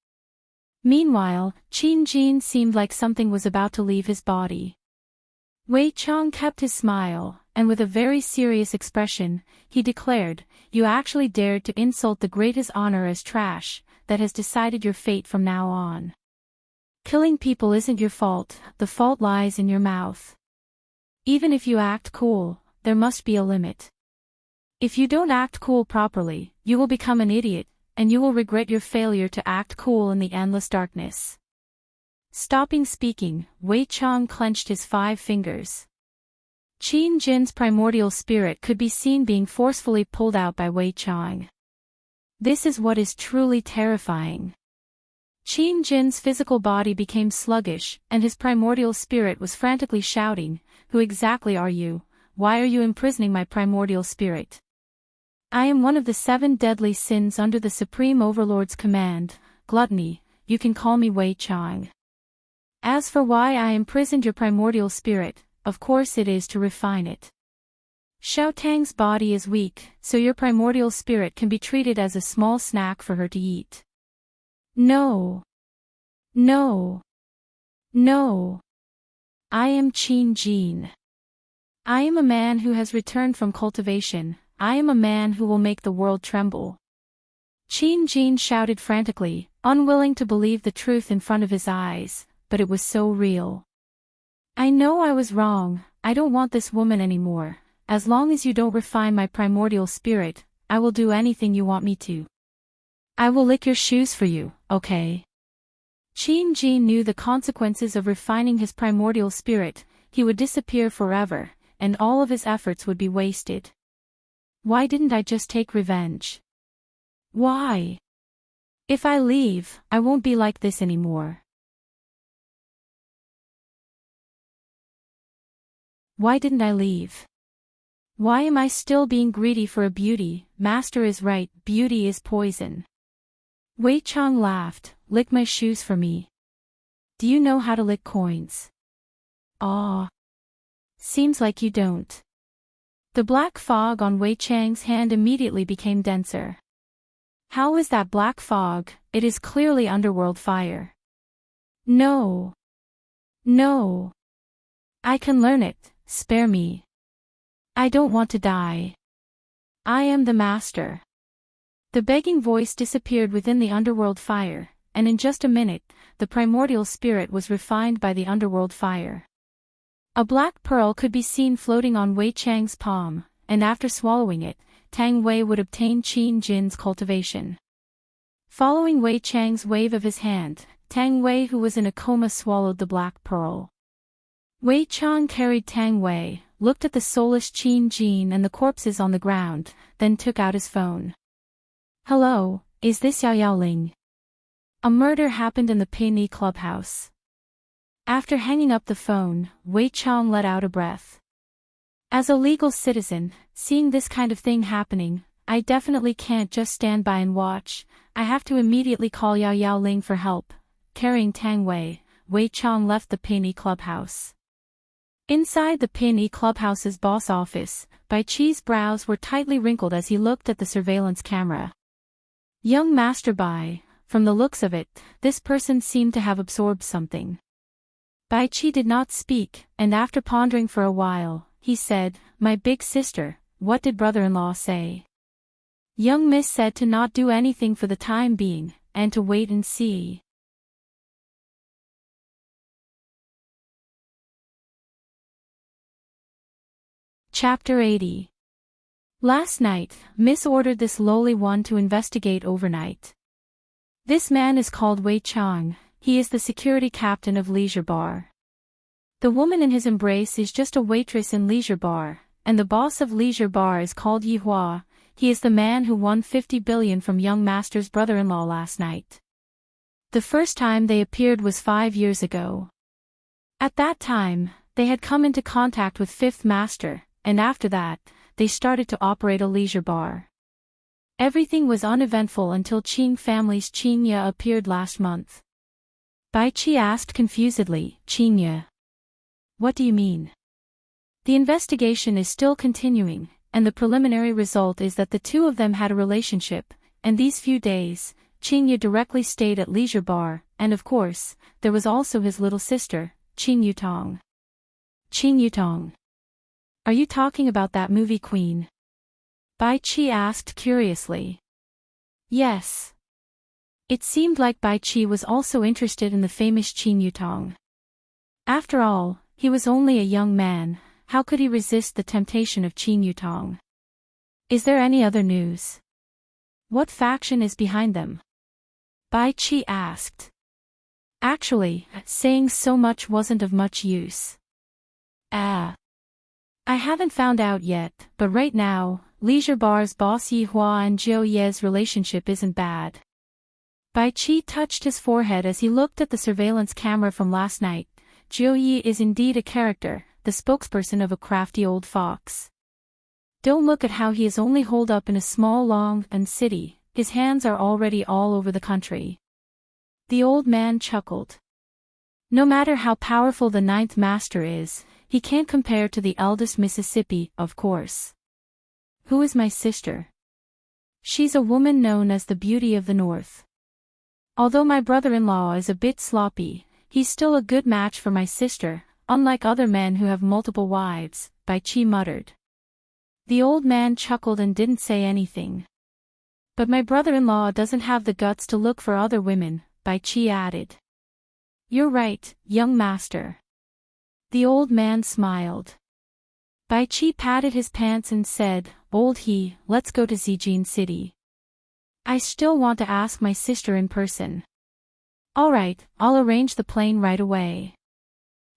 Meanwhile, Qin Jin seemed like something was about to leave his body. Wei Chang kept his smile, and with a very serious expression, he declared, "You actually dared to insult the greatest honor as trash, that has decided your fate from now on. Killing people isn't your fault, the fault lies in your mouth. Even if you act cool, there must be a limit. If you don't act cool properly, you will become an idiot, and you will regret your failure to act cool in the endless darkness." Stopping speaking, Wei Chang clenched his 5 fingers. Qin Jin's primordial spirit could be seen being forcefully pulled out by Wei Chang. This is what is truly terrifying. Qin Jin's physical body became sluggish, and his primordial spirit was frantically shouting, "Who exactly are you? Why are you imprisoning my primordial spirit? I am one of the 7 deadly sins under the Supreme Overlord's command, gluttony. You can call me Wei Chang. As for why I imprisoned your primordial spirit, of course it is to refine it. Xiao Tang's body is weak, so your primordial spirit can be treated as a small snack for her to eat." No. No. No. I am Qin Jin. I am a man who has returned from cultivation. I am a man who will make the world tremble. Qin Jin shouted frantically, unwilling to believe the truth in front of his eyes, but it was so real. "I know I was wrong, I don't want this woman anymore. As long as you don't refine my primordial spirit, I will do anything you want me to. I will lick your shoes for you, okay?" Qin Jin knew the consequences of refining his primordial spirit. He would disappear forever, and all of his efforts would be wasted. Why didn't I just take revenge? Why? If I leave, I won't be like this anymore. Why didn't I leave? Why am I still being greedy for a beauty? Master is right, beauty is poison. Wei Chang laughed, "Lick my shoes for me. Do you know how to lick coins?" "Aw. Seems like you don't." The black fog on Wei Chang's hand immediately became denser. "How is that black fog? It is clearly underworld fire." "No. No. I can learn it, spare me. I don't want to die. I am the master." The begging voice disappeared within the underworld fire, and in just a minute, the primordial spirit was refined by the underworld fire. A black pearl could be seen floating on Wei Chang's palm, and after swallowing it, Tang Wei would obtain Qin Jin's cultivation. Following Wei Chang's wave of his hand, Tang Wei, who was in a coma, swallowed the black pearl. Wei Chang carried Tang Wei, looked at the soulless Qin Jin and the corpses on the ground, then took out his phone. "Hello, is this Yao Yao Ling? A murder happened in the Pinyi clubhouse." After hanging up the phone, Wei Chang let out a breath. As a legal citizen, seeing this kind of thing happening, I definitely can't just stand by and watch. I have to immediately call Yao Yao Ling for help. Carrying Tang Wei, Wei Chang left the Pinyi clubhouse. Inside the Pinyi clubhouse's boss office, Bai Chi's brows were tightly wrinkled as he looked at the surveillance camera. "Young Master Bai, from the looks of it, this person seemed to have absorbed something. Bai Qi did not speak, and after pondering for a while, he said, "My big sister, what did brother-in-law say?" Young Miss said to not do anything for the time being, and to wait and see. Chapter 80. Last night, Miss ordered this lowly one to investigate overnight. This man is called Wei Chang, he is the security captain of Leisure Bar. The woman in his embrace is just a waitress in Leisure Bar, and the boss of Leisure Bar is called Yi Hua, he is the man who won 50 billion from young master's brother-in-law last night. The first time they appeared was 5 years ago. At that time, they had come into contact with Fifth Master, and after that, they started to operate a leisure bar. Everything was uneventful until Qing family's Qing Ye appeared last month. Bai Qi asked confusedly, "Qing Ye? What do you mean?" The investigation is still continuing, and the preliminary result is that the two of them had a relationship, and these few days, Qing Ye directly stayed at Leisure Bar, and of course, there was also his little sister, Qing Yutong. Qing Yutong. Are you talking about that movie queen? Bai Qi asked curiously. Yes. It seemed like Bai Qi was also interested in the famous Qing Yutong. After all, he was only a young man, how could he resist the temptation of Qing Yutong? Is there any other news? What faction is behind them? Bai Qi asked. Actually, saying so much wasn't of much use. I haven't found out yet, but right now, Leisure Bar's boss Yi Hua and Jiu Ye's relationship isn't bad. Bai Qi touched his forehead as he looked at the surveillance camera from last night. Jiu Ye is indeed a character, the spokesperson of a crafty old fox. Don't look at how he is only holed up in a small long and city, his hands are already all over the country. The old man chuckled. No matter how powerful the ninth master is, he can't compare to the eldest Mississippi, of course. Who is my sister? She's a woman known as the Beauty of the North. Although my brother-in-law is a bit sloppy, he's still a good match for my sister, unlike other men who have multiple wives, Bai Qi muttered. The old man chuckled and didn't say anything. But my brother-in-law doesn't have the guts to look for other women, Bai Qi added. You're right, young master. The old man smiled. Bai Qi patted his pants and said, Old He, let's go to Zijin City. I still want to ask my sister in person. Alright, I'll arrange the plane right away.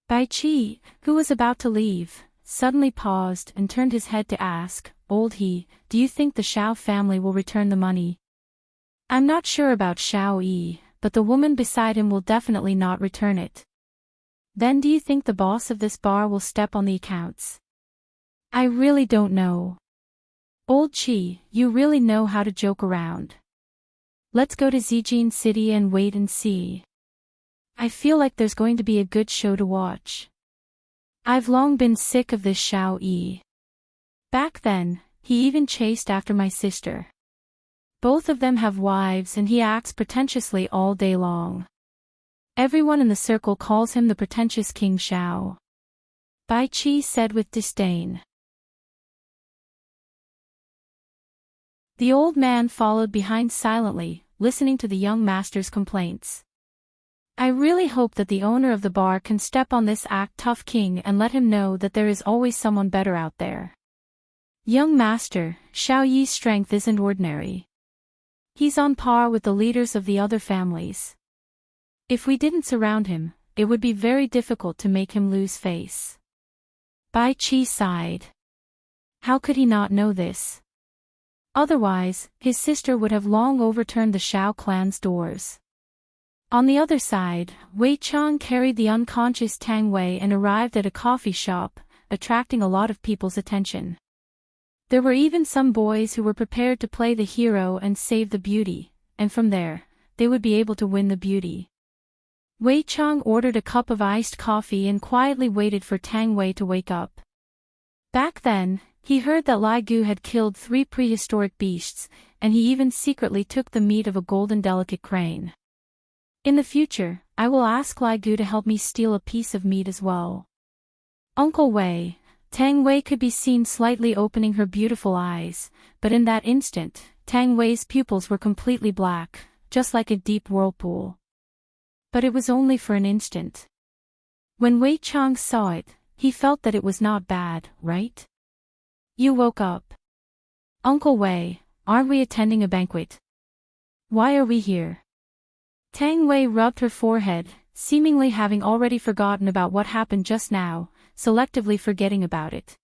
Bai Qi, who was about to leave, suddenly paused and turned his head to ask, Old He, do you think the Shao family will return the money? I'm not sure about Shao Yi, but the woman beside him will definitely not return it. Then do you think the boss of this bar will step on the accounts? I really don't know. Old Qi, you really know how to joke around. Let's go to Zijin City and wait and see. I feel like there's going to be a good show to watch. I've long been sick of this Shao Yi. Back then, he even chased after my sister. Both of them have wives and he acts pretentiously all day long. Everyone in the circle calls him the pretentious King Shao. Bai Qi said with disdain. The old man followed behind silently, listening to the young master's complaints. I really hope that the owner of the bar can step on this act tough king and let him know that there is always someone better out there. Young master, Shao Yi's strength isn't ordinary. He's on par with the leaders of the other families. If we didn't surround him, it would be very difficult to make him lose face. Bai Qi sighed. How could he not know this? Otherwise, his sister would have long overturned the Shao clan's doors. On the other side, Wei Chang carried the unconscious Tang Wei and arrived at a coffee shop, attracting a lot of people's attention. There were even some boys who were prepared to play the hero and save the beauty, and from there, they would be able to win the beauty. Wei Chang ordered a cup of iced coffee and quietly waited for Tang Wei to wake up. Back then, He heard that Lai Gu had killed 3 prehistoric beasts, and he even secretly took the meat of a golden delicate crane. In the future, I will ask Lai Gu to help me steal a piece of meat as well. Uncle Wei. Tang Wei could be seen slightly opening her beautiful eyes, but in that instant, Tang Wei's pupils were completely black, just like a deep whirlpool. But it was only for an instant. When Wei Chang saw it, he felt that it was not bad, right? You woke up. Uncle Wei, aren't we attending a banquet? Why are we here? Tang Wei rubbed her forehead, seemingly having already forgotten about what happened just now, selectively forgetting about it.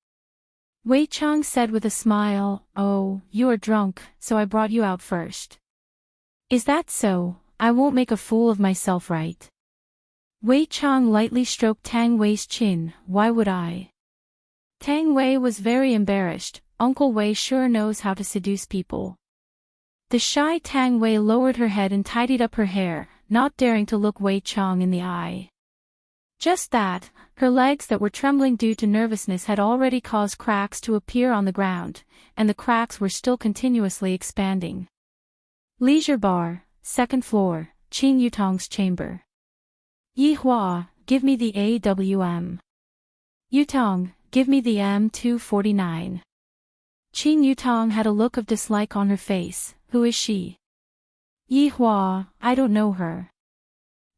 Wei Chang said with a smile, "Oh, you are drunk, so I brought you out first." Is that so? I won't make a fool of myself, right? Wei Chang lightly stroked Tang Wei's chin. Why would I? Tang Wei was very embarrassed. Uncle Wei sure knows how to seduce people. The shy Tang Wei lowered her head and tidied up her hair, not daring to look Wei Chang in the eye. Just that, her legs that were trembling due to nervousness had already caused cracks to appear on the ground, and the cracks were still continuously expanding. Leisure bar, 2nd floor, Qin Yutong's chamber. Yi Hua, give me the AWM. Yutong, give me the M249. Qin Yutong had a look of dislike on her face. Who is she? Yi Hua, I don't know her.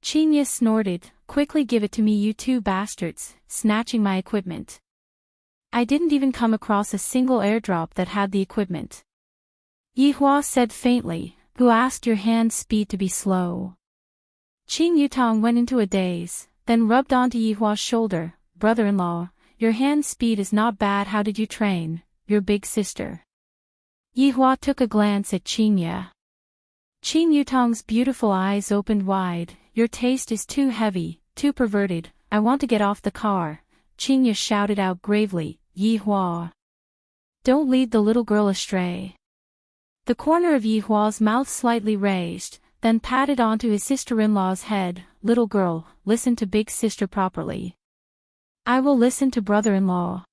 Qin Ye snorted. Quickly give it to me, you 2 bastards, snatching my equipment. I didn't even come across a single airdrop that had the equipment. Yi Hua said faintly. Who asked your hand speed to be slow? Qin Yutong went into a daze, then rubbed onto Yi Hua's shoulder. Brother-in-law, your hand speed is not bad. How did you train your big sister? Yi Hua took a glance at Qin Ye. Qin Yutong's beautiful eyes opened wide. Your taste is too heavy, too perverted. I want to get off the car. Qin Ye shouted out gravely. Yi Hua, don't lead the little girl astray. The corner of Yi Hua's mouth slightly raised, then patted onto his sister-in-law's head. Little girl, listen to big sister properly. I will listen to brother-in-law.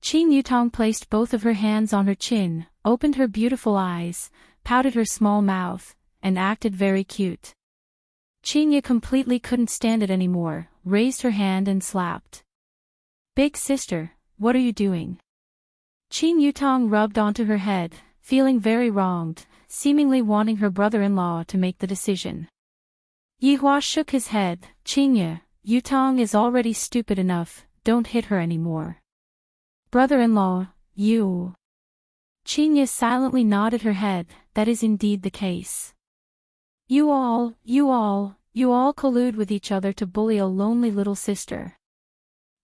Qin Yutong placed both of her hands on her chin, opened her beautiful eyes, pouted her small mouth, and acted very cute. Qin Ye completely couldn't stand it anymore, raised her hand and slapped. Big sister, what are you doing? Qin Yutong rubbed onto her head, feeling very wronged, seemingly wanting her brother-in-law to make the decision. Yi Hua shook his head. Qin Ye, Yutong is already stupid enough, don't hit her anymore. Brother-in-law, you. Qin Ye silently nodded her head. That is indeed the case. You all collude with each other to bully a lonely little sister.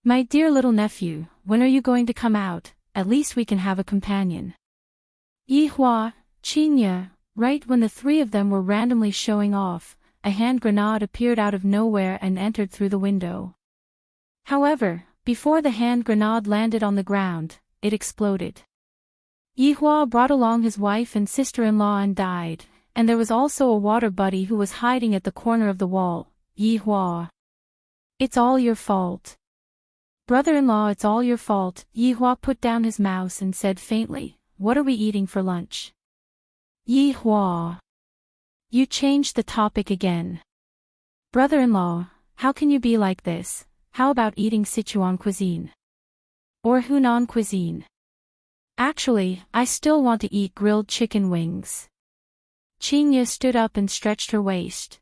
My dear little nephew, when are you going to come out? At least we can have a companion. Yi Hua, Qin Ye, right when the 3 of them were randomly showing off, a hand grenade appeared out of nowhere and entered through the window. However, before the hand grenade landed on the ground, it exploded. Yi Hua brought along his wife and sister-in-law and died, and there was also a water buddy who was hiding at the corner of the wall. Yi Hua, it's all your fault. Brother-in-law, it's all your fault. Yi Hua put down his mouse and said faintly, what are we eating for lunch? Yi Hua, you changed the topic again. Brother-in-law, how can you be like this? How about eating Sichuan cuisine? Or Hunan cuisine? Actually, I still want to eat grilled chicken wings. Qin Ye stood up and stretched her waist.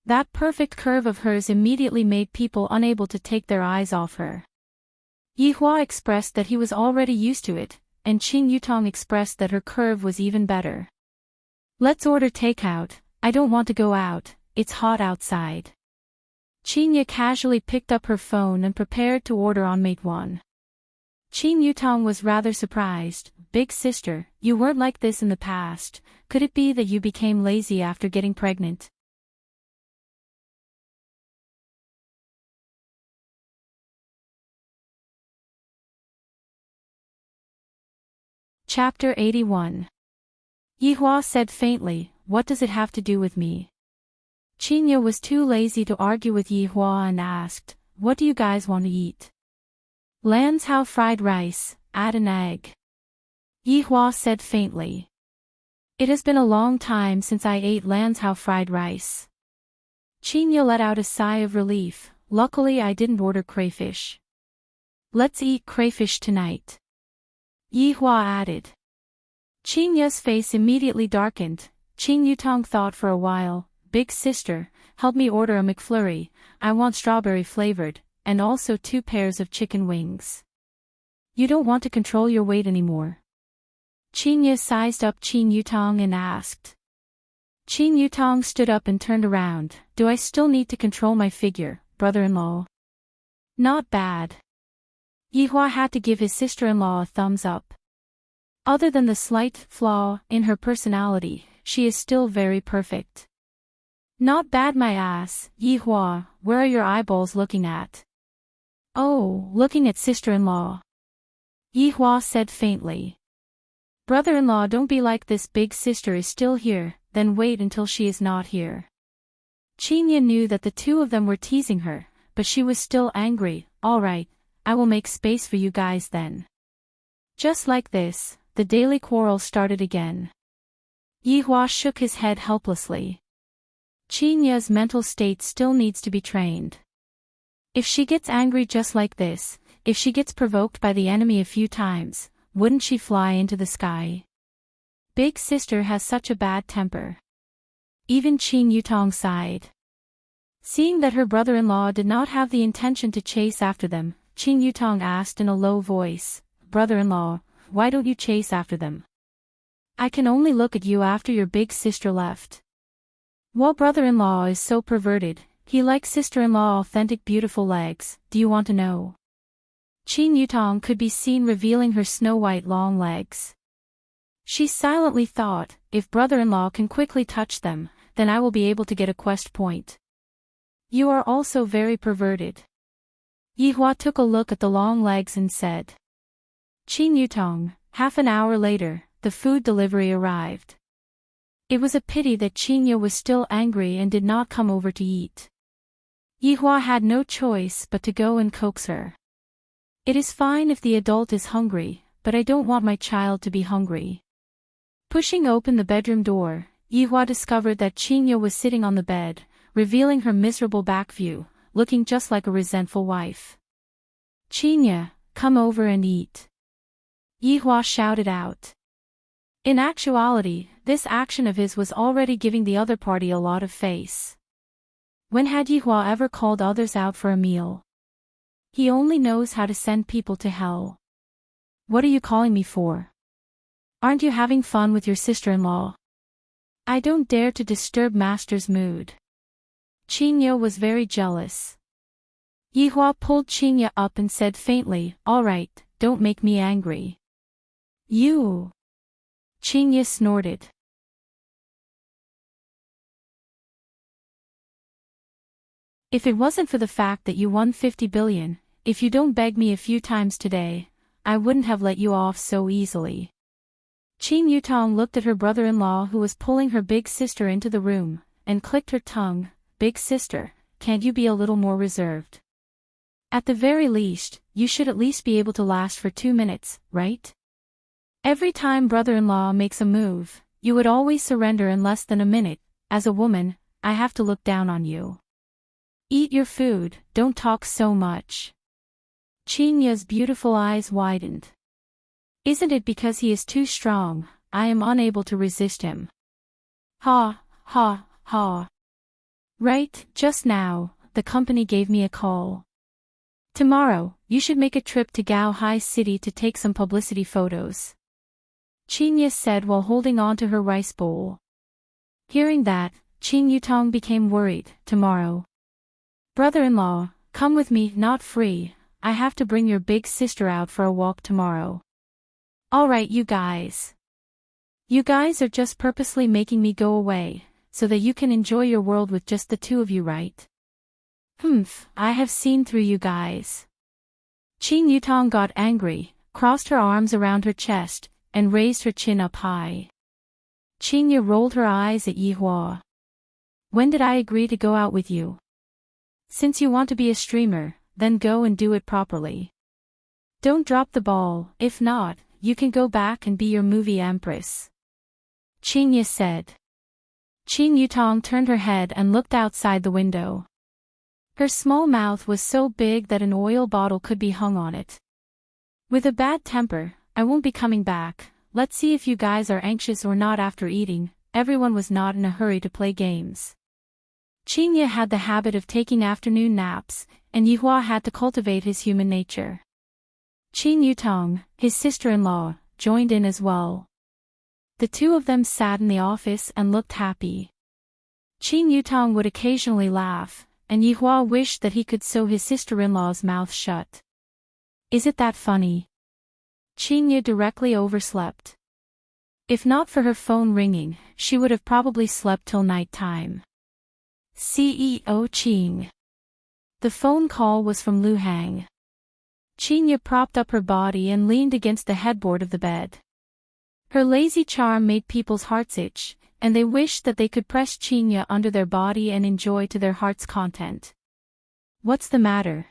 That perfect curve of hers immediately made people unable to take their eyes off her. Yi Hua expressed that he was already used to it, and Qin Yutong expressed that her curve was even better. Let's order takeout, I don't want to go out, it's hot outside. Qin Ye casually picked up her phone and prepared to order on Meituan. Qin Yutong was rather surprised. Big sister, you weren't like this in the past. Could it be that you became lazy after getting pregnant? Chapter 81. Yi Hua said faintly, what does it have to do with me? Qin Ye was too lazy to argue with Yi Hua and asked, what do you guys want to eat? Lanzhou fried rice, add an egg. Yihua said faintly. It has been a long time since I ate Lanzhou fried rice. Qingye let out a sigh of relief. Luckily I didn't order crayfish. Let's eat crayfish tonight. Yihua added. Qingye's face immediately darkened. Qing Yutong thought for a while. Big sister, help me order a McFlurry. I want strawberry flavored, and also 2 pairs of chicken wings. You don't want to control your weight anymore. Qingye sized up Qing Yutong and asked. Qing Yutong stood up and turned around. Do I still need to control my figure, brother-in-law? Not bad. Yihua had to give his sister-in-law a thumbs up. Other than the slight flaw in her personality, she is still very perfect. Not bad my ass, Yihua, where are your eyeballs looking at? Oh, looking at sister-in-law. Yihua said faintly. Brother-in-law, don't be like this. Big sister is still here, then wait until she is not here. Qingye knew that the two of them were teasing her, but she was still angry. All right, I will make space for you guys then. Just like this, the daily quarrel started again. Yihua shook his head helplessly. Qingye's mental state still needs to be trained. If she gets angry just like this, if she gets provoked by the enemy a few times, wouldn't she fly into the sky? Big sister has such a bad temper. Even Qing Yutong sighed. Seeing that her brother-in-law did not have the intention to chase after them, Qing Yutong asked in a low voice, Brother-in-law, why don't you chase after them? I can only look at you after your big sister left. Well, brother-in-law is so perverted, he likes sister-in-law authentic beautiful legs, do you want to know? Qing Yutong could be seen revealing her snow-white long legs. She silently thought, if brother-in-law can quickly touch them, then I will be able to get a quest point. You are also very perverted. Yihua took a look at the long legs and said. Qing Yutong, half an hour later, the food delivery arrived. It was a pity that Qingye was still angry and did not come over to eat. Yihua had no choice but to go and coax her. It is fine if the adult is hungry, but I don't want my child to be hungry. Pushing open the bedroom door, Yihua discovered that Qingye was sitting on the bed, revealing her miserable back view, looking just like a resentful wife. Qingye, come over and eat. Yihua shouted out. In actuality, this action of his was already giving the other party a lot of face. When had Yihua ever called others out for a meal? He only knows how to send people to hell. What are you calling me for? Aren't you having fun with your sister-in-law? I don't dare to disturb master's mood. Qingye was very jealous. Yihua pulled Qingye up and said faintly, all right, don't make me angry. You. Qingye snorted. If it wasn't for the fact that you won 50 billion, if you don't beg me a few times today, I wouldn't have let you off so easily. Qing Yutong looked at her brother-in-law who was pulling her big sister into the room, and clicked her tongue. Big sister, can't you be a little more reserved? At the very least, you should at least be able to last for 2 minutes, right? Every time brother-in-law makes a move, you would always surrender in less than a minute. As a woman, I have to look down on you. Eat your food, don't talk so much. Qingye's beautiful eyes widened. Isn't it because he is too strong, I am unable to resist him? Ha, ha, ha. Right, just now, the company gave me a call. Tomorrow, you should make a trip to Gaohai City to take some publicity photos. Qingye said while holding on to her rice bowl. Hearing that, Qing Yutong became worried. Tomorrow. Brother-in-law, come with me. Not free, I have to bring your big sister out for a walk tomorrow. Alright you guys. You guys are just purposely making me go away, so that you can enjoy your world with just the two of you, right? Humph, I have seen through you guys. Qing Yutong got angry, crossed her arms around her chest, and raised her chin up high. Qingye rolled her eyes at Yihua. When did I agree to go out with you? Since you want to be a streamer, then go and do it properly. Don't drop the ball, if not, you can go back and be your movie empress. Qingye said. Qin Yutong turned her head and looked outside the window. Her small mouth was so big that an oil bottle could be hung on it. With a bad temper, I won't be coming back. Let's see if you guys are anxious or not after eating. Everyone was not in a hurry to play games. Qingye had the habit of taking afternoon naps, and Yihua had to cultivate his human nature. Qin Yutong, his sister-in-law, joined in as well. The two of them sat in the office and looked happy. Qin Yutong would occasionally laugh, and Yihua wished that he could sew his sister-in-law's mouth shut. Is it that funny? Qingye directly overslept. If not for her phone ringing, she would have probably slept till night time. CEO Qing. The phone call was from Lu Hang. Qingye propped up her body and leaned against the headboard of the bed. Her lazy charm made people's hearts itch, and they wished that they could press Qingye under their body and enjoy to their heart's content. What's the matter?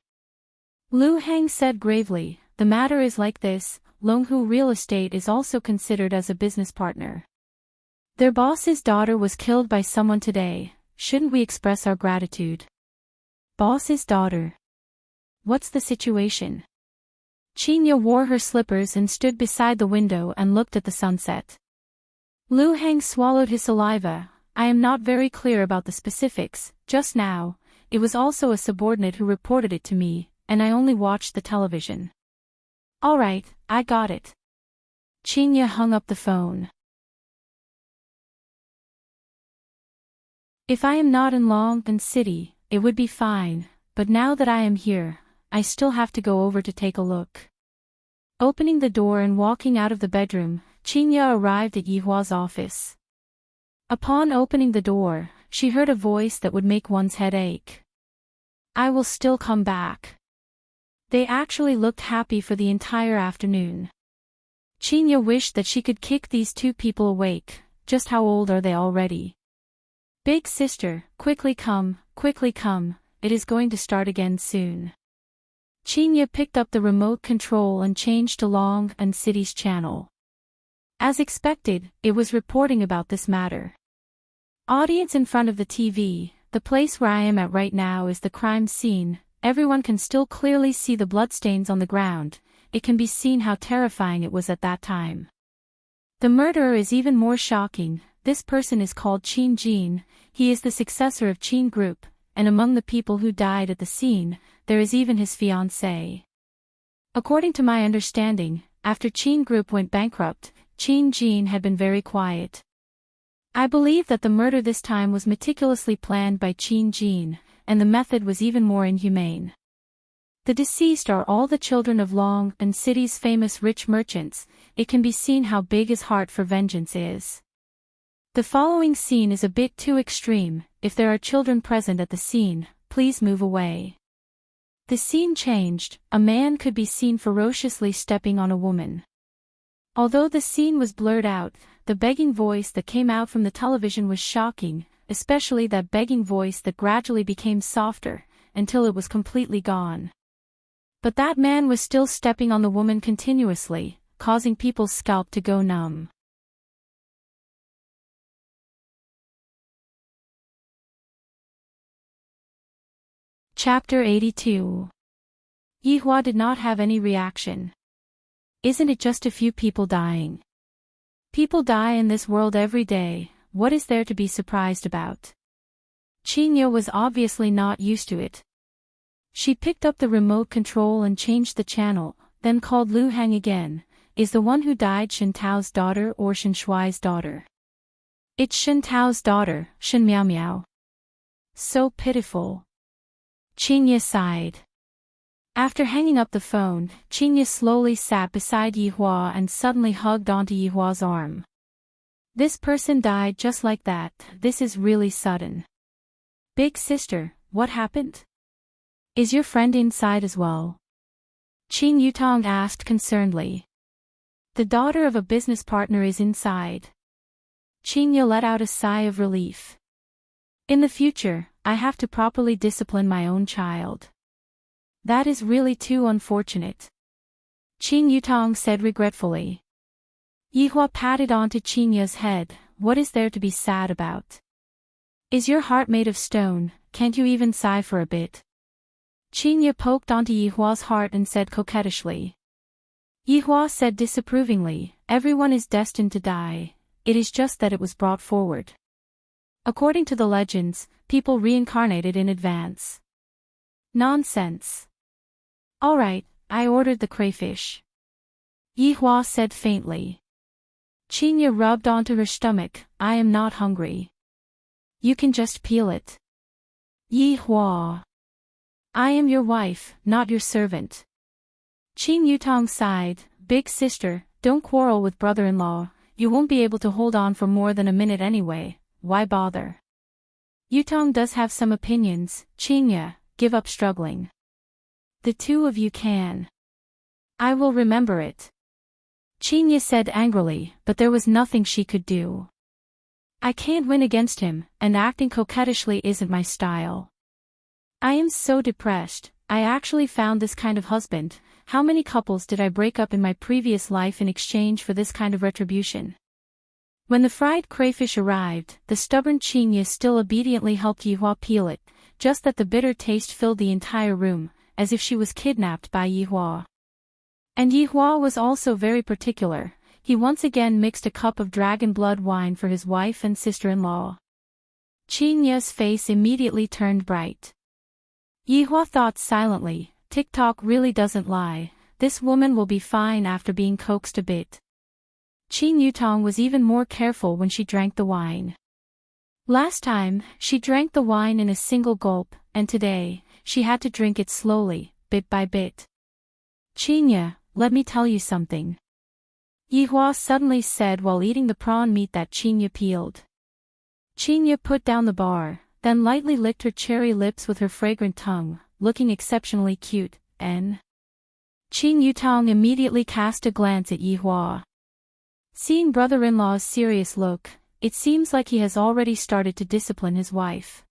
Lu Hang said gravely, the matter is like this, Longhu Real Estate is also considered as a business partner. Their boss's daughter was killed by someone today, shouldn't we express our gratitude? Boss's daughter. What's the situation? Qingye wore her slippers and stood beside the window and looked at the sunset. Lu Hang swallowed his saliva. I am not very clear about the specifics. Just now, it was also a subordinate who reported it to me, and I only watched the television. All right, I got it. Qingye hung up the phone. If I am not in Long'an City, it would be fine, but now that I am here, I still have to go over to take a look. Opening the door and walking out of the bedroom, Qingye arrived at Yihua's office. Upon opening the door, she heard a voice that would make one's head ache. I will still come back. They actually looked happy for the entire afternoon. Qingye wished that she could kick these two people awake. Just how old are they already? Big sister, quickly come, it is going to start again soon. Qingye picked up the remote control and changed to Long'an City's channel. As expected, it was reporting about this matter. Audience in front of the TV, the place where I am at right now is the crime scene. Everyone can still clearly see the bloodstains on the ground. It can be seen how terrifying it was at that time. The murderer is even more shocking. This person is called Qin Jin. He is the successor of Qin Group, and among the people who died at the scene, there is even his fiancée. According to my understanding, after Qin Group went bankrupt, Qin Jin had been very quiet. I believe that the murder this time was meticulously planned by Qin Jin, and the method was even more inhumane. The deceased are all the children of Long'an City's famous rich merchants. It can be seen how big his heart for vengeance is. The following scene is a bit too extreme. If there are children present at the scene, please move away. The scene changed. A man could be seen ferociously stepping on a woman. Although the scene was blurred out, the begging voice that came out from the television was shocking, especially that begging voice that gradually became softer, until it was completely gone. But that man was still stepping on the woman continuously, causing people's scalp to go numb. Chapter 82. Yihua did not have any reaction. Isn't it just a few people dying? People die in this world every day, what is there to be surprised about? Qingye was obviously not used to it. She picked up the remote control and changed the channel, then called Lu Hang again. Is the one who died Shen Tao's daughter or Shen Shuai's daughter? It's Shen Tao's daughter, Shen Miao Miao. So pitiful. Qingye sighed. After hanging up the phone, Qingye slowly sat beside Yihua and suddenly hugged onto Yihua's arm. This person died just like that. This is really sudden. Big sister, what happened? Is your friend inside as well? Qin Yutong asked concernedly. The daughter of a business partner is inside. Qingye let out a sigh of relief. In the future, I have to properly discipline my own child. That is really too unfortunate. Qin Yutong said regretfully. Yihua patted onto Qinya's head. What is there to be sad about? Is your heart made of stone? Can't you even sigh for a bit? Qinya poked onto Yihua's heart and said coquettishly. Yihua said disapprovingly, everyone is destined to die, it is just that it was brought forward. According to the legends, people reincarnated in advance. Nonsense. Alright, I ordered the crayfish. Yihua said faintly. Qinya rubbed onto her stomach, I am not hungry. You can just peel it. Yihua. I am your wife, not your servant. Qin Yutong sighed, big sister, don't quarrel with brother-in-law, you won't be able to hold on for more than a minute anyway, why bother? Yutong does have some opinions, Qinya, give up struggling. The two of you can. I will remember it. Qinya said angrily, but there was nothing she could do. I can't win against him, and acting coquettishly isn't my style. I am so depressed, I actually found this kind of husband. How many couples did I break up in my previous life in exchange for this kind of retribution? When the fried crayfish arrived, the stubborn Qinya still obediently helped Yihua peel it, just that the bitter taste filled the entire room, as if she was kidnapped by Yihua. And Yihua was also very particular. He once again mixed a cup of dragon blood wine for his wife and sister-in-law. Qinya's face immediately turned bright. Yihua thought silently, TikTok really doesn't lie, this woman will be fine after being coaxed a bit. Qin Yutong was even more careful when she drank the wine. Last time, she drank the wine in a single gulp, and today, she had to drink it slowly, bit by bit. Qinya, let me tell you something. Yihua suddenly said while eating the prawn meat that Qinya peeled. Qinya put down the bar, then lightly licked her cherry lips with her fragrant tongue, looking exceptionally cute, Qin Yutong immediately cast a glance at Yihua. Seeing brother-in-law's serious look, it seems like he has already started to discipline his wife.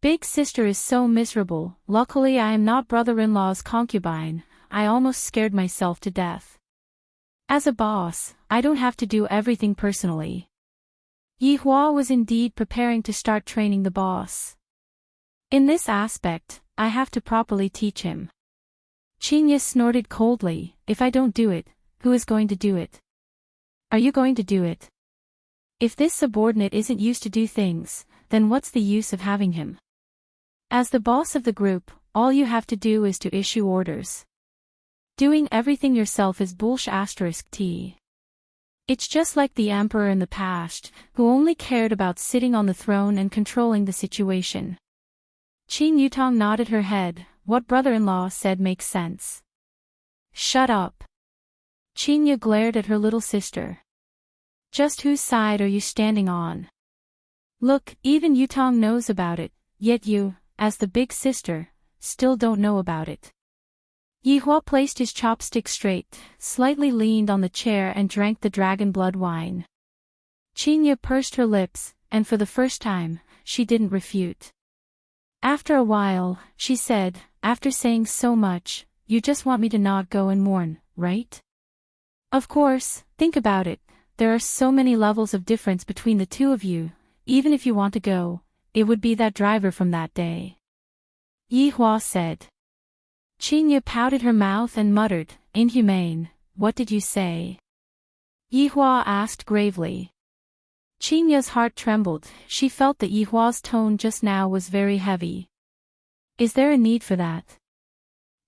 Big sister is so miserable, luckily I am not brother-in-law's concubine, I almost scared myself to death. As a boss, I don't have to do everything personally. Yihua was indeed preparing to start training the boss. In this aspect, I have to properly teach him. Qinya snorted coldly, if I don't do it, who is going to do it? Are you going to do it? If this subordinate isn't used to do things, then what's the use of having him? As the boss of the group, all you have to do is to issue orders. Doing everything yourself is bullshit. It's just like the emperor in the past, who only cared about sitting on the throne and controlling the situation. Qin Yutong nodded her head, what brother-in-law said makes sense. Shut up. Qinya glared at her little sister. Just whose side are you standing on? Look, even Yutong knows about it, yet you, as the big sister, still don't know about it. Yihua placed his chopstick straight, slightly leaned on the chair and drank the dragon blood wine. Qinya pursed her lips, and for the first time, she didn't refute. After a while, she said, after saying so much, you just want me to not go and mourn, right? Of course, think about it, there are so many levels of difference between the two of you, even if you want to go, it would be that driver from that day. Yihua said. Qinya pouted her mouth and muttered, inhumane, what did you say? Yihua asked gravely. Qinya's heart trembled, she felt that Yihua's tone just now was very heavy. Is there a need for that?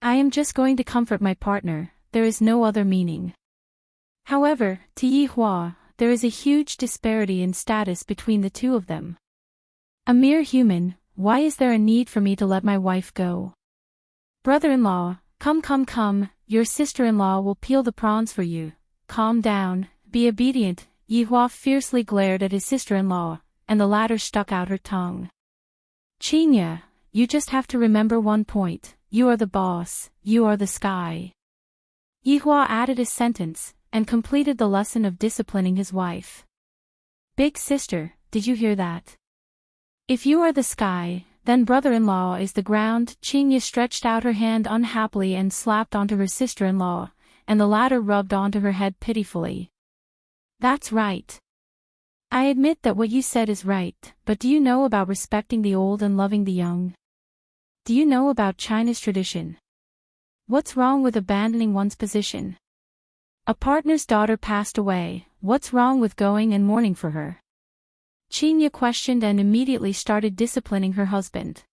I am just going to comfort my partner, there is no other meaning. However, to Yihua, there is a huge disparity in status between the two of them. A mere human, why is there a need for me to let my wife go? Brother-in-law, come, your sister-in-law will peel the prawns for you, calm down, be obedient. Yihua fiercely glared at his sister-in-law, and the latter stuck out her tongue. Qinya, you just have to remember one point, you are the boss, you are the sky. Yihua added a sentence, and completed the lesson of disciplining his wife. Big sister, did you hear that? If you are the sky, Then brother-in-law is the ground. Chinya stretched out her hand unhappily and slapped onto her sister-in-law, and the latter rubbed onto her head pitifully. That's right. I admit that what you said is right, but do you know about respecting the old and loving the young? Do you know about China's tradition? What's wrong with abandoning one's position? A partner's daughter passed away, what's wrong with going and mourning for her? Chinya questioned and immediately started disciplining her husband.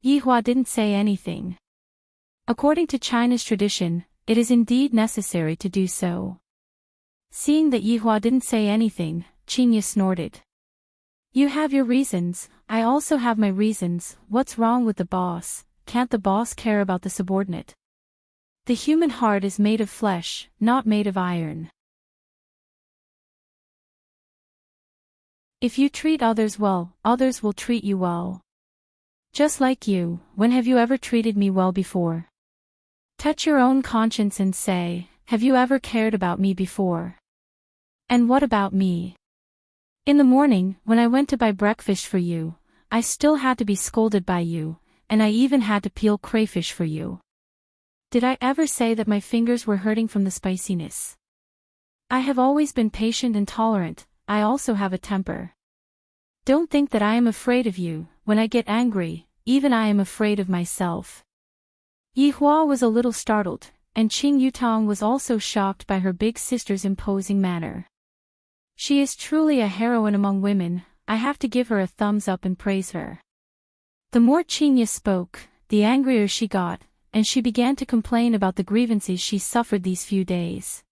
Yihua didn't say anything. According to China's tradition, it is indeed necessary to do so. Seeing that Yihua didn't say anything, Chinya snorted. You have your reasons, I also have my reasons. What's wrong with the boss? Can't the boss care about the subordinate? The human heart is made of flesh, not made of iron. If you treat others well, others will treat you well. Just like you, when have you ever treated me well before? Touch your own conscience and say, have you ever cared about me before? And what about me? In the morning, when I went to buy breakfast for you, I still had to be scolded by you, and I even had to peel crayfish for you. Did I ever say that my fingers were hurting from the spiciness? I have always been patient and tolerant, I also have a temper. Don't think that I am afraid of you. When I get angry, even I am afraid of myself. Yihua was a little startled, and Qing Yutong was also shocked by her big sister's imposing manner. She is truly a heroine among women, I have to give her a thumbs up and praise her. The more Qingya spoke, the angrier she got, and she began to complain about the grievances she suffered these few days.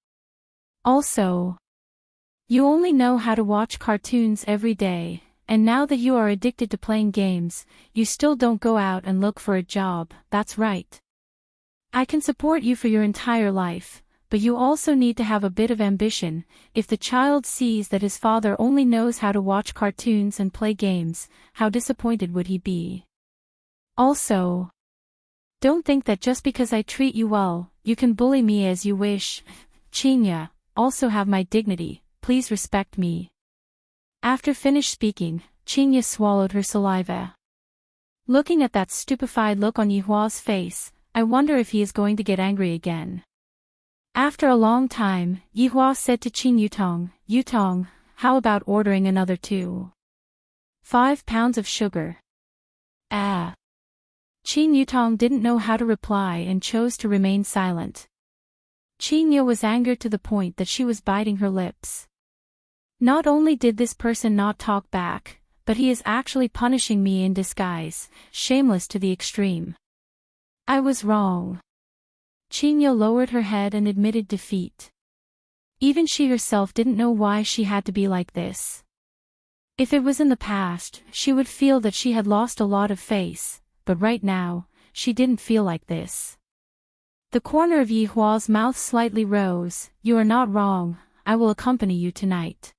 Also, you only know how to watch cartoons every day, and now that you are addicted to playing games, you still don't go out and look for a job. That's right. I can support you for your entire life, but you also need to have a bit of ambition. If the child sees that his father only knows how to watch cartoons and play games, how disappointed would he be? Also, don't think that just because I treat you well, you can bully me as you wish. Chinya, also have my dignity, please respect me. After finished speaking, Chinya swallowed her saliva. Looking at that stupefied look on Yihua's face, I wonder if he is going to get angry again. After a long time, Yihua said to Qing Yutong, Yutong, how about ordering another 2.5 pounds of sugar? Ah. Qing Yutong didn't know how to reply and chose to remain silent. Qingya was angered to the point that she was biting her lips. Not only did this person not talk back, but he is actually punishing me in disguise, shameless to the extreme. I was wrong. Qingya lowered her head and admitted defeat. Even she herself didn't know why she had to be like this. If it was in the past, she would feel that she had lost a lot of face, but right now, she didn't feel like this. The corner of Yihua's mouth slightly rose. You are not wrong, I will accompany you tonight.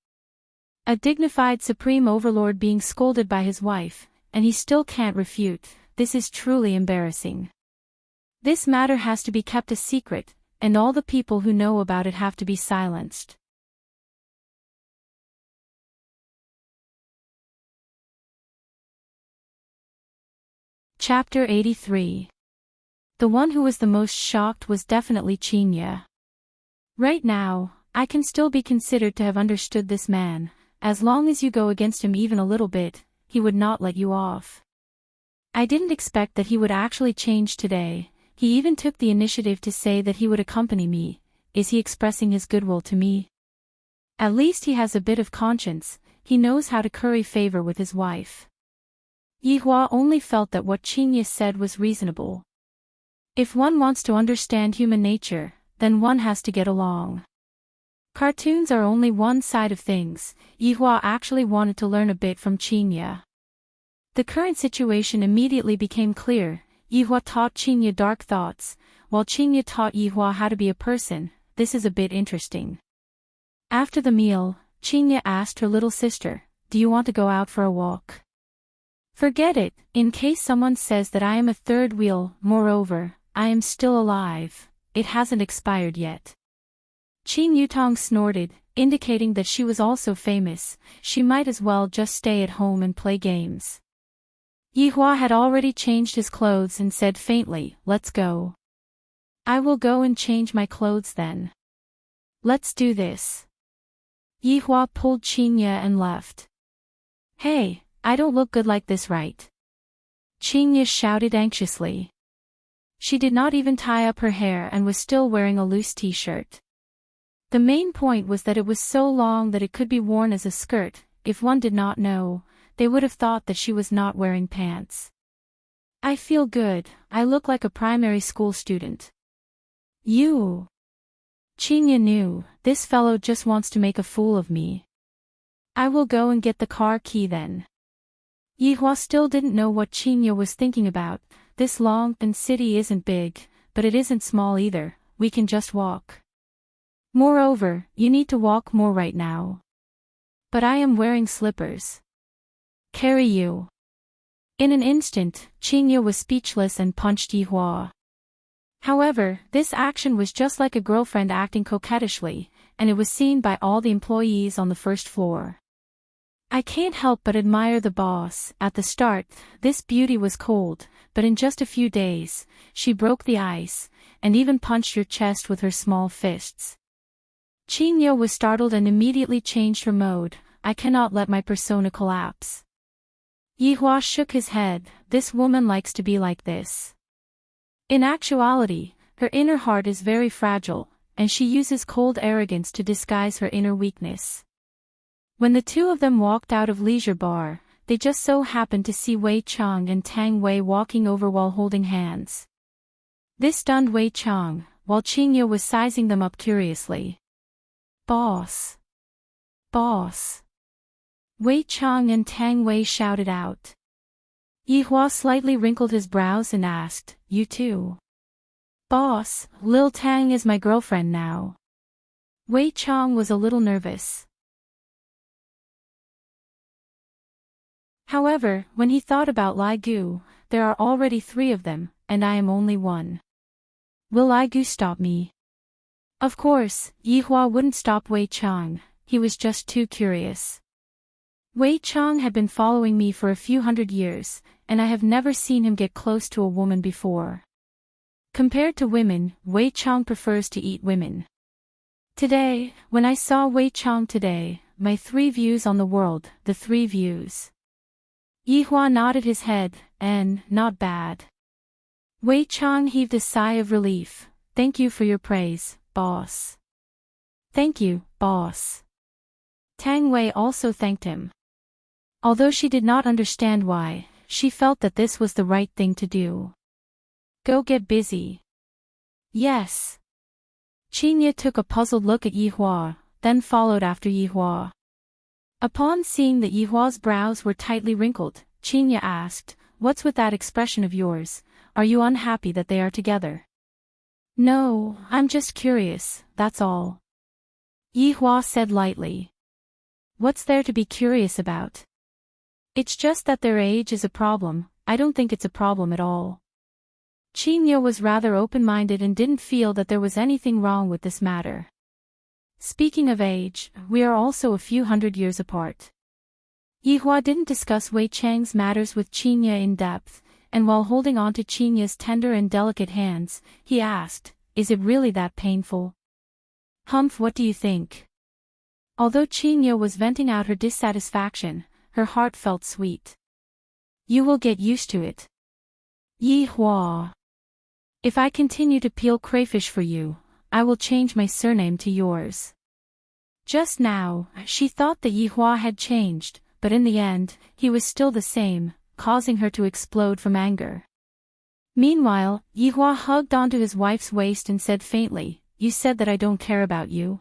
A dignified supreme overlord being scolded by his wife, and he still can't refute, this is truly embarrassing. This matter has to be kept a secret, and all the people who know about it have to be silenced. Chapter 83. The one who was the most shocked was definitely Chinya. Right now, I can still be considered to have understood this man. As long as you go against him even a little bit, he would not let you off. I didn't expect that he would actually change today. He even took the initiative to say that he would accompany me. Is he expressing his goodwill to me? At least he has a bit of conscience, he knows how to curry favor with his wife. Yihua only felt that what Qingya said was reasonable. If one wants to understand human nature, then one has to get along. Cartoons are only one side of things. Yihua actually wanted to learn a bit from Chinya. The current situation immediately became clear. Yihua taught Chinya dark thoughts, while Chinya taught Yihua how to be a person. This is a bit interesting. After the meal, Chinya asked her little sister, do you want to go out for a walk? Forget it, in case someone says that I am a third wheel. Moreover, I am still alive, it hasn't expired yet. Qing Yutong snorted, indicating that she was also famous, she might as well just stay at home and play games. Yihua had already changed his clothes and said faintly, "Let's go." "I will go and change my clothes then. Let's do this." Yihua pulled Qinya and left. "Hey, I don't look good like this, right?" Qinya shouted anxiously. She did not even tie up her hair and was still wearing a loose t-shirt. The main point was that it was so long that it could be worn as a skirt. If one did not know, they would have thought that she was not wearing pants. "I feel good, I look like a primary school student." "You." Qinya knew, this fellow just wants to make a fool of me. "I will go and get the car key then." Yihua still didn't know what Qinya was thinking about. "This long and city isn't big, but it isn't small either, we can just walk. Moreover, you need to walk more right now." "But I am wearing slippers." "Carry you." In an instant, Qinya was speechless and punched Yihua. However, this action was just like a girlfriend acting coquettishly, and it was seen by all the employees on the first floor. "I can't help but admire the boss." At the start, this beauty was cold, but in just a few days, she broke the ice, and even punched your chest with her small fists. Qinya was startled and immediately changed her mode. "I cannot let my persona collapse." Yihua shook his head. This woman likes to be like this. In actuality, her inner heart is very fragile, and she uses cold arrogance to disguise her inner weakness. When the two of them walked out of Leisure Bar, they just so happened to see Wei Chang and Tang Wei walking over while holding hands. This stunned Wei Chang, while Qinya was sizing them up curiously. "Boss! Boss!" Wei Chang and Tang Wei shouted out. Yihua slightly wrinkled his brows and asked, "You too?" "Boss, Lil Tang is my girlfriend now." Wei Chang was a little nervous. However, when he thought about Lai Gu, there are already 3 of them, and I am only one. Will Lai Gu stop me? Of course, Yihua wouldn't stop Wei Chang, he was just too curious. Wei Chang had been following me for a few hundred years, and I have never seen him get close to a woman before. Compared to women, Wei Chang prefers to eat women. Today, when I saw Wei Chang today, my 3 views on the world, the 3 views. Yihua nodded his head, and, not bad. Wei Chang heaved a sigh of relief. "Thank you for your praise, boss." "Thank you, boss." Tang Wei also thanked him. Although she did not understand why, she felt that this was the right thing to do. "Go get busy." "Yes." Qinya took a puzzled look at Yihua, then followed after Yihua. Upon seeing that Yihua's brows were tightly wrinkled, Qinya asked, "What's with that expression of yours? Are you unhappy that they are together?" "No, I'm just curious, that's all." Yihua said lightly. "What's there to be curious about? It's just that their age is a problem. I don't think it's a problem at all." Qinya was rather open-minded and didn't feel that there was anything wrong with this matter. "Speaking of age, we are also a few hundred years apart." Yihua didn't discuss Wei Chang's matters with Qinya in depth, and while holding on to Qinya's tender and delicate hands, he asked, "Is it really that painful?" "Humph, what do you think?" Although Qinya was venting out her dissatisfaction, her heart felt sweet. "You will get used to it." "Yihua. If I continue to peel crayfish for you, I will change my surname to yours." Just now, she thought that Yihua had changed, but in the end, he was still the same, causing her to explode from anger. Meanwhile, Yihua hugged onto his wife's waist and said faintly, "You said that I don't care about you.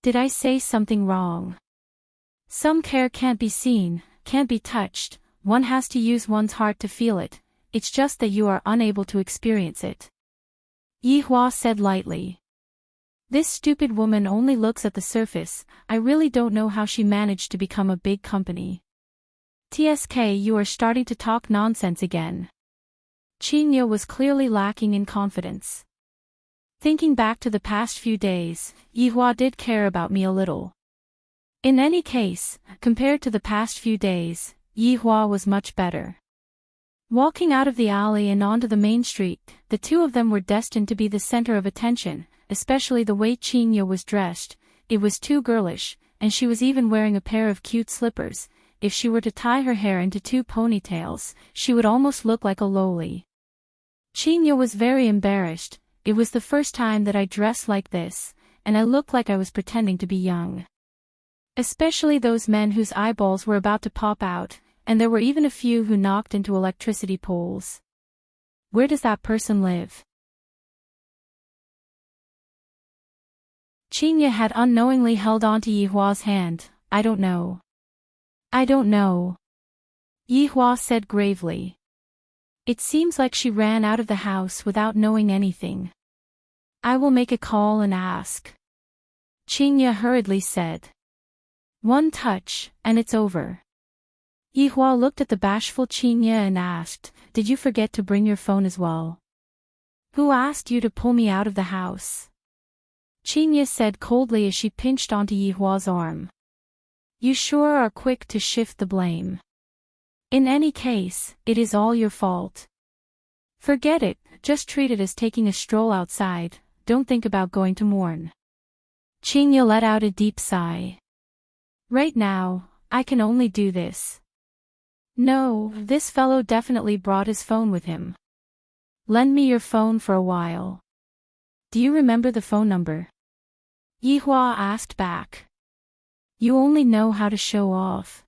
Did I say something wrong?" Some care can't be seen, can't be touched, one has to use one's heart to feel it, it's just that you are unable to experience it. Yihua said lightly. "This stupid woman only looks at the surface, I really don't know how she managed to become a big company." "TSK, you are starting to talk nonsense again." Qinya was clearly lacking in confidence. Thinking back to the past few days, Yihua did care about me a little. In any case, compared to the past few days, Yihua was much better. Walking out of the alley and onto the main street, the two of them were destined to be the center of attention, especially the way Chinya was dressed. It was too girlish, and she was even wearing a pair of cute slippers. If she were to tie her hair into two ponytails, she would almost look like a loli. Chinya was very embarrassed. It was the first time that I dressed like this, and I looked like I was pretending to be young. Especially those men whose eyeballs were about to pop out, and there were even a few who knocked into electricity poles. Where does that person live? Chinya had unknowingly held on to Yihua's hand. I don't know. I don't know. Yihua said gravely. It seems like she ran out of the house without knowing anything. I will make a call and ask. Chinya hurriedly said. One touch, and it's over. Yihua looked at the bashful Chinya and asked, Did you forget to bring your phone as well? Who asked you to pull me out of the house? Chinya said coldly as she pinched onto Yihua's arm. You sure are quick to shift the blame. In any case, it is all your fault. Forget it, just treat it as taking a stroll outside, don't think about going to mourn. Chinya let out a deep sigh. Right now, I can only do this. No, this fellow definitely brought his phone with him. Lend me your phone for a while. Do you remember the phone number? Yihua asked back. You only know how to show off.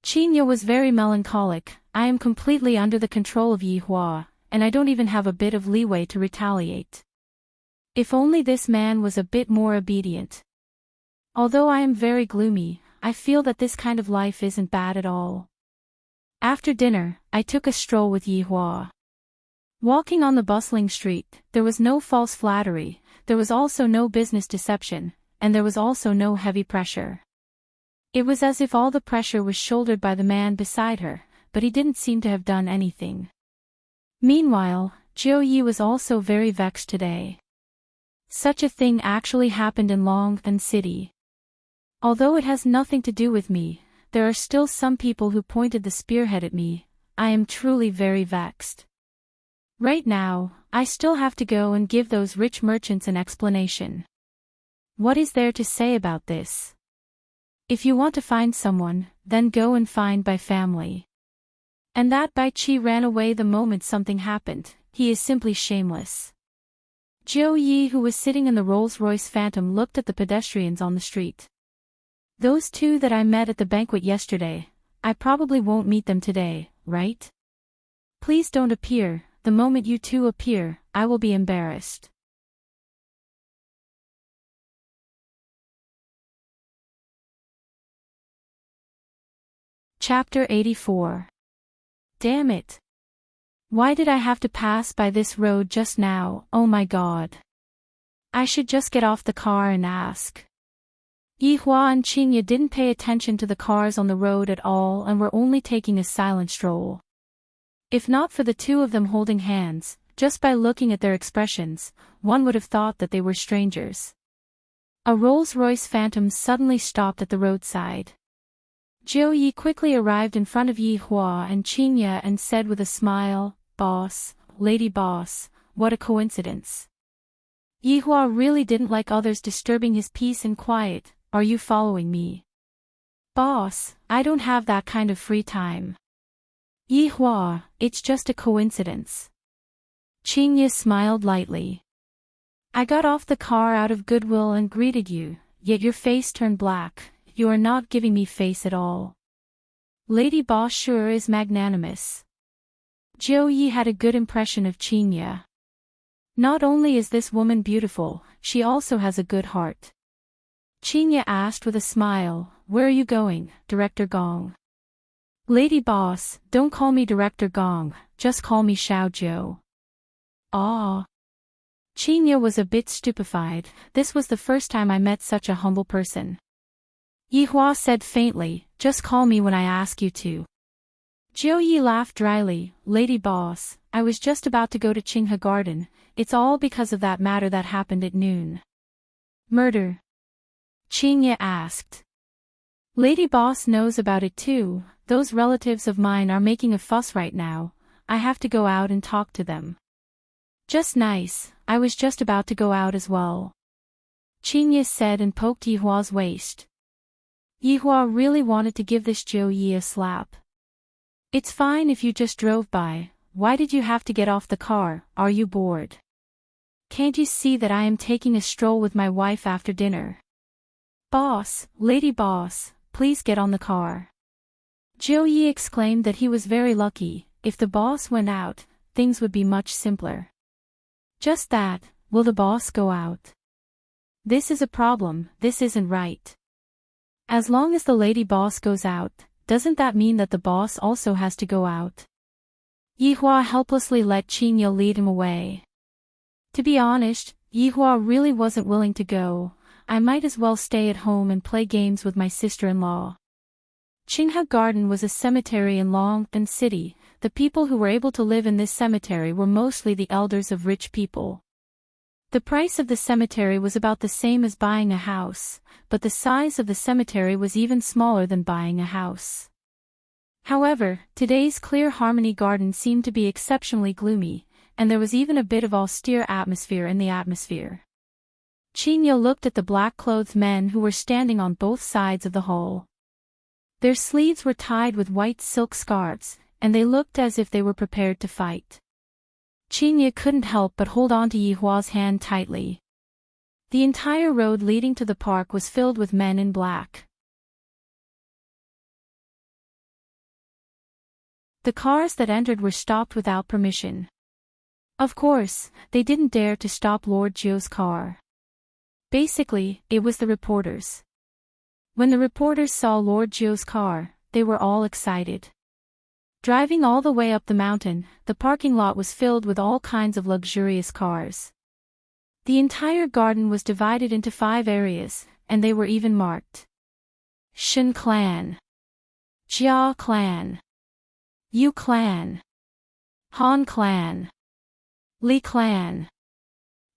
Chinya was very melancholic. I am completely under the control of Yihua, and I don't even have a bit of leeway to retaliate. If only this man was a bit more obedient. Although I am very gloomy, I feel that this kind of life isn't bad at all. After dinner, I took a stroll with Yihua. Walking on the bustling street, there was no false flattery, there was also no business deception, and there was also no heavy pressure. It was as if all the pressure was shouldered by the man beside her, but he didn't seem to have done anything. Meanwhile, Jiu Yi was also very vexed today. Such a thing actually happened in Long'an City. Although it has nothing to do with me, there are still some people who pointed the spearhead at me. I am truly very vexed. Right now, I still have to go and give those rich merchants an explanation. What is there to say about this? If you want to find someone, then go and find Bai family. And that Bai Qi ran away the moment something happened, he is simply shameless. Jiu Yi, who was sitting in the Rolls-Royce Phantom, looked at the pedestrians on the street. Those two that I met at the banquet yesterday, I probably won't meet them today, right? Please don't appear, the moment you two appear, I will be embarrassed. Chapter 84. Damn it. Why did I have to pass by this road just now? Oh my god. I should just get off the car and ask. Yihua and Chinya didn't pay attention to the cars on the road at all and were only taking a silent stroll. If not for the two of them holding hands, just by looking at their expressions, one would have thought that they were strangers. A Rolls-Royce Phantom suddenly stopped at the roadside. Jiu Yi quickly arrived in front of Yihua and Chinya and said with a smile, Boss, Lady Boss, what a coincidence. Yihua really didn't like others disturbing his peace and quiet. Are you following me? Boss, I don't have that kind of free time. Yihua, it's just a coincidence. Chinya smiled lightly. I got off the car out of goodwill and greeted you, yet your face turned black. You are not giving me face at all. Lady Boss sure is magnanimous. Jiu Yi had a good impression of Chinya. Not only is this woman beautiful, she also has a good heart. Chinya asked with a smile, Where are you going, Director Gong? Lady Boss, don't call me Director Gong, just call me Xiao Zhou. Ah. Chinya was a bit stupefied. This was the first time I met such a humble person. Yihua said faintly, Just call me when I ask you to. Jiu Yi laughed dryly, Lady Boss, I was just about to go to Qinghe Garden, it's all because of that matter that happened at noon. Murder? Chinya asked. Lady Boss knows about it too, those relatives of mine are making a fuss right now, I have to go out and talk to them. Just nice, I was just about to go out as well. Qingye said and poked Yihua's waist. Yihua really wanted to give this Zhou Yi a slap. It's fine if you just drove by, why did you have to get off the car, are you bored? Can't you see that I am taking a stroll with my wife after dinner? Boss, lady boss, please get on the car. Zhou Yi exclaimed that he was very lucky, if the boss went out, things would be much simpler. Just that, will the boss go out? This is a problem, this isn't right. As long as the lady boss goes out, doesn't that mean that the boss also has to go out? Yihua helplessly let Qingye lead him away. To be honest, Yihua really wasn't willing to go. I might as well stay at home and play games with my sister-in-law. Qinghe Garden was a cemetery in Long'an City. The people who were able to live in this cemetery were mostly the elders of rich people. The price of the cemetery was about the same as buying a house, but the size of the cemetery was even smaller than buying a house. However, today's Clear Harmony Garden seemed to be exceptionally gloomy, and there was even a bit of austere atmosphere in the atmosphere. Qingye looked at the black-clothed men who were standing on both sides of the hall. Their sleeves were tied with white silk scarves, and they looked as if they were prepared to fight. Qingye couldn't help but hold on to Yihua's hand tightly. The entire road leading to the park was filled with men in black. The cars that entered were stopped without permission. Of course, they didn't dare to stop Lord Zhou's car. Basically, it was the reporters. When the reporters saw Lord Zhou's car, they were all excited. Driving all the way up the mountain, the parking lot was filled with all kinds of luxurious cars. The entire garden was divided into 5 areas, and they were even marked. Shen Clan, Jia Clan, Yu Clan, Han Clan, Li Clan.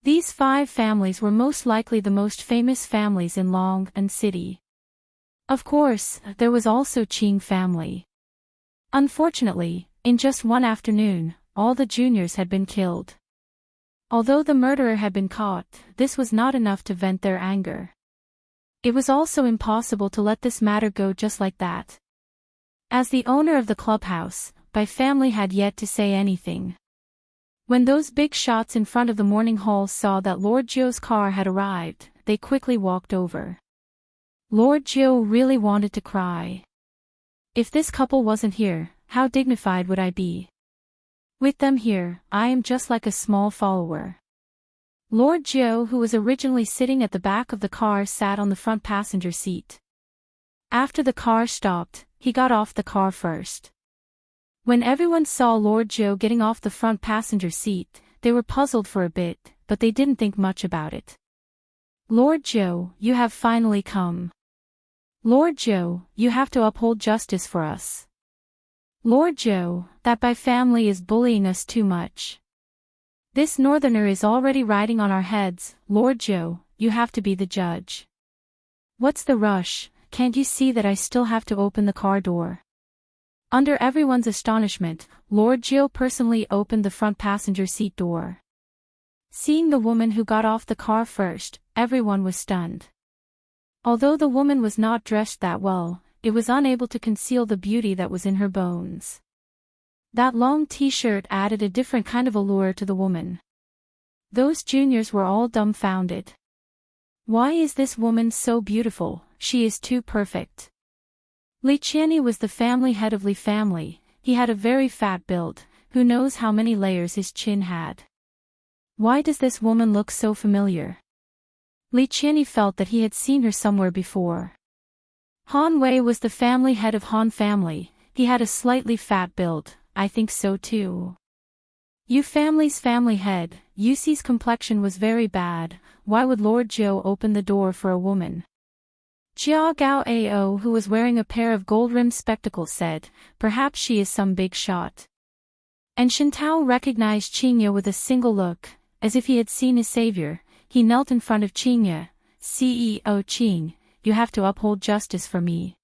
These 5 families were most likely the most famous families in Long'an City. Of course, there was also Qing family. Unfortunately, in just one afternoon, all the juniors had been killed. Although the murderer had been caught, this was not enough to vent their anger. It was also impossible to let this matter go just like that. As the owner of the clubhouse, my family had yet to say anything. When those big shots in front of the morning hall saw that Lord Zhou's car had arrived, they quickly walked over. Lord Zhou really wanted to cry. If this couple wasn't here, how dignified would I be? With them here, I am just like a small follower. Lord Zhou, who was originally sitting at the back of the car, sat on the front passenger seat. After the car stopped, he got off the car first. When everyone saw Lord Zhou getting off the front passenger seat, they were puzzled for a bit, but they didn't think much about it. Lord Zhou, you have finally come. Lord Zhou, you have to uphold justice for us. Lord Zhou, that Bai family is bullying us too much. This northerner is already riding on our heads. Lord Zhou, you have to be the judge. What's the rush? Can't you see that I still have to open the car door? Under everyone's astonishment, Lord Zhou personally opened the front passenger seat door. Seeing the woman who got off the car first, everyone was stunned. Although the woman was not dressed that well, it was unable to conceal the beauty that was in her bones. That long t-shirt added a different kind of allure to the woman. Those juniors were all dumbfounded. Why is this woman so beautiful? She is too perfect. Li Qianyi was the family head of Li family. He had a very fat build. Who knows how many layers his chin had? Why does this woman look so familiar? Li Qianyi felt that he had seen her somewhere before. Han Wei was the family head of Han family. He had a slightly fat build. I think so too. Yu family's family head, Yuxi's complexion was very bad. Why would Lord Zhou open the door for a woman? Jia Gao Ao, who was wearing a pair of gold-rimmed spectacles, said, perhaps she is some big shot. And Shintao recognized Qingye with a single look, as if he had seen his savior. He knelt in front of Qingye. CEO Qing, you have to uphold justice for me.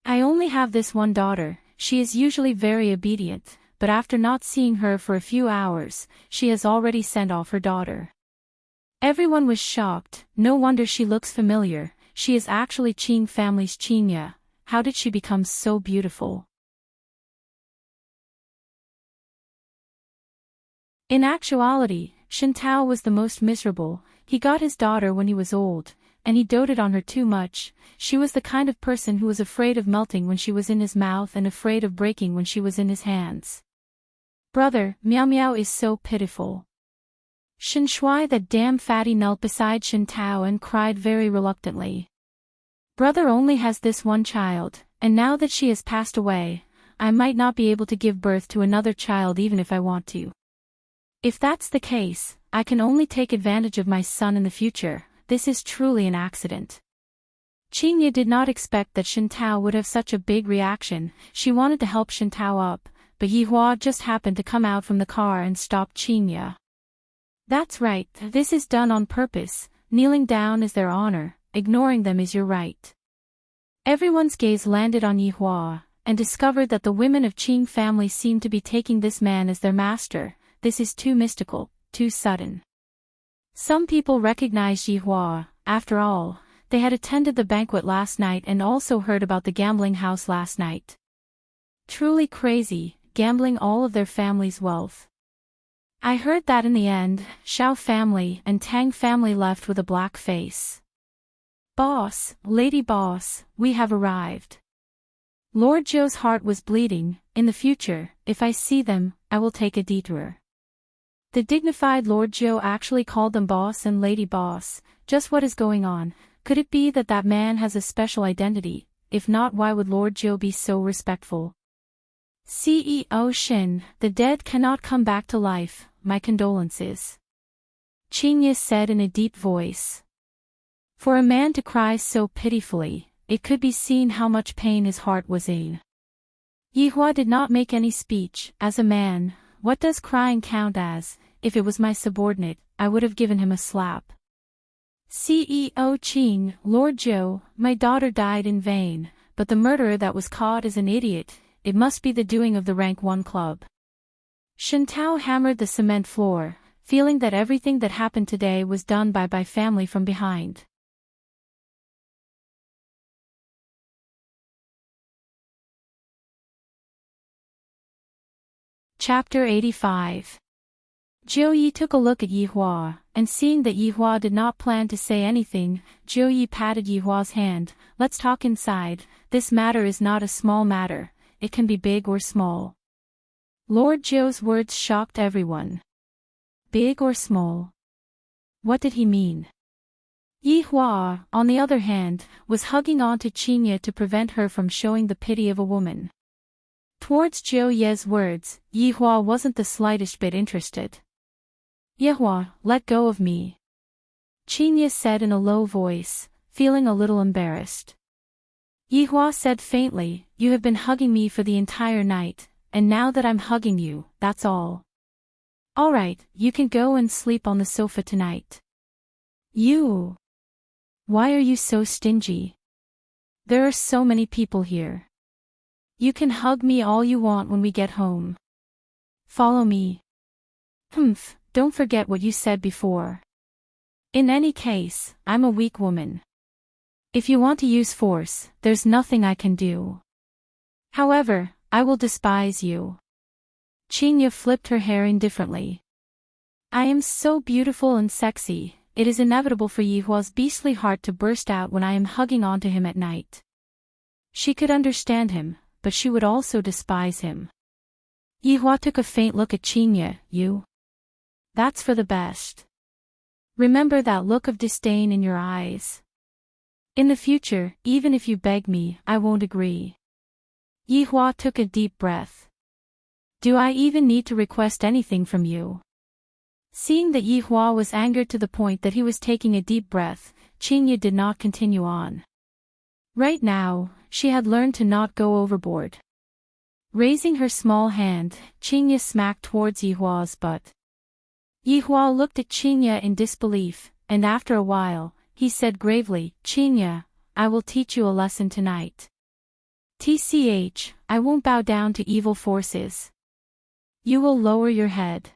I only have this one daughter. She is usually very obedient, but after not seeing her for a few hours, she has already sent off her daughter. Everyone was shocked. No wonder she looks familiar. She is actually Qing family's Qinya. How did she become so beautiful? In actuality, Shintao was the most miserable. He got his daughter when he was old, and he doted on her too much. She was the kind of person who was afraid of melting when she was in his mouth and afraid of breaking when she was in his hands. Brother, Miao Miao is so pitiful. Shin Shui, that damn fatty, knelt beside Shintao and cried very reluctantly. Brother only has this one child, and now that she has passed away, I might not be able to give birth to another child even if I want to. If that's the case, I can only take advantage of my son in the future. This is truly an accident. Qingye did not expect that Shintao would have such a big reaction. She wanted to help Shintao up, but Yihua just happened to come out from the car and stop Qingye. That's right, this is done on purpose. Kneeling down is their honor, ignoring them is your right. Everyone's gaze landed on Yihua, and discovered that the women of Qing family seemed to be taking this man as their master. This is too mystical, too sudden. Some people recognized Yihua. After all, they had attended the banquet last night and also heard about the gambling house last night. Truly crazy, gambling all of their family's wealth. I heard that in the end, Xiao family and Tang family left with a black face. Boss, Lady Boss, we have arrived. Lord Zhou's heart was bleeding. In the future, if I see them, I will take a detour. The dignified Lord Zhou actually called them Boss and Lady Boss. Just what is going on? Could it be that that man has a special identity? If not, why would Lord Zhou be so respectful? CEO Shin, the dead cannot come back to life. My condolences. Qingye said in a deep voice. For a man to cry so pitifully, it could be seen how much pain his heart was in. Yihua did not make any speech. As a man, what does crying count as? If it was my subordinate, I would have given him a slap. CEO Qing, Lord Zhou, my daughter died in vain, but the murderer that was caught is an idiot. It must be the doing of the Rank 1 club. Shintao hammered the cement floor, feeling that everything that happened today was done by family from behind. Chapter 85. Zhou Yi took a look at Yihua, and seeing that Yihua did not plan to say anything, Zhou Yi patted Yihua's hand. Let's talk inside. This matter is not a small matter. It can be big or small. Lord Zhou's words shocked everyone. Big or small? What did he mean? Yihua, on the other hand, was hugging on to Qingye to prevent her from showing the pity of a woman. Towards Zhou Ye's words, Yihua wasn't the slightest bit interested. Yihua, let go of me. Qingye said in a low voice, feeling a little embarrassed. Yihua said faintly, you have been hugging me for the entire night, and now that I'm hugging you, that's all. Alright, you can go and sleep on the sofa tonight. You. Why are you so stingy? There are so many people here. You can hug me all you want when we get home. Follow me. Humph, don't forget what you said before. In any case, I'm a weak woman. If you want to use force, there's nothing I can do. However, I will despise you. Qingye flipped her hair indifferently. I am so beautiful and sexy, it is inevitable for Yihua's beastly heart to burst out when I am hugging onto him at night. She could understand him, but she would also despise him. Yihua took a faint look at Qingye. You? That's for the best. Remember that look of disdain in your eyes. In the future, even if you beg me, I won't agree. Yihua took a deep breath. Do I even need to request anything from you? Seeing that Yihua was angered to the point that he was taking a deep breath, Qingye did not continue on. Right now, she had learned to not go overboard. Raising her small hand, Qingye smacked towards Yihua's butt. Yihua looked at Qingye in disbelief, and after a while, he said gravely, Qingye, I will teach you a lesson tonight. TCH, I won't bow down to evil forces. You will lower your head.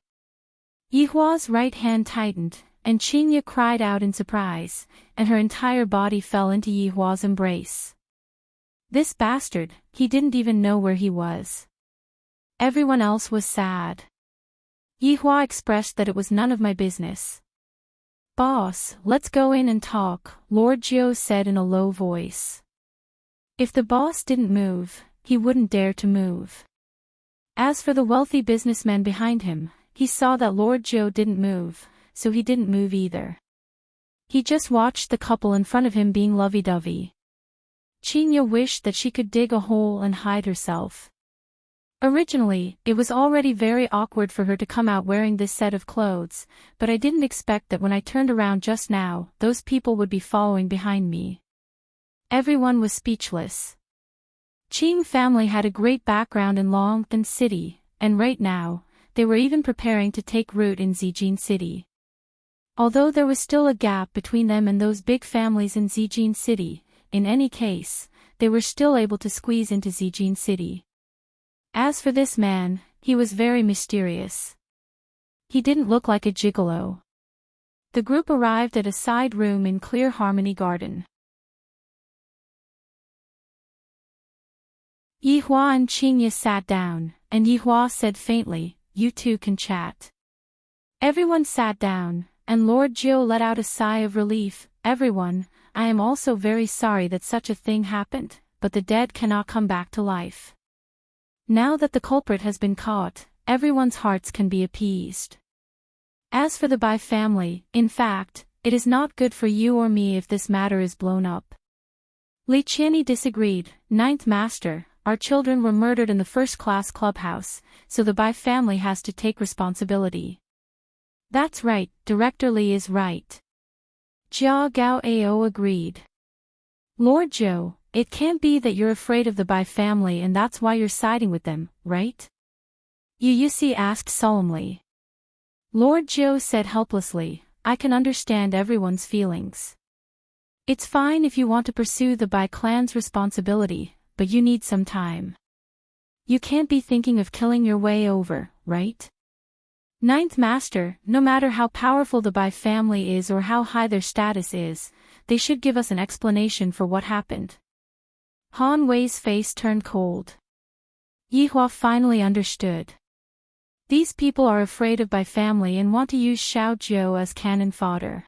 Yihua's right hand tightened, and Qinya cried out in surprise, and her entire body fell into Yihua's embrace. This bastard, he didn't even know where he was. Everyone else was sad. Yihua expressed that it was none of my business. Boss, let's go in and talk, Lord Jiu said in a low voice. If the boss didn't move, he wouldn't dare to move. As for the wealthy businessman behind him, he saw that Lord Jiu didn't move, so he didn't move either. He just watched the couple in front of him being lovey-dovey. Qinya wished that she could dig a hole and hide herself. Originally, it was already very awkward for her to come out wearing this set of clothes, but I didn't expect that when I turned around just now, those people would be following behind me. Everyone was speechless. Qing family had a great background in Longtan City, and right now, they were even preparing to take root in Zijin City. Although there was still a gap between them and those big families in Zijin City, in any case, they were still able to squeeze into Zijin City. As for this man, he was very mysterious. He didn't look like a gigolo. The group arrived at a side room in Clear Harmony Garden. Yihua and Qinya sat down, and Yihua said faintly, "You two can chat." Everyone sat down, and Lord Jiu let out a sigh of relief. Everyone, I am also very sorry that such a thing happened, but the dead cannot come back to life. Now that the culprit has been caught, everyone's hearts can be appeased. As for the Bai family, in fact, it is not good for you or me if this matter is blown up. Li Qianni disagreed. Ninth Master, our children were murdered in the first-class clubhouse, so the Bai family has to take responsibility. That's right, Director Li is right. Jia Gao Ao agreed. Lord Zhou, it can't be that you're afraid of the Bai family and that's why you're siding with them, right? Yu Yusi asked solemnly. Lord Zhou said helplessly, I can understand everyone's feelings. It's fine if you want to pursue the Bai clan's responsibility, but you need some time. You can't be thinking of killing your way over, right? Ninth Master, no matter how powerful the Bai family is or how high their status is, they should give us an explanation for what happened. Han Wei's face turned cold. Yihua finally understood. These people are afraid of Bai family and want to use Xiao Jiu as cannon fodder.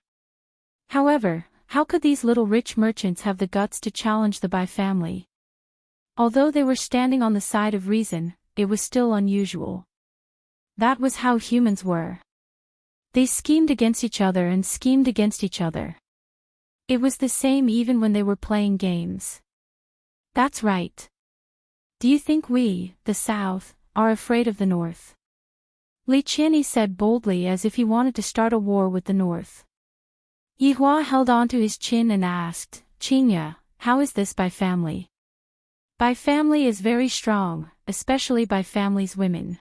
However, how could these little rich merchants have the guts to challenge the Bai family? Although they were standing on the side of reason, it was still unusual. That was how humans were. They schemed against each other and schemed against each other. It was the same even when they were playing games. That's right. Do you think we, the South, are afraid of the North? Li Qianni said boldly as if he wanted to start a war with the North. Yihua held on to his chin and asked, Qinya, how is this Bai family? Bai family is very strong, especially Bai family's women.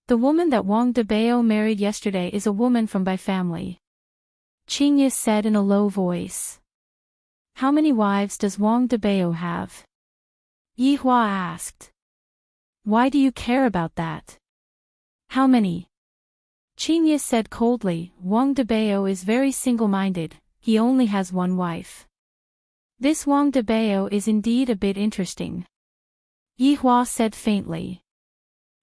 The woman that Wang Debao married yesterday is a woman from Bai family. Qinya said in a low voice. How many wives does Wang Debao have? Yihua asked. Why do you care about that? How many? Qinya said coldly, Wang Debao is very single-minded, he only has one wife. This Wang Debao is indeed a bit interesting. Yihua said faintly.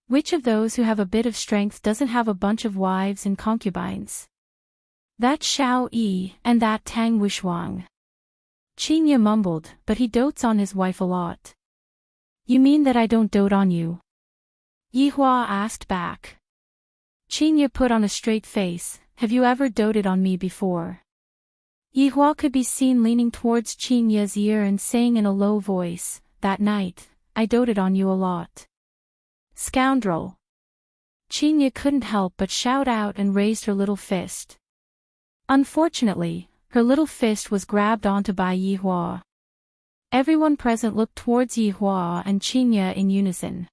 Which of those who have a bit of strength doesn't have a bunch of wives and concubines? That Xiao Yi and that Tang Wushuang. Qinya mumbled, but he dotes on his wife a lot. You mean that I don't dote on you? Yihua asked back. Qinya put on a straight face, have you ever doted on me before? Yihua could be seen leaning towards Qinya's ear and saying in a low voice, that night, I doted on you a lot. Scoundrel! Qinya couldn't help but shout out and raised her little fist. Unfortunately, her little fist was grabbed onto by Yihua. Everyone present looked towards Yihua and Qinya in unison.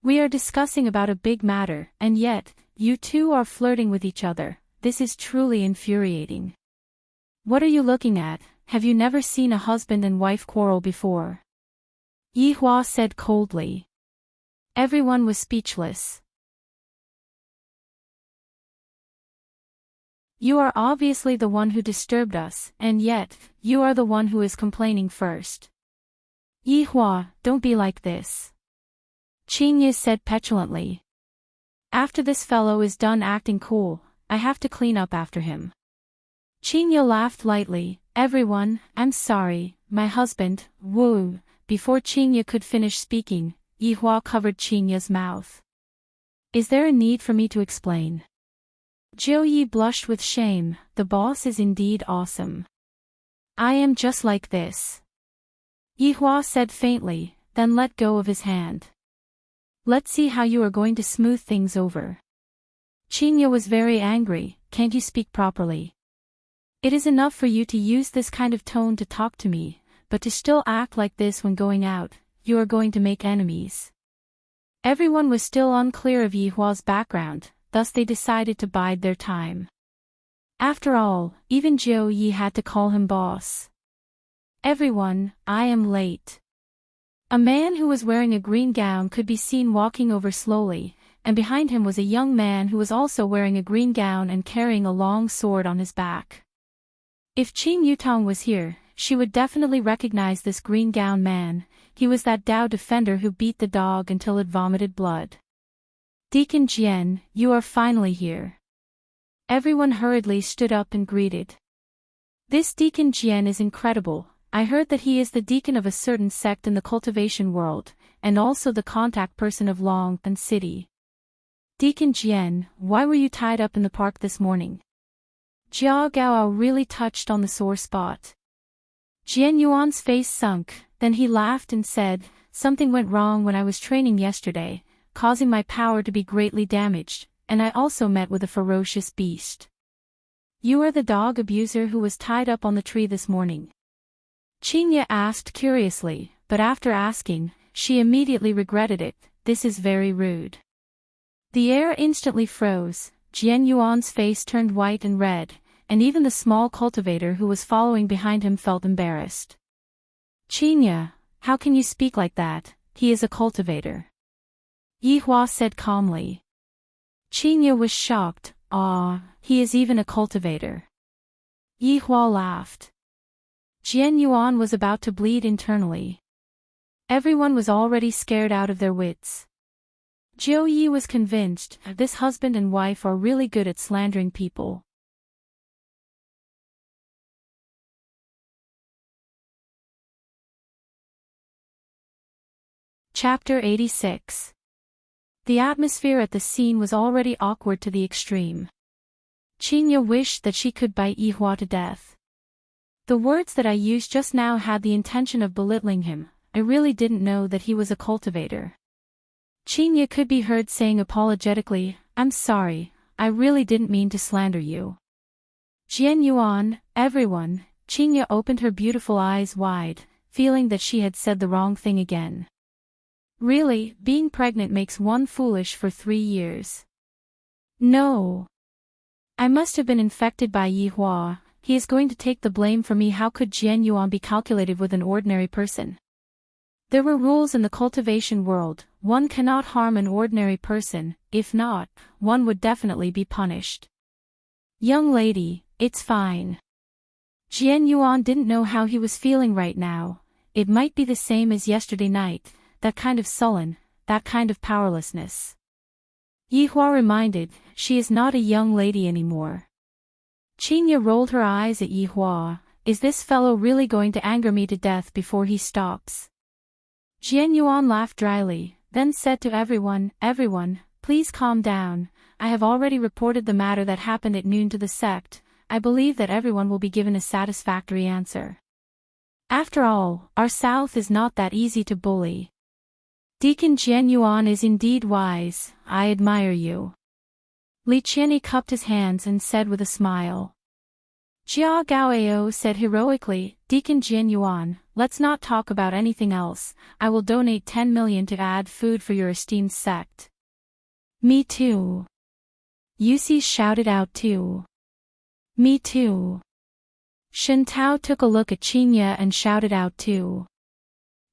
We are discussing about a big matter, and yet, you two are flirting with each other. This is truly infuriating. What are you looking at? Have you never seen a husband and wife quarrel before? Yihua said coldly. Everyone was speechless. You are obviously the one who disturbed us, and yet, you are the one who is complaining first. Yihua, don't be like this. Qingye said petulantly. After this fellow is done acting cool, I have to clean up after him. Qingye laughed lightly. Everyone, I'm sorry, my husband, Wu. Before Qingye could finish speaking, Yihua covered Qingye's mouth. Is there a need for me to explain? Jiu Yi blushed with shame. The boss is indeed awesome. I am just like this. Yihua said faintly, then let go of his hand. Let's see how you are going to smooth things over. Qingye was very angry. Can't you speak properly? It is enough for you to use this kind of tone to talk to me, but to still act like this when going out, you are going to make enemies. Everyone was still unclear of Yihua's background, thus they decided to bide their time. After all, even Jiu Yi had to call him boss. Everyone, I am late. A man who was wearing a green gown could be seen walking over slowly, and behind him was a young man who was also wearing a green gown and carrying a long sword on his back. If Qing Yutong was here, she would definitely recognize this green gown man. He was that Dao defender who beat the dog until it vomited blood. Deacon Jian, you are finally here. Everyone hurriedly stood up and greeted. This Deacon Jian is incredible. I heard that he is the deacon of a certain sect in the cultivation world, and also the contact person of Longpan City. Deacon Jian, why were you tied up in the park this morning? Jia Gao really touched on the sore spot. Jian Yuan's face sunk, then he laughed and said, something went wrong when I was training yesterday, causing my power to be greatly damaged, and I also met with a ferocious beast. You are the dog abuser who was tied up on the tree this morning. Qingye asked curiously, but after asking, she immediately regretted it. This is very rude. The air instantly froze, Jian Yuan's face turned white and red, and even the small cultivator who was following behind him felt embarrassed. Qingye, how can you speak like that? He is a cultivator. Yihua said calmly. Qingye was shocked. Ah, he is even a cultivator. Yihua laughed. Jian Yuan was about to bleed internally. Everyone was already scared out of their wits. Jiu Yi was convinced this husband and wife are really good at slandering people. Chapter 86. The atmosphere at the scene was already awkward to the extreme. Qingye wished that she could bite Yihua to death. The words that I used just now had the intention of belittling him. I really didn't know that he was a cultivator. Qingye could be heard saying apologetically, I'm sorry, I really didn't mean to slander you. Jian Yuan, everyone, Qingye opened her beautiful eyes wide, feeling that she had said the wrong thing again. Really, being pregnant makes one foolish for 3 years. No. I must have been infected by Yihua. He is going to take the blame for me. How could Jian Yuan be calculated with an ordinary person? There were rules in the cultivation world. One cannot harm an ordinary person, if not, one would definitely be punished. Young lady, it's fine. Jian Yuan didn't know how he was feeling right now. It might be the same as yesterday night, that kind of sullen, that kind of powerlessness. Yihua reminded, she is not a young lady anymore. Qingye rolled her eyes at Yihua. Is this fellow really going to anger me to death before he stops? Jian Yuan laughed dryly, then said to everyone, please calm down. I have already reported the matter that happened at noon to the sect. I believe that everyone will be given a satisfactory answer. After all, our South is not that easy to bully. Deacon Jian Yuan is indeed wise. I admire you. Li Qianyi cupped his hands and said with a smile. Jia Gaoao said heroically, Deacon Jian Yuan, let's not talk about anything else. I will donate 10 million to add food for your esteemed sect. Me too. Yusi shouted out too. Me too. Shen Tao took a look at Qingye and shouted out too.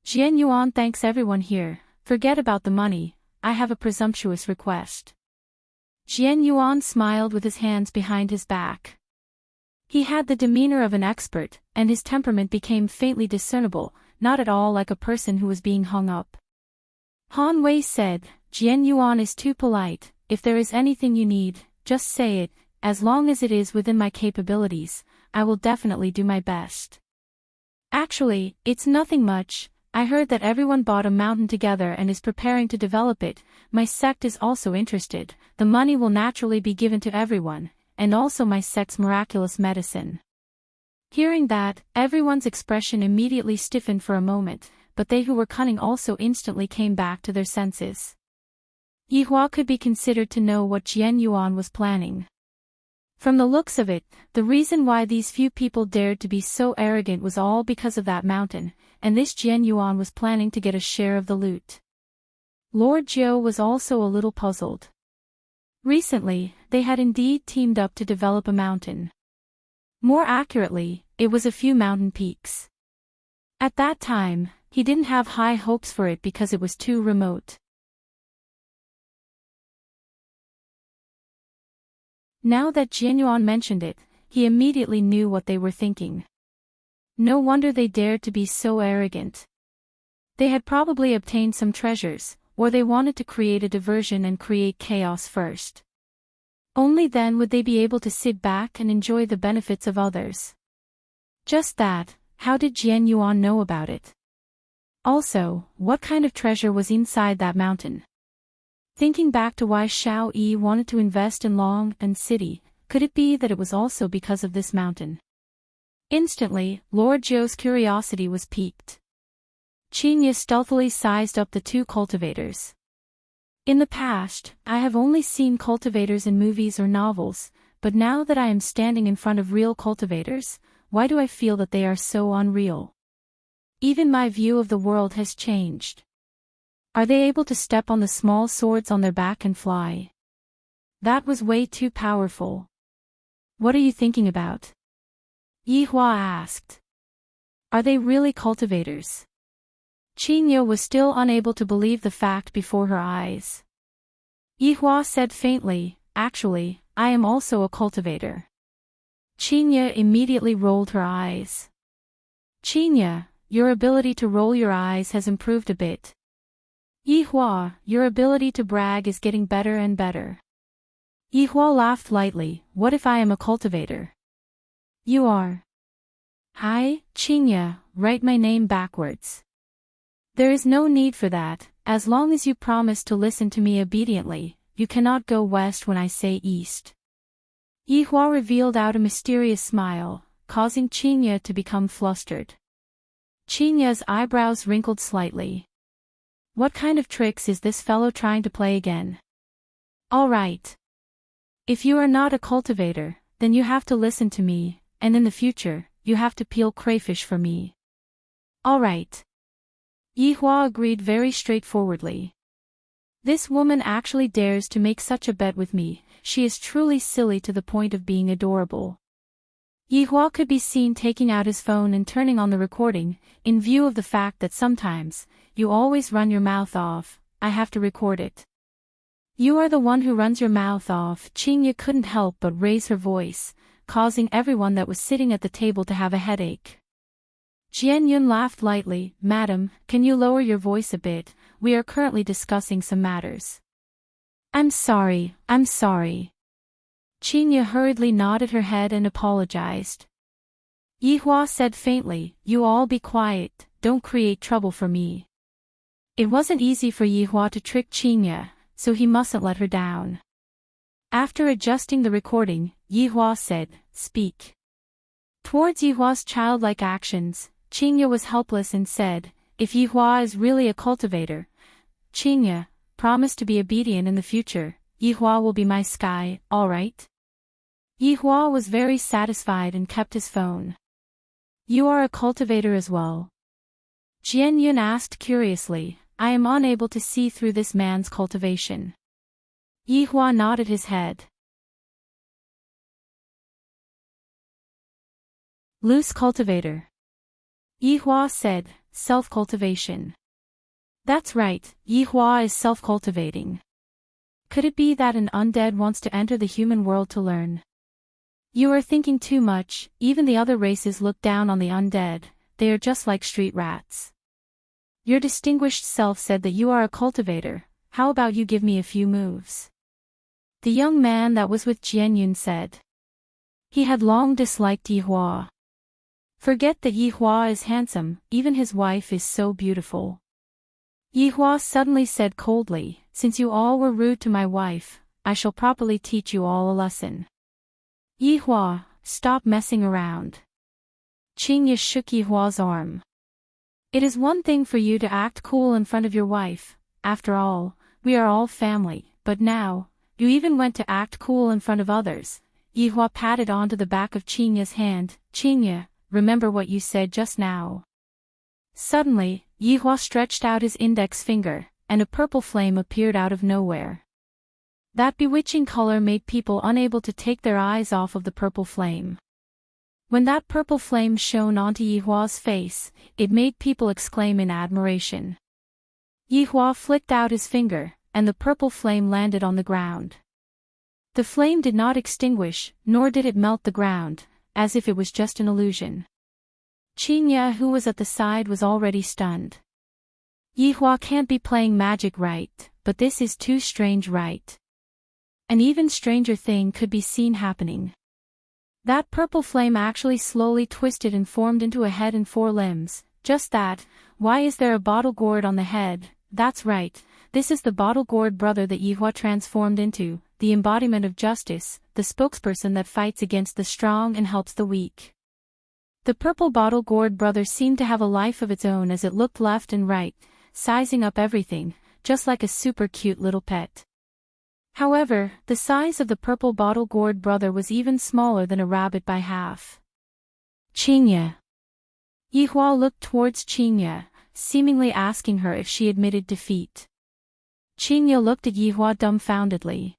Jian Yuan thanks everyone here. Forget about the money. I have a presumptuous request. Jian Yuan smiled with his hands behind his back. He had the demeanor of an expert, and his temperament became faintly discernible, not at all like a person who was being hung up. Han Wei said, Jian Yuan is too polite. If there is anything you need, just say it. As long as it is within my capabilities, I will definitely do my best. Actually, it's nothing much. I heard that everyone bought a mountain together and is preparing to develop it. My sect is also interested. The money will naturally be given to everyone, and also my sect's miraculous medicine. Hearing that, everyone's expression immediately stiffened for a moment, but they who were cunning also instantly came back to their senses. Yi Hua could be considered to know what Jian Yuan was planning. From the looks of it, the reason why these few people dared to be so arrogant was all because of that mountain, and this Jian Yuan was planning to get a share of the loot. Lord Jiu was also a little puzzled. Recently, they had indeed teamed up to develop a mountain. More accurately, it was a few mountain peaks. At that time, he didn't have high hopes for it because it was too remote. Now that Jian Yuan mentioned it, he immediately knew what they were thinking. No wonder they dared to be so arrogant. They had probably obtained some treasures, or they wanted to create a diversion and create chaos first. Only then would they be able to sit back and enjoy the benefits of others. Just that, how did Jian Yuan know about it? Also, what kind of treasure was inside that mountain? Thinking back to why Xiao Yi wanted to invest in Long and City, could it be that it was also because of this mountain? Instantly, Lord Zhou's curiosity was piqued. Qinya stealthily sized up the two cultivators. In the past, I have only seen cultivators in movies or novels, but now that I am standing in front of real cultivators, why do I feel that they are so unreal? Even my view of the world has changed. Are they able to step on the small swords on their back and fly? That was way too powerful. What are you thinking about? Yi Hua asked. Are they really cultivators? Qinya was still unable to believe the fact before her eyes. Yi Hua said faintly, actually, I am also a cultivator. Qinya immediately rolled her eyes. Qinya, your ability to roll your eyes has improved a bit. Yi Hua, your ability to brag is getting better and better. Yi Hua laughed lightly, what if I am a cultivator? You are. Hi, Qinya, write my name backwards. There is no need for that, as long as you promise to listen to me obediently, you cannot go west when I say east. Yi Hua revealed out a mysterious smile, causing Qinya to become flustered. Qinya's eyebrows wrinkled slightly. What kind of tricks is this fellow trying to play again? All right. If you are not a cultivator, then you have to listen to me, and in the future, you have to peel crayfish for me. All right. Yi Hua agreed very straightforwardly. This woman actually dares to make such a bet with me, she is truly silly to the point of being adorable. Yi Hua could be seen taking out his phone and turning on the recording, in view of the fact that sometimes, you always run your mouth off, I have to record it. You are the one who runs your mouth off. Qinya couldn't help but raise her voice, causing everyone that was sitting at the table to have a headache. Jian Yun laughed lightly, Madam, can you lower your voice a bit, we are currently discussing some matters. I'm sorry. Qinya hurriedly nodded her head and apologized. Yi Hua said faintly, you all be quiet, don't create trouble for me. It wasn't easy for Yi Hua to trick Qinya, so he mustn't let her down. After adjusting the recording, Yi Hua said, speak. Towards Yi Hua's childlike actions, Qinya was helpless and said, if Yi Hua is really a cultivator, Qinya, promise to be obedient in the future, Yi Hua will be my sky, alright? Yi Hua was very satisfied and kept his phone. You are a cultivator as well? Jian Yun asked curiously, I am unable to see through this man's cultivation. Yi Hua nodded his head. Loose cultivator. Yi Hua said, self-cultivation. That's right, Yi Hua is self-cultivating. Could it be that an undead wants to enter the human world to learn? You are thinking too much, even the other races look down on the undead, they are just like street rats. Your distinguished self said that you are a cultivator, how about you give me a few moves? The young man that was with Jianyun said. He had long disliked Yi Hua. Forget that Yi Hua is handsome, even his wife is so beautiful. Yi Hua suddenly said coldly, since you all were rude to my wife, I shall properly teach you all a lesson. Yi Hua, stop messing around. Qingye shook Yi Hua's arm. It is one thing for you to act cool in front of your wife, after all, we are all family, but now, you even went to act cool in front of others. Yi Hua patted onto the back of Qingye's hand. Qingye, remember what you said just now. Suddenly, Yi Hua stretched out his index finger, and a purple flame appeared out of nowhere. That bewitching color made people unable to take their eyes off of the purple flame. When that purple flame shone onto Yi Hua's face, it made people exclaim in admiration. Yi Hua flicked out his finger, and the purple flame landed on the ground. The flame did not extinguish, nor did it melt the ground, as if it was just an illusion. Qingye, who was at the side, was already stunned. Yi Hua can't be playing magic right, but this is too strange, right? An even stranger thing could be seen happening. That purple flame actually slowly twisted and formed into a head and 4 limbs. Just that. Why is there a bottle gourd on the head? That's right, this is the bottle gourd brother that Yi Hua transformed into, the embodiment of justice, the spokesperson that fights against the strong and helps the weak. The purple bottle gourd brother seemed to have a life of its own as it looked left and right, sizing up everything, just like a super cute little pet. However, the size of the purple bottle gourd brother was even smaller than a rabbit by half. Qingye. Yi Hua looked towards Qingye, seemingly asking her if she admitted defeat. Qingye looked at Yi Hua dumbfoundedly.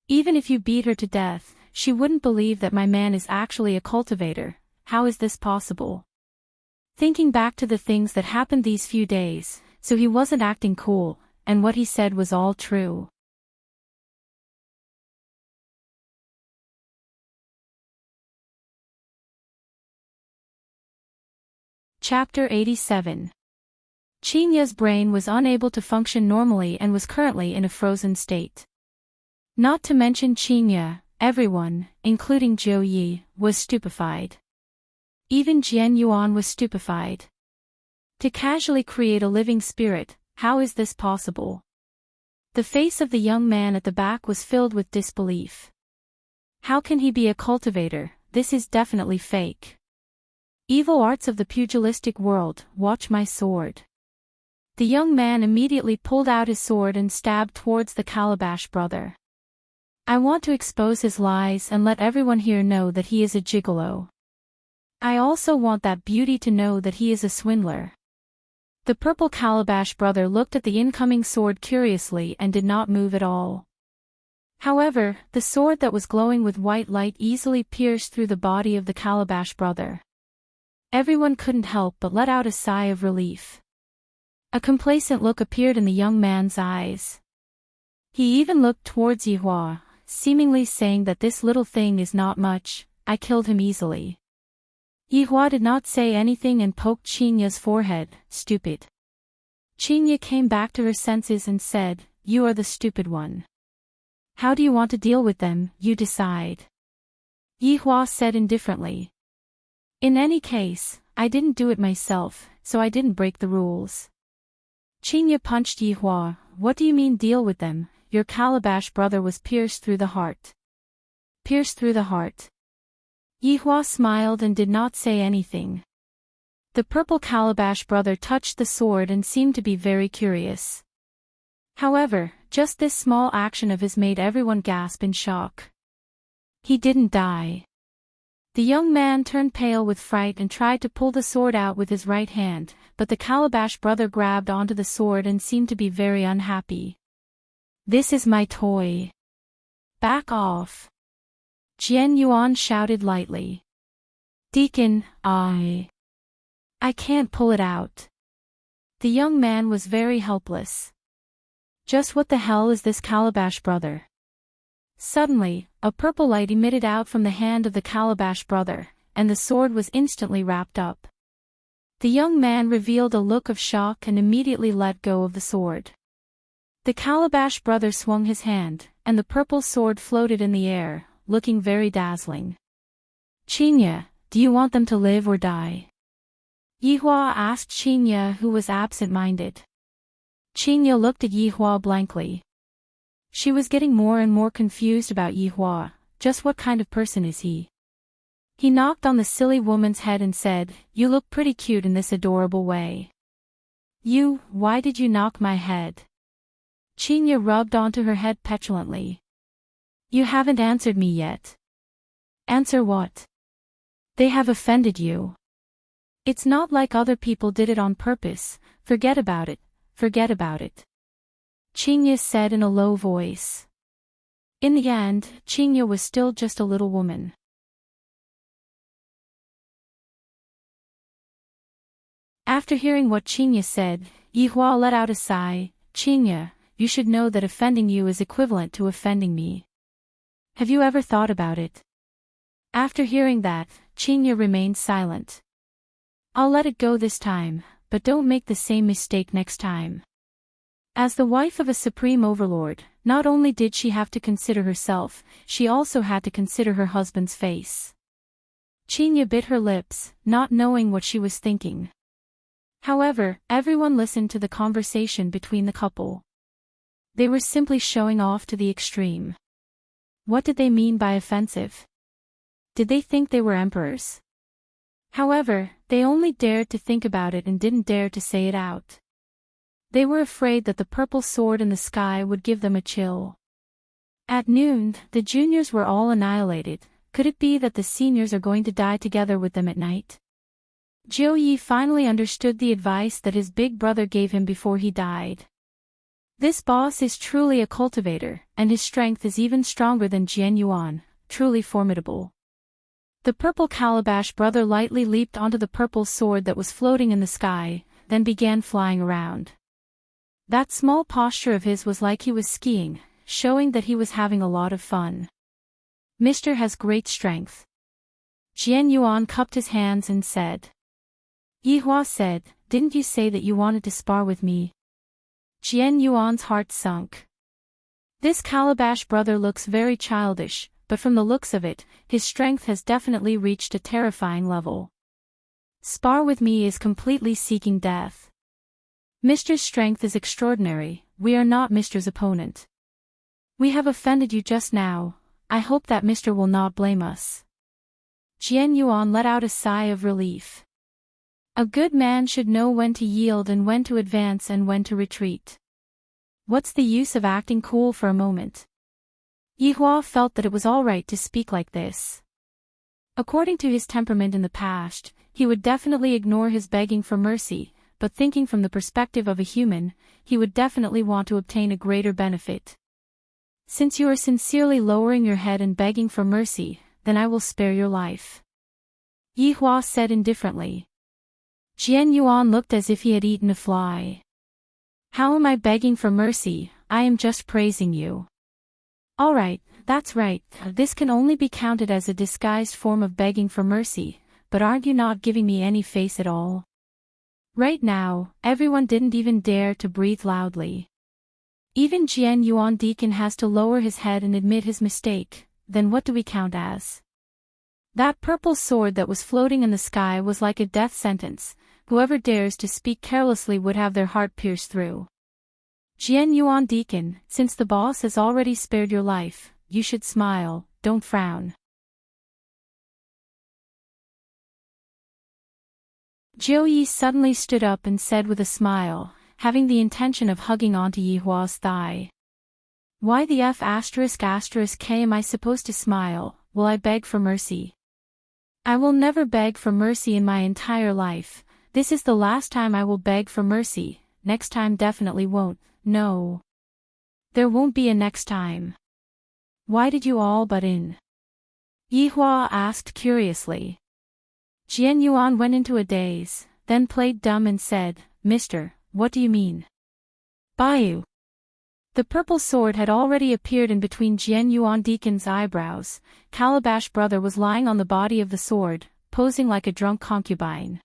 Even if you beat her to death, she wouldn't believe that my man is actually a cultivator. How is this possible? Thinking back to the things that happened these few days, so he wasn't acting cool, and what he said was all true. Chapter 87. Qingye's brain was unable to function normally and was currently in a frozen state. Not to mention Qingye, everyone, including Zhou Yi, was stupefied. Even Jian Yuan was stupefied. To casually create a living spirit, how is this possible? The face of the young man at the back was filled with disbelief. How can he be a cultivator? This is definitely fake. Evil arts of the pugilistic world, watch my sword. The young man immediately pulled out his sword and stabbed towards the Calabash brother. I want to expose his lies and let everyone here know that he is a gigolo. I also want that beauty to know that he is a swindler. The purple Calabash brother looked at the incoming sword curiously and did not move at all. However, the sword that was glowing with white light easily pierced through the body of the Calabash brother. Everyone couldn't help but let out a sigh of relief. A complacent look appeared in the young man's eyes. He even looked towards Yi Hua, seemingly saying that this little thing is not much, I killed him easily. Yi Hua did not say anything and poked Qingye's forehead, stupid. Qingye came back to her senses and said, you are the stupid one. How do you want to deal with them, you decide. Yi Hua said indifferently. In any case, I didn't do it myself, so I didn't break the rules. Qingye punched Yi Hua. What do you mean deal with them? Your Calabash brother was pierced through the heart. Pierced through the heart. Yi Hua smiled and did not say anything. The purple Calabash brother touched the sword and seemed to be very curious. However, just this small action of his made everyone gasp in shock. He didn't die. The young man turned pale with fright and tried to pull the sword out with his right hand, but the Calabash brother grabbed onto the sword and seemed to be very unhappy. This is my toy. Back off. Jian Yuan shouted lightly. Deacon, I can't pull it out. The young man was very helpless. Just what the hell is this Calabash brother? Suddenly, a purple light emitted out from the hand of the Calabash brother, and the sword was instantly wrapped up. The young man revealed a look of shock and immediately let go of the sword. The Calabash brother swung his hand, and the purple sword floated in the air, looking very dazzling. "Chinya, do you want them to live or die?" Yihua asked Chinya, who was absent-minded. Chinya looked at Yihua blankly. She was getting more and more confused about Yihua. Just what kind of person is he? He knocked on the silly woman's head and said, "You look pretty cute in this adorable way." Why did you knock my head?" Chinya rubbed onto her head petulantly. "You haven't answered me yet." "Answer what?" "They have offended you. It's not like other people did it on purpose. Forget about it, forget about it," Chinya said in a low voice. In the end, Chinya was still just a little woman. After hearing what Chinya said, Yihua let out a sigh. "Chinya, you should know that offending you is equivalent to offending me. Have you ever thought about it?" After hearing that, Chinya remained silent. "I'll let it go this time, but don't make the same mistake next time." As the wife of a supreme overlord, not only did she have to consider herself, she also had to consider her husband's face. Chinya bit her lips, not knowing what she was thinking. However, everyone listened to the conversation between the couple. They were simply showing off to the extreme. What did they mean by offensive? Did they think they were emperors? However, they only dared to think about it and didn't dare to say it out. They were afraid that the purple sword in the sky would give them a chill. At noon, the juniors were all annihilated. Could it be that the seniors are going to die together with them at night? Jiu Yi finally understood the advice that his big brother gave him before he died. This boss is truly a cultivator, and his strength is even stronger than Jian Yuan, truly formidable. The purple Calabash brother lightly leaped onto the purple sword that was floating in the sky, then began flying around. That small posture of his was like he was skiing, showing that he was having a lot of fun. "Mr. has great strength." Jian Yuan cupped his hands and said. Yihua said, "Didn't you say that you wanted to spar with me?" Jian Yuan's heart sunk. This Calabash brother looks very childish, but from the looks of it, his strength has definitely reached a terrifying level. Spar with me is completely seeking death. Mr.'s strength is extraordinary. We are not Mr.'s opponent. We have offended you just now. I hope that Mr. will not blame us. Jian Yuan let out a sigh of relief. A good man should know when to yield and when to advance and when to retreat. What's the use of acting cool for a moment? Yihua felt that it was all right to speak like this. According to his temperament in the past, he would definitely ignore his begging for mercy, but thinking from the perspective of a human, he would definitely want to obtain a greater benefit. Since you are sincerely lowering your head and begging for mercy, then I will spare your life. Yihua said indifferently. Jian Yuan looked as if he had eaten a fly. How am I begging for mercy? I am just praising you. All right, that's right, this can only be counted as a disguised form of begging for mercy, but aren't you not giving me any face at all? Right now, everyone didn't even dare to breathe loudly. Even Jian Yuan Deacon has to lower his head and admit his mistake. Then what do we count as? That purple sword that was floating in the sky was like a death sentence. Whoever dares to speak carelessly would have their heart pierced through. Jian Yuan Deacon, since the boss has already spared your life, you should smile, don't frown. Jiu Yi suddenly stood up and said with a smile, having the intention of hugging onto Yihua's thigh. Why the F*** am I supposed to smile? Will I beg for mercy? I will never beg for mercy in my entire life. This is the last time I will beg for mercy. Next time definitely won't. No. There won't be a next time. Why did you all butt in? Yihua asked curiously. Jian Yuan went into a daze, then played dumb and said, Mister, what do you mean? Bayou. The purple sword had already appeared in between Jian Yuan Deacon's eyebrows. Calabash Brother was lying on the body of the sword, posing like a drunk concubine.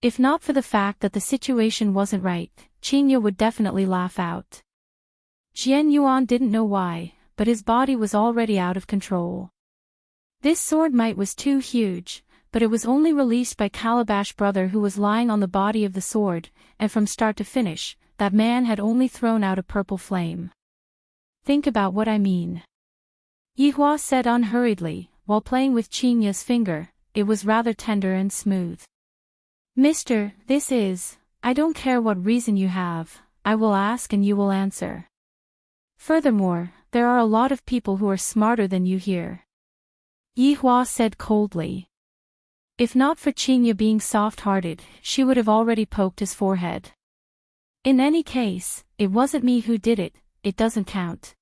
If not for the fact that the situation wasn't right, Qingya would definitely laugh out. Jian Yuan didn't know why, but his body was already out of control. This sword might was too huge, but it was only released by Calabash Brother, who was lying on the body of the sword, and from start to finish, that man had only thrown out a purple flame. Think about what I mean. Yihua said unhurriedly, while playing with Qingya's finger. It was rather tender and smooth. Mister, I don't care what reason you have, I will ask and you will answer. Furthermore, there are a lot of people who are smarter than you here. Yihua said coldly. If not for Qingya being soft-hearted, she would have already poked his forehead. In any case, it wasn't me who did it, it doesn't count.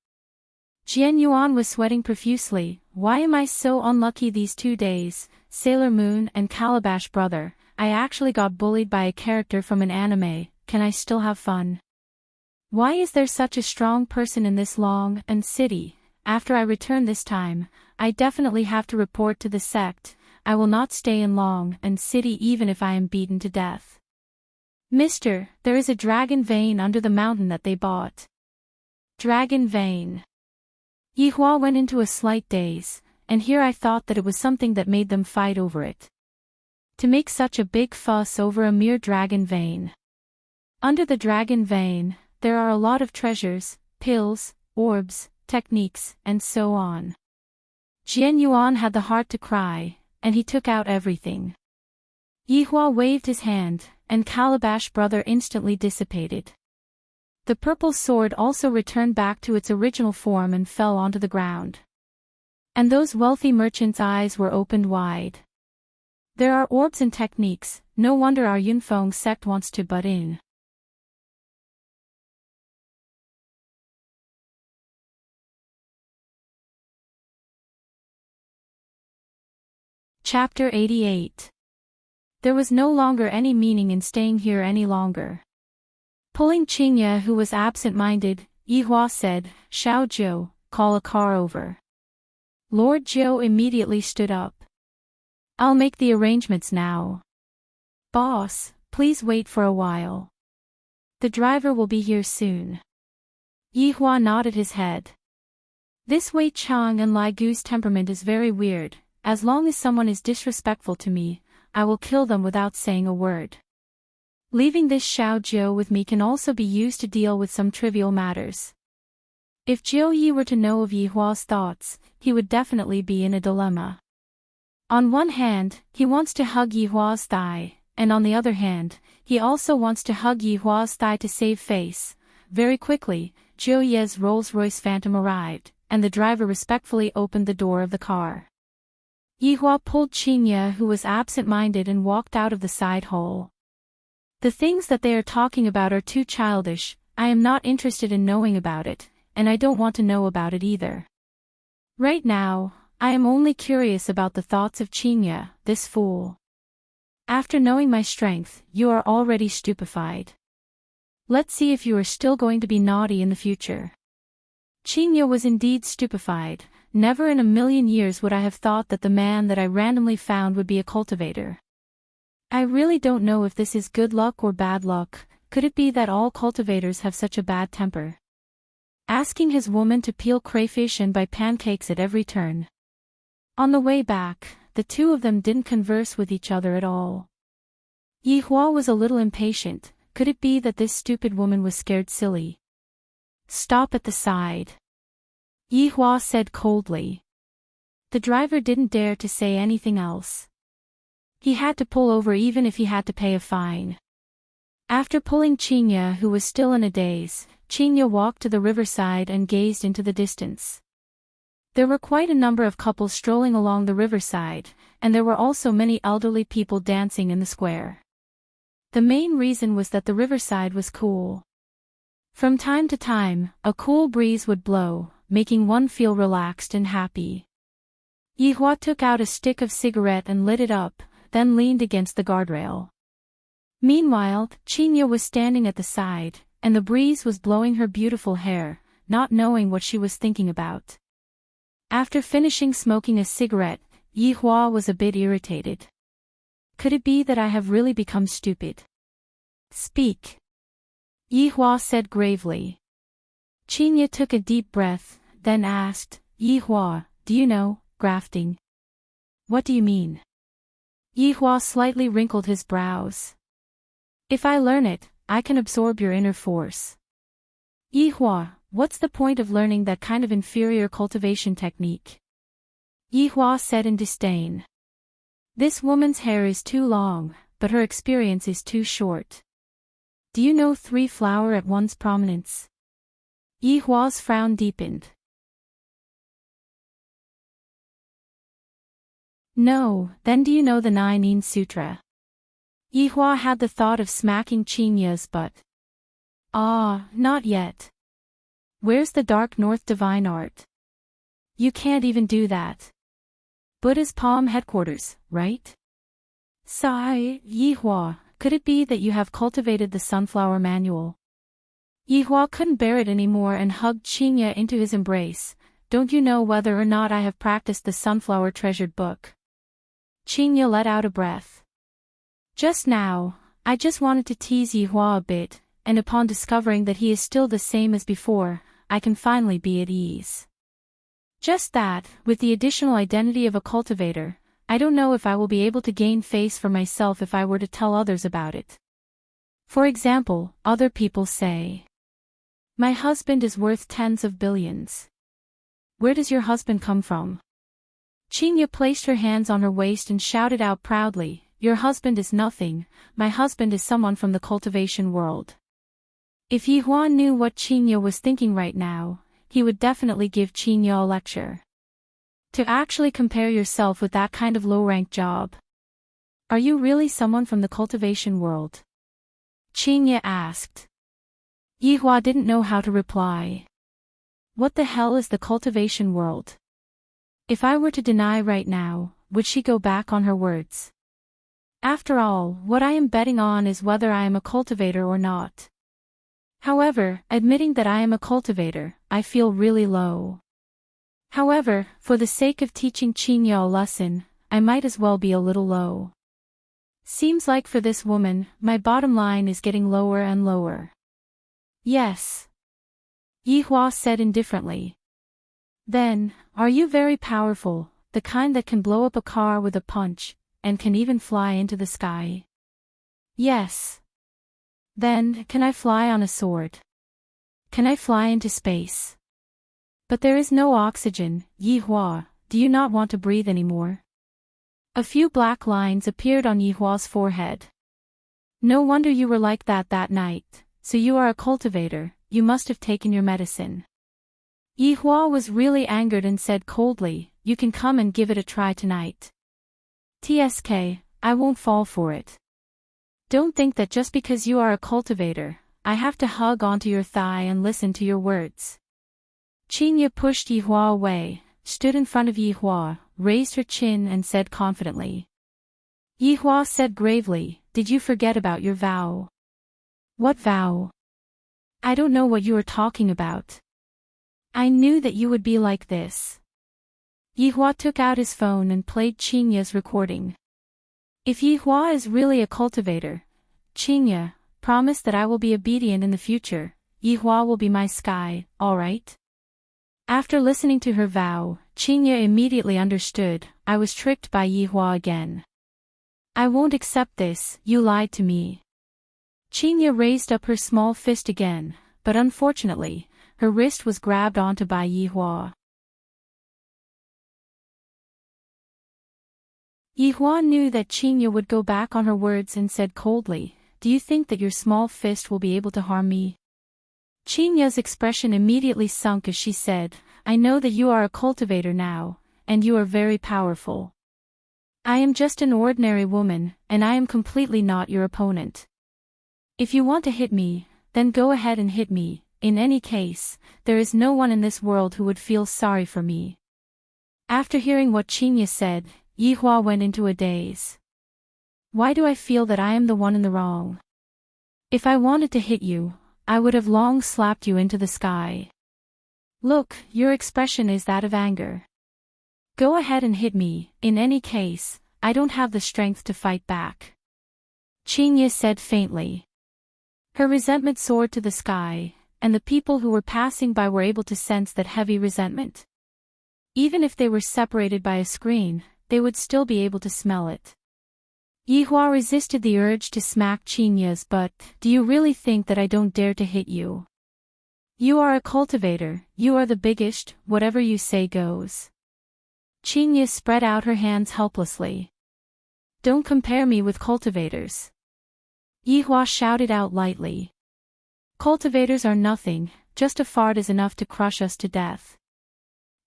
Jian Yuan was sweating profusely. Why am I so unlucky these 2 days? Sailor Moon and Calabash Brother, I actually got bullied by a character from an anime, can I still have fun? Why is there such a strong person in this long and city? After I return this time, I definitely have to report to the sect. I will not stay in Long and City even if I am beaten to death. Mister, there is a dragon vein under the mountain that they bought. Dragon vein. Yihua went into a slight daze, and here I thought that it was something that made them fight over it. To make such a big fuss over a mere dragon vein. Under the dragon vein, there are a lot of treasures, pills, orbs, techniques, and so on. Jian Yuan had the heart to cry, and he took out everything. Yihua waved his hand, and Calabash Brother instantly dissipated. The purple sword also returned back to its original form and fell onto the ground. And those wealthy merchants' eyes were opened wide. There are orbs and techniques, no wonder our Yunfeng sect wants to butt in. Chapter 88. There was no longer any meaning in staying here any longer. Pulling Qingya, who was absent-minded, Yihua said, Xiao Zhou, call a car over. Lord Zhou immediately stood up. I'll make the arrangements now. Boss, please wait for a while. The driver will be here soon. Yihua nodded his head. This Wei Chang and Lai Gu's temperament is very weird. As long as someone is disrespectful to me, I will kill them without saying a word. Leaving this Xiao Zhou with me can also be used to deal with some trivial matters. If Jiu Yi were to know of Yihua's thoughts, he would definitely be in a dilemma. On one hand, he wants to hug Yihua's thigh, and on the other hand, he also wants to hug Yihua's thigh to save face. Very quickly, Jiu Yi's Rolls-Royce Phantom arrived, and the driver respectfully opened the door of the car. Yihua pulled Qingya, who was absent-minded, and walked out of the side hole. The things that they are talking about are too childish. I am not interested in knowing about it, and I don't want to know about it either. Right now, I am only curious about the thoughts of Qingya, this fool. After knowing my strength, you are already stupefied. Let's see if you are still going to be naughty in the future. Qingya was indeed stupefied. Never in a million years would I have thought that the man that I randomly found would be a cultivator. I really don't know if this is good luck or bad luck. Could it be that all cultivators have such a bad temper? Asking his woman to peel crayfish and buy pancakes at every turn. On the way back, the two of them didn't converse with each other at all. Yihua was a little impatient. Could it be that this stupid woman was scared silly? Stop at the side. Yihua said coldly. The driver didn't dare to say anything else. He had to pull over even if he had to pay a fine. After pulling Qingya, who was still in a daze, Qingya walked to the riverside and gazed into the distance. There were quite a number of couples strolling along the riverside, and there were also many elderly people dancing in the square. The main reason was that the riverside was cool. From time to time, a cool breeze would blow, making one feel relaxed and happy. Yihua took out a stick of cigarette and lit it up, then leaned against the guardrail. Meanwhile, Qingya was standing at the side, and the breeze was blowing her beautiful hair, not knowing what she was thinking about. After finishing smoking a cigarette, Yihua was a bit irritated. Could it be that I have really become stupid? Speak. Yihua said gravely. Qinya took a deep breath, then asked, Yihua, do you know grafting? What do you mean? Yihua slightly wrinkled his brows. If I learn it, I can absorb your inner force. Yihua, what's the point of learning that kind of inferior cultivation technique? Yihua said in disdain. This woman's hair is too long, but her experience is too short. Do you know 3 flower at once prominence? Yihua's frown deepened. No, then do you know the 9 Yin Sutra? Yihua had the thought of smacking Qinya's butt. Ah, not yet. Where's the Dark North Divine Art? You can't even do that. Buddha's palm headquarters, right? Sigh, Yihua, could it be that you have cultivated the Sunflower Manual? Yihua couldn't bear it anymore and hugged Qinya into his embrace. Don't you know whether or not I have practiced the Sunflower Treasured Book? Qinya let out a breath. Just now, I just wanted to tease Yihua a bit, and upon discovering that he is still the same as before, I can finally be at ease. Just that, with the additional identity of a cultivator, I don't know if I will be able to gain face for myself if I were to tell others about it. For example, other people say, my husband is worth tens of billions. Where does your husband come from? Qinya placed her hands on her waist and shouted out proudly, your husband is nothing, my husband is someone from the cultivation world. If Yihua knew what Qinya was thinking right now, he would definitely give Qinya a lecture. To actually compare yourself with that kind of low-ranked job. Are you really someone from the cultivation world? Qinya asked. Yihua didn't know how to reply. What the hell is the cultivation world? If I were to deny right now, would she go back on her words? After all, what I am betting on is whether I am a cultivator or not. However, admitting that I am a cultivator, I feel really low. However, for the sake of teaching Qinya a lesson, I might as well be a little low. Seems like for this woman, my bottom line is getting lower and lower. Yes. Yihua said indifferently. Then, are you very powerful, the kind that can blow up a car with a punch, and can even fly into the sky? Yes. Then, can I fly on a sword? Can I fly into space? But there is no oxygen, Yihua, do you not want to breathe anymore? A few black lines appeared on Yihua's forehead. No wonder you were like that night, so you are a cultivator, you must have taken your medicine. Yihua was really angered and said coldly, you can come and give it a try tonight. TSK, I won't fall for it. Don't think that just because you are a cultivator, I have to hug onto your thigh and listen to your words. Qinya pushed Yihua away, stood in front of Yihua, raised her chin and said confidently. Yihua said gravely, did you forget about your vow? What vow? I don't know what you are talking about. I knew that you would be like this. Yihua took out his phone and played Qinya's recording. If Yihua is really a cultivator, Qinya, promise that I will be obedient in the future, Yihua will be my sky, alright? After listening to her vow, Qinya immediately understood, I was tricked by Yihua again. I won't accept this, you lied to me. Qinya raised up her small fist again, but unfortunately, her wrist was grabbed onto by Yihua. Yihua knew that Qinya would go back on her words and said coldly, do you think that your small fist will be able to harm me? Qinya's expression immediately sunk as she said, I know that you are a cultivator now, and you are very powerful. I am just an ordinary woman, and I am completely not your opponent. If you want to hit me, then go ahead and hit me, in any case, there is no one in this world who would feel sorry for me. After hearing what Qinya said, Yihua went into a daze. Why do I feel that I am the one in the wrong? If I wanted to hit you, I would have long slapped you into the sky. Look, your expression is that of anger. Go ahead and hit me, in any case, I don't have the strength to fight back. Chinya said faintly. Her resentment soared to the sky, and the people who were passing by were able to sense that heavy resentment. Even if they were separated by a screen, they would still be able to smell it. Yihua resisted the urge to smack Chinya's butt. Do you really think that I don't dare to hit you? You are a cultivator, you are the biggest, whatever you say goes. Chinya spread out her hands helplessly. Don't compare me with cultivators. Yihua shouted out lightly. Cultivators are nothing, just a fart is enough to crush us to death.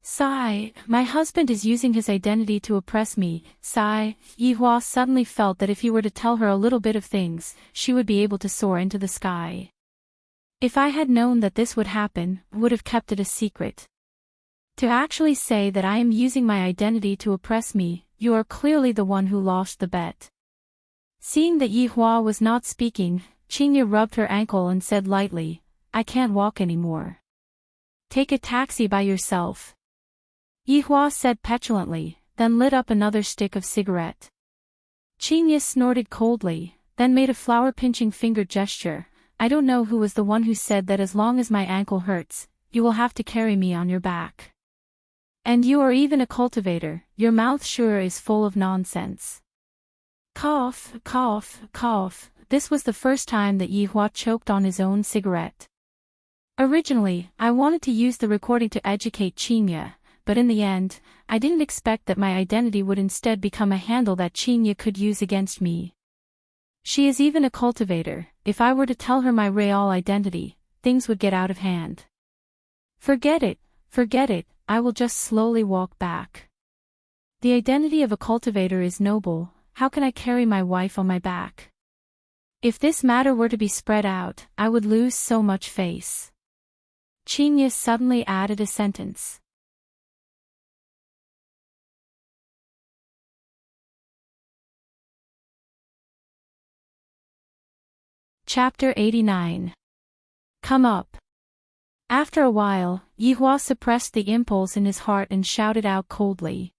Sigh, my husband is using his identity to oppress me. Sigh, Yihua suddenly felt that if he were to tell her a little bit of things, she would be able to soar into the sky. If I had known that this would happen, would have kept it a secret. To actually say that I am using my identity to oppress me, you are clearly the one who lost the bet. Seeing that Yihua was not speaking, Chinya rubbed her ankle and said lightly, I can't walk anymore. Take a taxi by yourself. Yihua said petulantly, then lit up another stick of cigarette. Chinya snorted coldly, then made a flower-pinching finger gesture. I don't know who was the one who said that as long as my ankle hurts, you will have to carry me on your back. And you are even a cultivator, your mouth sure is full of nonsense. Cough, cough, cough. This was the first time that Yihua choked on his own cigarette. Originally, I wanted to use the recording to educate Chinya, but in the end, I didn't expect that my identity would instead become a handle that Chinya could use against me. She is even a cultivator. If I were to tell her my real identity, things would get out of hand. Forget it, I will just slowly walk back. The identity of a cultivator is noble, how can I carry my wife on my back? If this matter were to be spread out, I would lose so much face. Chinya suddenly added a sentence. Chapter 89. Come up. After a while, Yihua suppressed the impulse in his heart and shouted out coldly.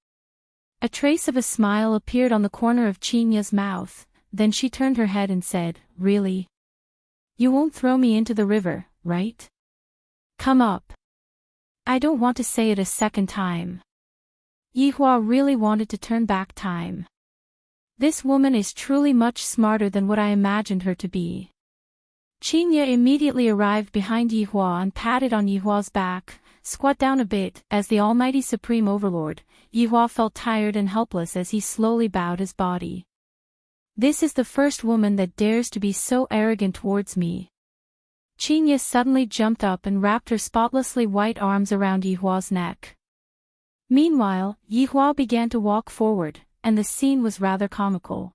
A trace of a smile appeared on the corner of Chinya's mouth, then she turned her head and said, Really? You won't throw me into the river, right? Come up. I don't want to say it a second time. Yihua really wanted to turn back time. This woman is truly much smarter than what I imagined her to be. Chinya immediately arrived behind Yihua and patted on Yihua's back. Squat down a bit. As the almighty supreme overlord, Yihua felt tired and helpless as he slowly bowed his body. This is the first woman that dares to be so arrogant towards me. Chinya suddenly jumped up and wrapped her spotlessly white arms around Yihua's neck. Meanwhile, Yihua began to walk forward, and the scene was rather comical.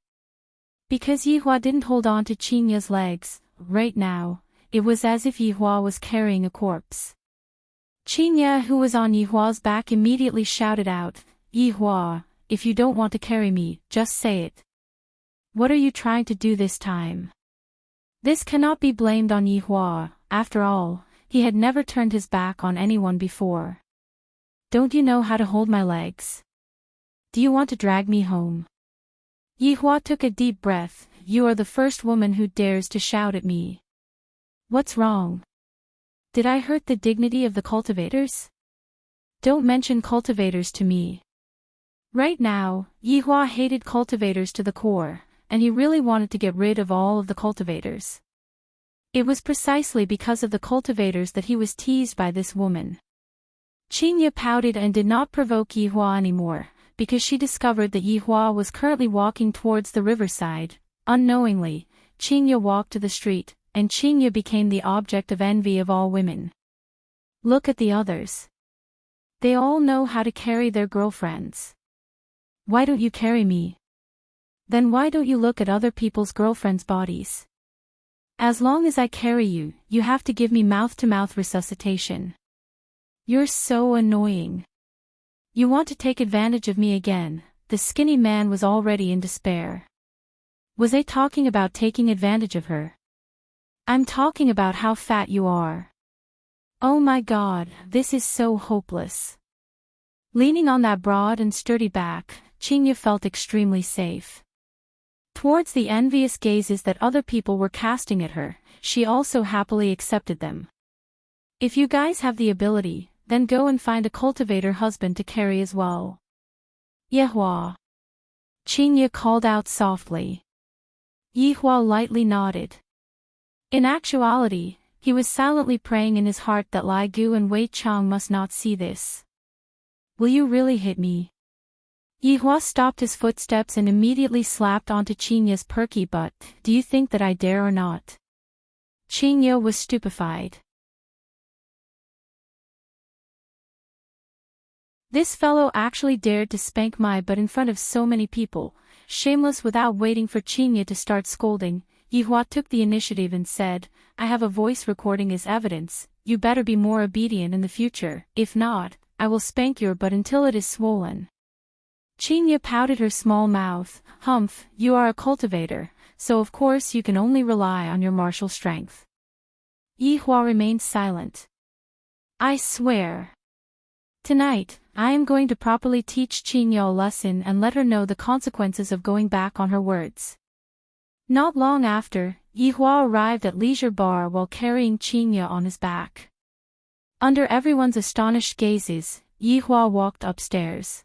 Because Yihua didn't hold on to Chinya's legs, right now, it was as if Yihua was carrying a corpse. Chinya, who was on Yihua's back, immediately shouted out, Yihua, if you don't want to carry me, just say it. What are you trying to do this time? This cannot be blamed on Yihua, after all, he had never turned his back on anyone before. Don't you know how to hold my legs? Do you want to drag me home? Yihua took a deep breath. You are the first woman who dares to shout at me. What's wrong? Did I hurt the dignity of the cultivators? Don't mention cultivators to me. Right now, Yihua hated cultivators to the core, and he really wanted to get rid of all of the cultivators. It was precisely because of the cultivators that he was teased by this woman. Chinya pouted and did not provoke Yihua anymore, because she discovered that Yihua was currently walking towards the riverside. Unknowingly, Chinya walked to the street, and Chinya became the object of envy of all women. Look at the others. They all know how to carry their girlfriends. Why don't you carry me? Then why don't you look at other people's girlfriends' bodies? As long as I carry you, you have to give me mouth-to-mouth resuscitation. You're so annoying. You want to take advantage of me again. The skinny man was already in despair. Was I talking about taking advantage of her? I'm talking about how fat you are. Oh my God, this is so hopeless. Leaning on that broad and sturdy back, Chinya felt extremely safe. Towards the envious gazes that other people were casting at her, she also happily accepted them. If you guys have the ability, then go and find a cultivator husband to carry as well. Yehua. Chinya called out softly. Yehua lightly nodded. In actuality, he was silently praying in his heart that Lai Gu and Wei Chang must not see this. Will you really hit me? Yehua stopped his footsteps and immediately slapped onto Chinya's perky butt. Do you think that I dare or not? Chinya was stupefied. This fellow actually dared to spank my butt in front of so many people. Shameless. Without waiting for Chinya to start scolding, Yehua took the initiative and said, I have a voice recording as evidence. You better be more obedient in the future. If not, I will spank your butt until it is swollen. Chinya pouted her small mouth. Humph, you are a cultivator, so of course you can only rely on your martial strength. Yehua remained silent. I swear. Tonight, I am going to properly teach Chinya a lesson and let her know the consequences of going back on her words. Not long after, Yehua arrived at Leisure Bar while carrying Chinya on his back. Under everyone's astonished gazes, Yehua walked upstairs.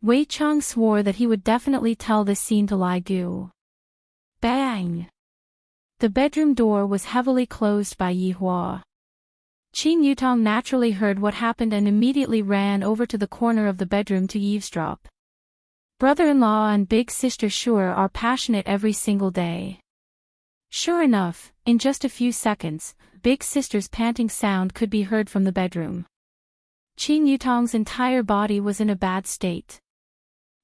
Wei Chang swore that he would definitely tell this scene to Lai Gu. Bang! The bedroom door was heavily closed by Yehua. Qin Yutong naturally heard what happened and immediately ran over to the corner of the bedroom to eavesdrop. Brother-in-law and big sister sure are passionate every single day. Sure enough, in just a few seconds, big sister's panting sound could be heard from the bedroom. Qin Yutong's entire body was in a bad state.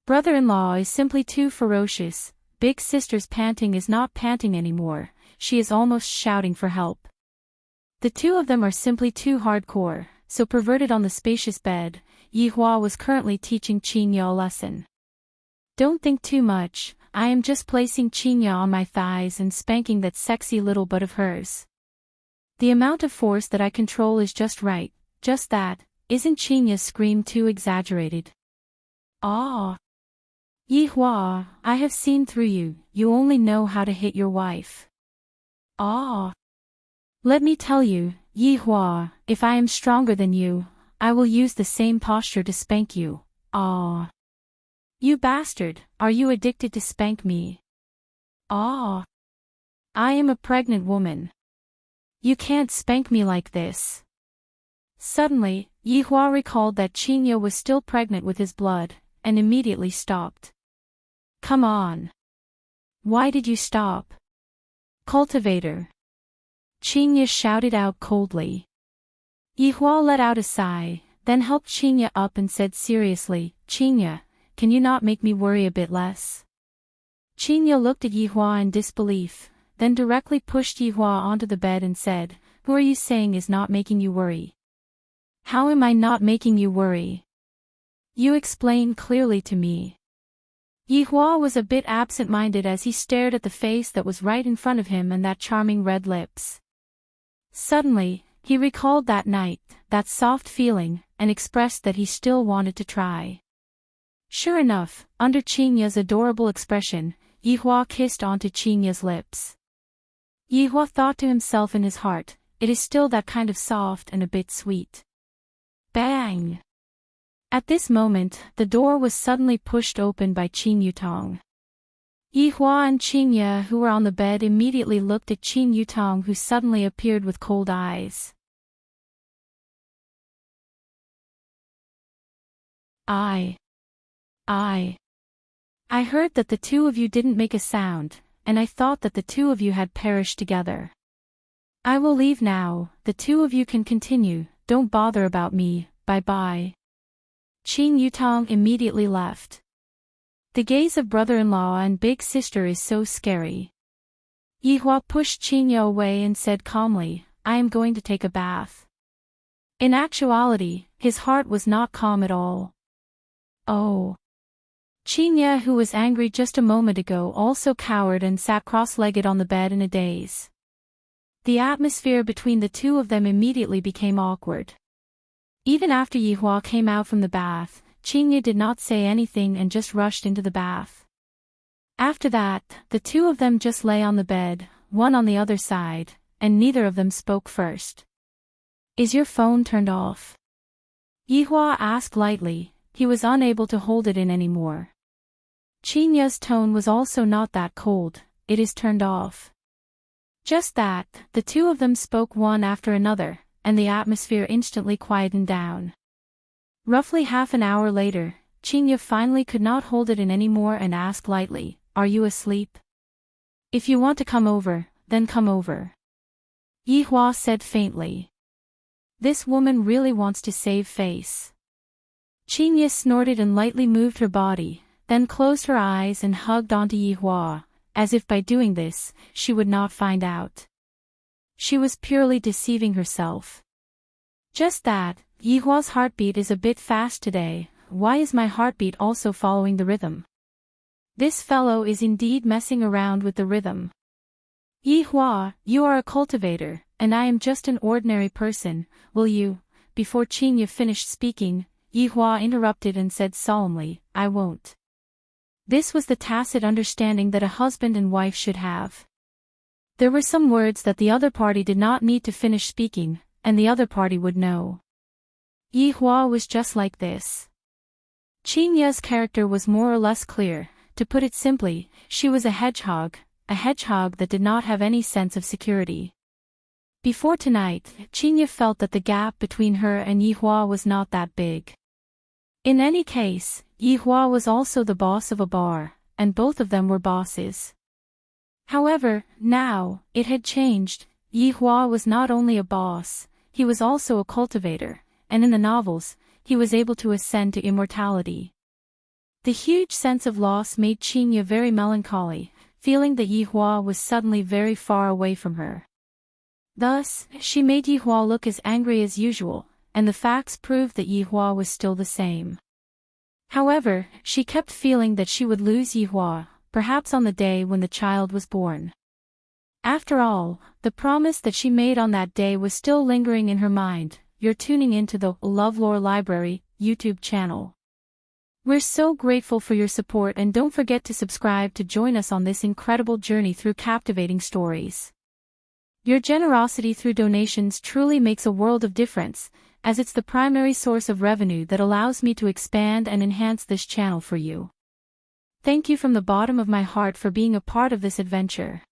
Brother-in-law is simply too ferocious. Big sister's panting is not panting anymore, she is almost shouting for help. The two of them are simply too hardcore, so perverted. On the spacious bed, Yehua was currently teaching Chinya a lesson. Don't think too much, I am just placing Chinya on my thighs and spanking that sexy little butt of hers. The amount of force that I control is just right, just that. Isn't Chinya's scream too exaggerated? Ah! Yehua, I have seen through you, you only know how to hit your wife. Ah! Let me tell you, Yehua, if I am stronger than you, I will use the same posture to spank you. Ah! You bastard, are you addicted to spank me? Ah! I am a pregnant woman. You can't spank me like this. Suddenly, Yehua recalled that Chinya was still pregnant with his blood, and immediately stopped. Come on. Why did you stop? Cultivator. Chinya shouted out coldly. Yehua let out a sigh, then helped Chinya up and said seriously, Chinya, can you not make me worry a bit less? Chinya looked at Yehua in disbelief, then directly pushed Yehua onto the bed and said, Who are you saying is not making you worry? How am I not making you worry? You explain clearly to me. Yehua was a bit absent-minded as he stared at the face that was right in front of him and that charming red lips. Suddenly, he recalled that night, that soft feeling, and expressed that he still wanted to try. Sure enough, under Chinya's adorable expression, Yehua kissed onto Chinya's lips. Yehua thought to himself in his heart, it is still that kind of soft and a bit sweet. Bang! At this moment, the door was suddenly pushed open by Qin Yutong. Yehua and Chinya, who were on the bed, immediately looked at Qin Yutong, who suddenly appeared with cold eyes. I heard that the two of you didn't make a sound, and I thought that the two of you had perished together. I will leave now, the two of you can continue, don't bother about me, bye-bye. Qin Yutong immediately left. The gaze of brother-in-law and big sister is so scary. Yehua pushed Chinya away and said calmly, I am going to take a bath. In actuality, his heart was not calm at all. Oh. Chinya, who was angry just a moment ago, also cowered and sat cross-legged on the bed in a daze. The atmosphere between the two of them immediately became awkward. Even after Yihua came out from the bath, Qingye did not say anything and just rushed into the bath. After that, the two of them just lay on the bed, one on the other side, and neither of them spoke first. "Is your phone turned off?" Yihua asked lightly. He was unable to hold it in anymore. Qingye's tone was also not that cold. "It is turned off." Just that, the two of them spoke one after another, and the atmosphere instantly quietened down. Roughly half an hour later, Qingye finally could not hold it in anymore and asked lightly, "Are you asleep? If you want to come over, then come over." Yihua said faintly. This woman really wants to save face. Qingye snorted and lightly moved her body, then closed her eyes and hugged onto Yihua, as if by doing this, she would not find out. She was purely deceiving herself. Just that, Yihua's heartbeat is a bit fast today. Why is my heartbeat also following the rhythm? This fellow is indeed messing around with the rhythm. Yihua, you are a cultivator, and I am just an ordinary person, will you? Before Qingye finished speaking, Yihua interrupted and said solemnly, "I won't." This was the tacit understanding that a husband and wife should have. There were some words that the other party did not need to finish speaking, and the other party would know. Yihua was just like this. Qingye's character was more or less clear. To put it simply, she was a hedgehog that did not have any sense of security. Before tonight, Qingye felt that the gap between her and Yihua was not that big. In any case, Yihua was also the boss of a bar, and both of them were bosses. However, now, it had changed. Yihua was not only a boss, he was also a cultivator, and in the novels, he was able to ascend to immortality. The huge sense of loss made Qingye very melancholy, feeling that Yihua was suddenly very far away from her. Thus, she made Yihua look as angry as usual, and the facts proved that Yihua was still the same. However, she kept feeling that she would lose Yihua, perhaps on the day when the child was born. After all, the promise that she made on that day was still lingering in her mind. You're tuning into the LoveLore Library YouTube channel. We're so grateful for your support, and don't forget to subscribe to join us on this incredible journey through captivating stories. Your generosity through donations truly makes a world of difference, as it's the primary source of revenue that allows me to expand and enhance this channel for you. Thank you from the bottom of my heart for being a part of this adventure.